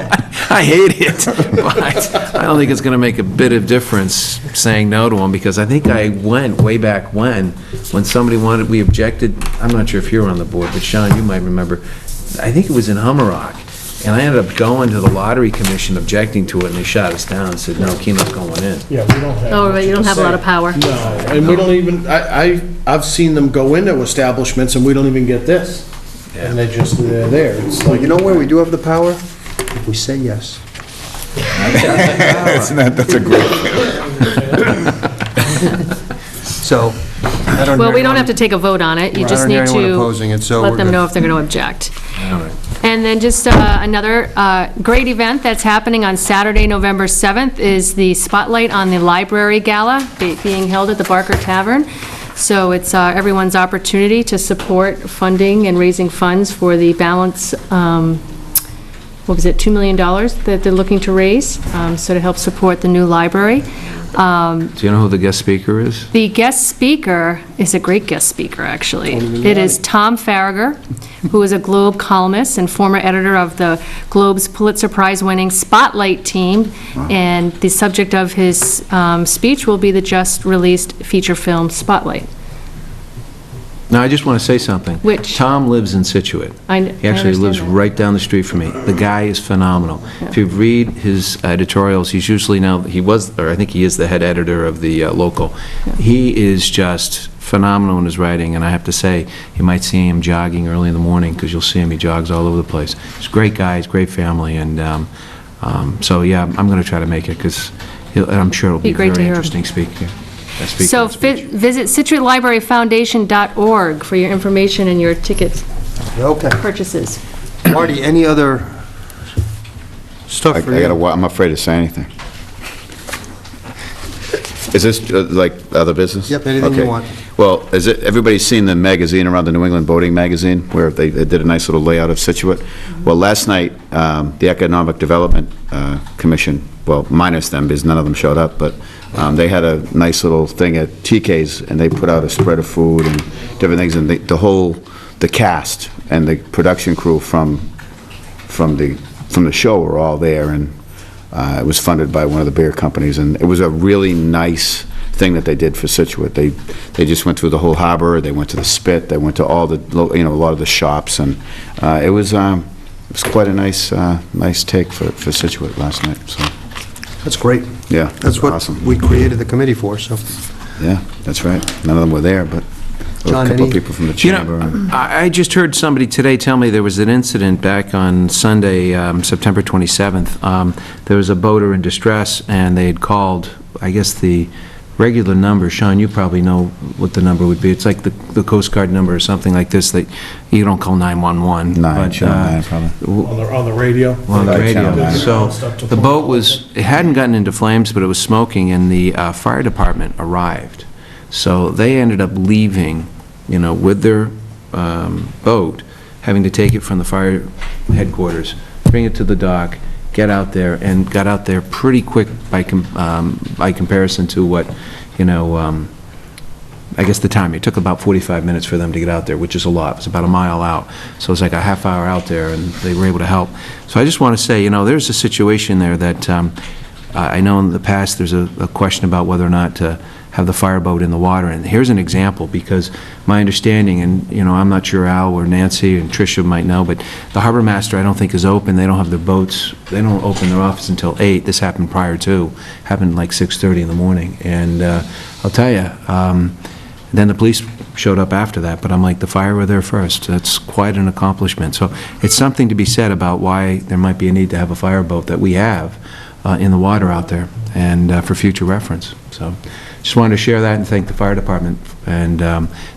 I hate it. But I don't think it's going to make a bit of difference saying no to them, because I think I went way back when somebody wanted, we objected, I'm not sure if you were on the board, but Sean, you might remember, I think it was in Hummerock, and I ended up going to the Lottery Commission objecting to it, and they shot us down and said, no, Keno's going in. Yeah, we don't have. Oh, much right, you don't to have a lot say. of power. No, and we don't even, I've seen them go into establishments and we don't even get this. And they're there. It's Well, like, you know where we do have the power? If we say yes. That's a great. So, I don't hear Well, we don't anyone- have to take a vote on it. You Right. just I don't need hear anyone to opposing it, so let we're them good. know if they're going to object. All right. And then just another great event that's happening on Saturday, November 7th, is the Spotlight on the Library Gala being held at the Barker Tavern. So it's everyone's opportunity to support funding and raising funds for the balance, what was it, $2 million that they're looking to raise, so to help support the new library. Do you know who the guest speaker is? The guest speaker is a great guest speaker, actually. It is Tom Farragher, who is a Globe columnist and former editor of the Globe's Pulitzer Prize-winning Spotlight team, and the subject of his speech will be the just-released feature film Spotlight. Now, I just want to say something. Which? Tom lives in Scituate. I He actually lives understand that. right down the street from me. The guy is phenomenal. If you read his editorials, he's usually now, he was, or I think he is the head editor of the local. He is just phenomenal in his writing, and I have to say, you might see him jogging early in the morning, because you'll see him, he jogs all over the place. He's a great guy, he's a great family, and so, yeah, I'm going to try to make it, because I'm sure it'll be a Be great to very hear him. interesting speaker. So visit SituateLibraryFoundation.org for your information and your ticket Okay. purchases. Marty, any other stuff for you? I'm afraid to say anything. Is this like other business? Yep, anything you Okay. want. Well, everybody's seen the magazine around the New England Boating Magazine, where they did a nice little layout of Scituate? Well, last night, the Economic Development Commission, well, minus them, because none of them showed up, but they had a nice little thing at TK's, and they put out a spread of food and different things, and the cast and the production crew from the show were all there, and it was funded by one of the beer companies, and it was a really nice thing that they did for Scituate. They just went through the whole harbor, they went to the Spit, they went to all the, a lot of the shops, and it was quite a nice take for Scituate last night, so. That's great. Yeah, That's what awesome. we created the committee for, so. Yeah, that's right. None of them were there, but there were John, a couple of any- people from the You chamber. know, I just heard somebody today tell me there was an incident back on Sunday, September 27th. There was a boater in distress, and they had called, I guess, the regular number. Sean, you probably know what the number would be. It's like the Coast Guard number or something like this, that you don't call 911. Channel 9, probably. On the radio? On the radio. Channel 9. So the boat it hadn't gotten into flames, but it was smoking, and the fire department arrived. So they ended up leaving, with their boat, having to take it from the fire headquarters, bring it to the dock, get out there, and got out there pretty quick by comparison to what, I guess the time. It took about 45 minutes for them to get out there, which is a lot. It was about a mile out. So it was like a half hour out there, and they were able to help. So I just want to say, there's a situation there that I know in the past there's a question about whether or not to have the fireboat in the water. And here's an example, because my understanding, and, I'm not sure Al or Nancy and Tricia might know, but the harbor master, I don't think, is open. They don't have their boats. They don't open their office until 8. This happened prior to. Happened like 6:30 in the morning. And I'll tell you, then the police showed up after that, but I'm like, the fire were there first. That's quite an accomplishment. So it's something to be said about why there might be a need to have a fireboat that we have in the water out there, and for future reference. So just wanted to share that and thank the fire department. And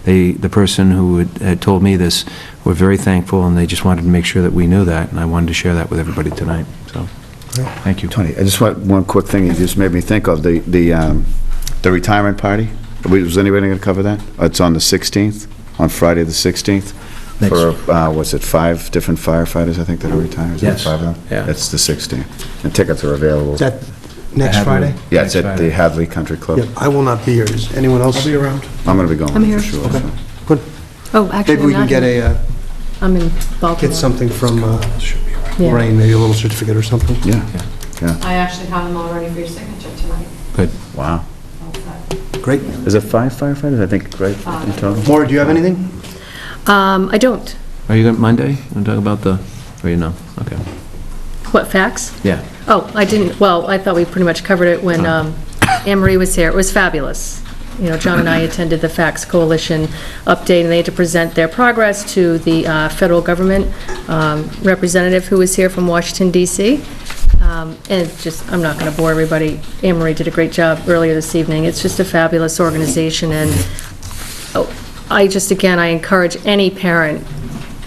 the person who had told me this were very thankful, and they just wanted to make sure that we knew that, and I wanted to share that with everybody tonight. So, thank you. Tony, I just want one quick thing you just made me think of, the retirement party. Was anybody going to cover that? It's on the 16th, on Friday the 16th, for, was it 5 different firefighters, I think, that are retired? Is that Yes. 5 of them? Yeah. It's the 16th. And tickets are available. Is that next Friday? Yeah, it's Next at Friday. the Hadley Country Club. Yep, I will not be here. Is anyone else? I'll be around. I'm going to be going, I'm here. for sure. Okay. so. Good. Oh, actually, Maybe we I'm can not get here. I'm in Baltimore. get something from Yeah. Lorraine, maybe a little certificate or something. Yeah, yeah. I actually have them all ready for your signature tonight. Good. Wow. All set. Great. Is it 5 firefighters, I think, right, in total? Maura, do you have anything? I don't. Are you going Monday? You want to talk about or you know? Okay. What, facts? Yeah. Oh, I didn't, well, I thought we pretty much covered it when Anne Marie was here. It was fabulous. John and I attended the Facts Coalition update, and they had to present their progress to the federal government representative who was here from Washington, D.C. And I'm not going to bore everybody. Anne Marie did a great job earlier this evening. It's just a fabulous organization, and I encourage any parent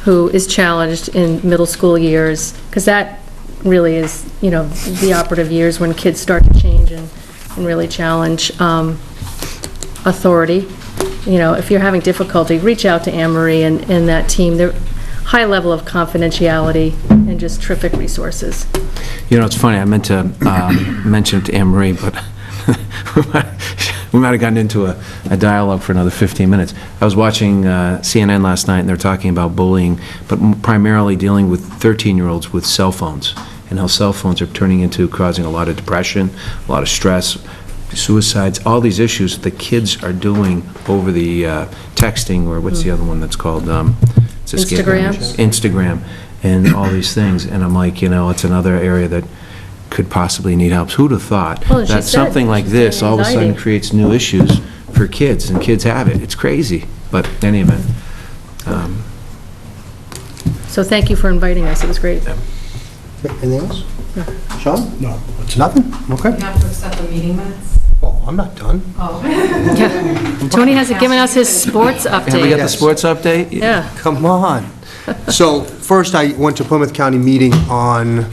who is challenged in middle school years, because that really is, the operative years when kids start to change and really challenge authority. If you're having difficulty, reach out to Anne Marie and that team. They're high level of confidentiality and just terrific resources. It's funny, I meant to mention it to Anne Marie, but we might have gotten into a dialogue for another 15 minutes. I was watching CNN last night, and they're talking about bullying, but primarily dealing with 13-year-olds with cell phones, and how cell phones are turning into causing a lot of depression, a lot of stress, suicides, all these issues the kids are doing over the texting, or what's the other one that's called? It's escaping me. Instagram, and all these things. And I'm like, it's another area that could possibly need help. Who'd have thought Well, and she that said something like she's this saying all of a sudden anxiety. creates new issues for kids, and kids have it. It's crazy, but in any event. So thank you for inviting us, it was great. Anything else? Sean? No. Nothing? Okay. You have to accept the meeting minutes? Oh, I'm not done. Oh. Yeah. Tony hasn't given us his sports Have we update. got the sports update? Yeah. Come on. So first, I went to Plymouth County meeting on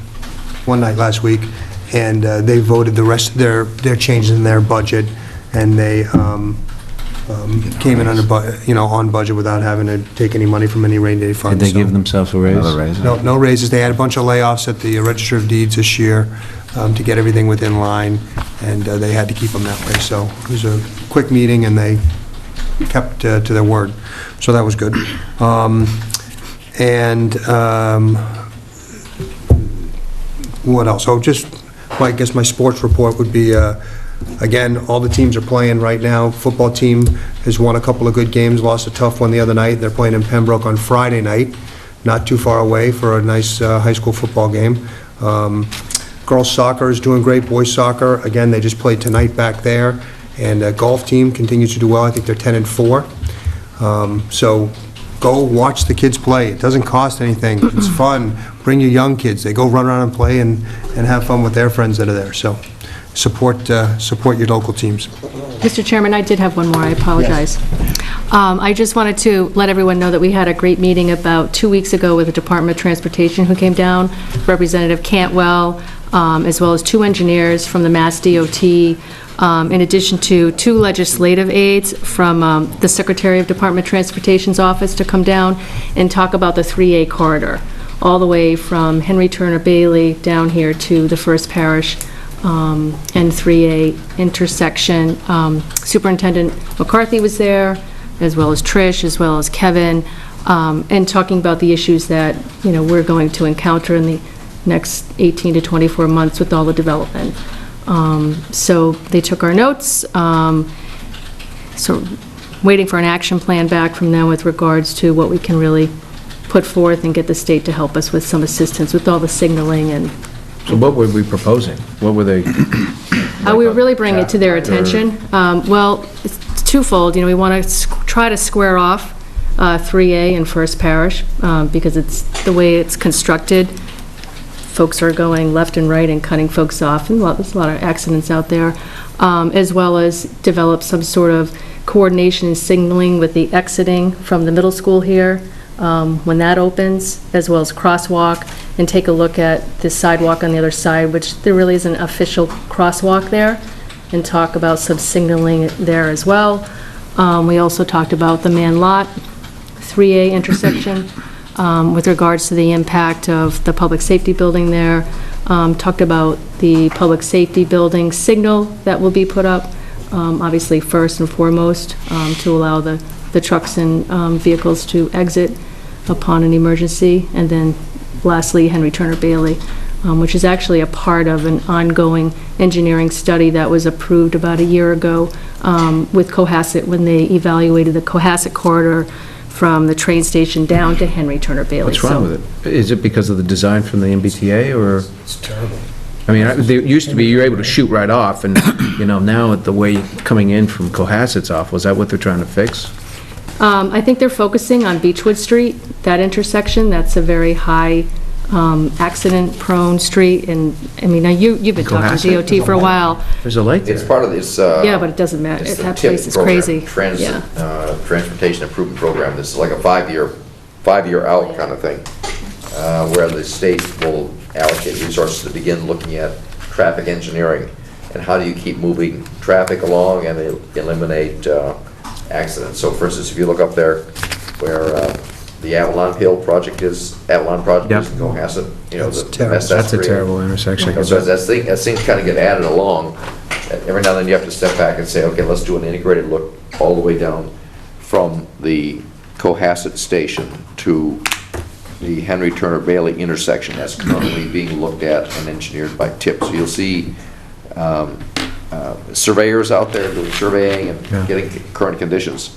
one night last week, and they voted the rest of their changes in their budget, and they came in on budget without having to take any money from any rainy day funds. Did they so- give themselves a raise? Another raise? No raises. They had a bunch of layoffs at the Register of Deeds this year to get everything within line, and they had to keep them that way. So it was a quick meeting, and they kept to their word. So that was good. What else? Oh, I guess my sports report would be, again, all the teams are playing right now. Football team has won a couple of good games, lost a tough one the other night. They're playing in Pembroke on Friday night, not too far away for a nice high school football game. Girls soccer is doing great, boys soccer, again, they just played tonight back there. And golf team continues to do well, I think they're 10-4. So go watch the kids play. It doesn't cost anything. It's fun. Bring your young kids. They go run around and play and have fun with their friends that are there. So support your local teams. Mr. Chairman, I did have one more, I apologize. I just wanted to let everyone know that we had a great meeting about 2 weeks ago with the Department of Transportation who came down, Representative Cantwell, as well as 2 engineers from the Mass DOT, in addition to 2 legislative aides from the Secretary of Department of Transportation's office to come down and talk about the 3A corridor, all the way from Henry Turner Bailey down here to the First Parish and 3A intersection. Superintendent McCarthy was there, as well as Trish, as well as Kevin, and talking about the issues that, we're going to encounter in the next 18 to 24 months with all the development. So they took our notes, so waiting for an action plan back from them with regards to what we can really put forth and get the state to help us with some assistance with all the signaling and... So what were we proposing? What were they? We were really bringing it to their attention. Well, it's twofold, we want to try to square off 3A and First Parish, because it's the way it's constructed. Folks are going left and right and cutting folks off, and there's a lot of accidents out there, as well as develop some sort of coordination and signaling with the exiting from the middle school here, when that opens, as well as crosswalk, and take a look at the sidewalk on the other side, which there really is an official crosswalk there, and talk about some signaling there as well. We also talked about the man lot, 3A intersection, with regards to the impact of the public safety building there. Talked about the public safety building signal that will be put up, obviously first and foremost, to allow the trucks and vehicles to exit upon an emergency. And then lastly, Henry Turner Bailey, which is actually a part of an ongoing engineering study that was approved about a year ago with Cohasset when they evaluated the Cohasset corridor from the train station down to Henry Turner Bailey. What's wrong with it? Is it because of the design from the MBTA, or? It's terrible. I mean, there used to be, you were able to shoot right off, and, now the way coming in from Cohasset's off, was that what they're trying to fix? I think they're focusing on Beechwood Street, that intersection. That's a very high accident-prone street, and, I mean, now you've been talking to Cohasset? DOT for a while. There's a light there. It's part of this. Yeah, but it doesn't matter. it's the That TIP place is program, crazy. Transportation Improvement Program. This is like a five-year out kind of thing, where the state will allocate resources to begin looking at traffic engineering and how do you keep moving traffic along and eliminate accidents. So for instance, if you look up there where the Avalon project is in Cohasset, That's a terrible intersection. so as things kind of get added along, every now and then you have to step back and say, okay, let's do an integrated look all the way down from the Cohasset station to the Henry Turner Bailey intersection that's currently being looked at and engineered by TIP. So you'll see surveyors out there doing surveying and getting current conditions.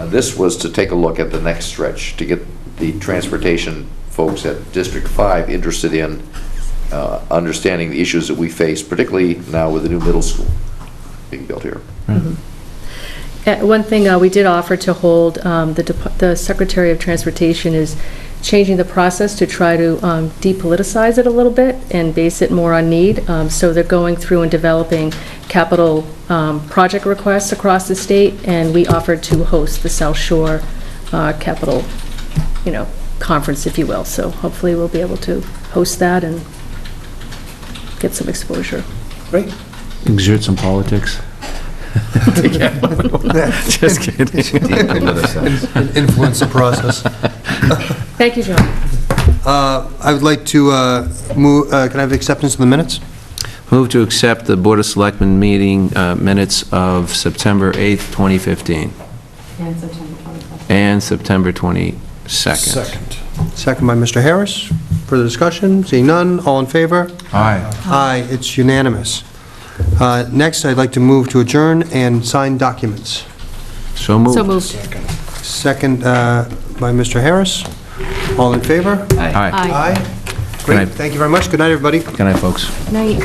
This was to take a look at the next stretch, to get the transportation folks at District 5 interested in understanding the issues that we face, particularly now with the new middle school being built here. One thing we did offer to hold, the Secretary of Transportation is changing the process to try to depoliticize it a little bit and base it more on need. So they're going through and developing capital project requests across the state, and we offered to host the South Shore capital, conference, if you will. So hopefully we'll be able to host that and get some exposure. Great. Exert some politics. Just kidding. Influence the process. Thank you, John. I would like to move, can I have acceptance of the minutes? Move to accept the Board of Selectmen meeting minutes of September 8th, 2015, And September 25th. and September 22nd. Second by Mr. Harris. Further discussion? Seeing none, all in favor? Aye. Aye, it's unanimous. Next, I'd like to move to adjourn and sign documents. So moved. So moved. Second by Mr. Harris. All in favor? Aye. Aye. Good Great, night. thank you very much. Good night, everybody. Good night, folks. Night.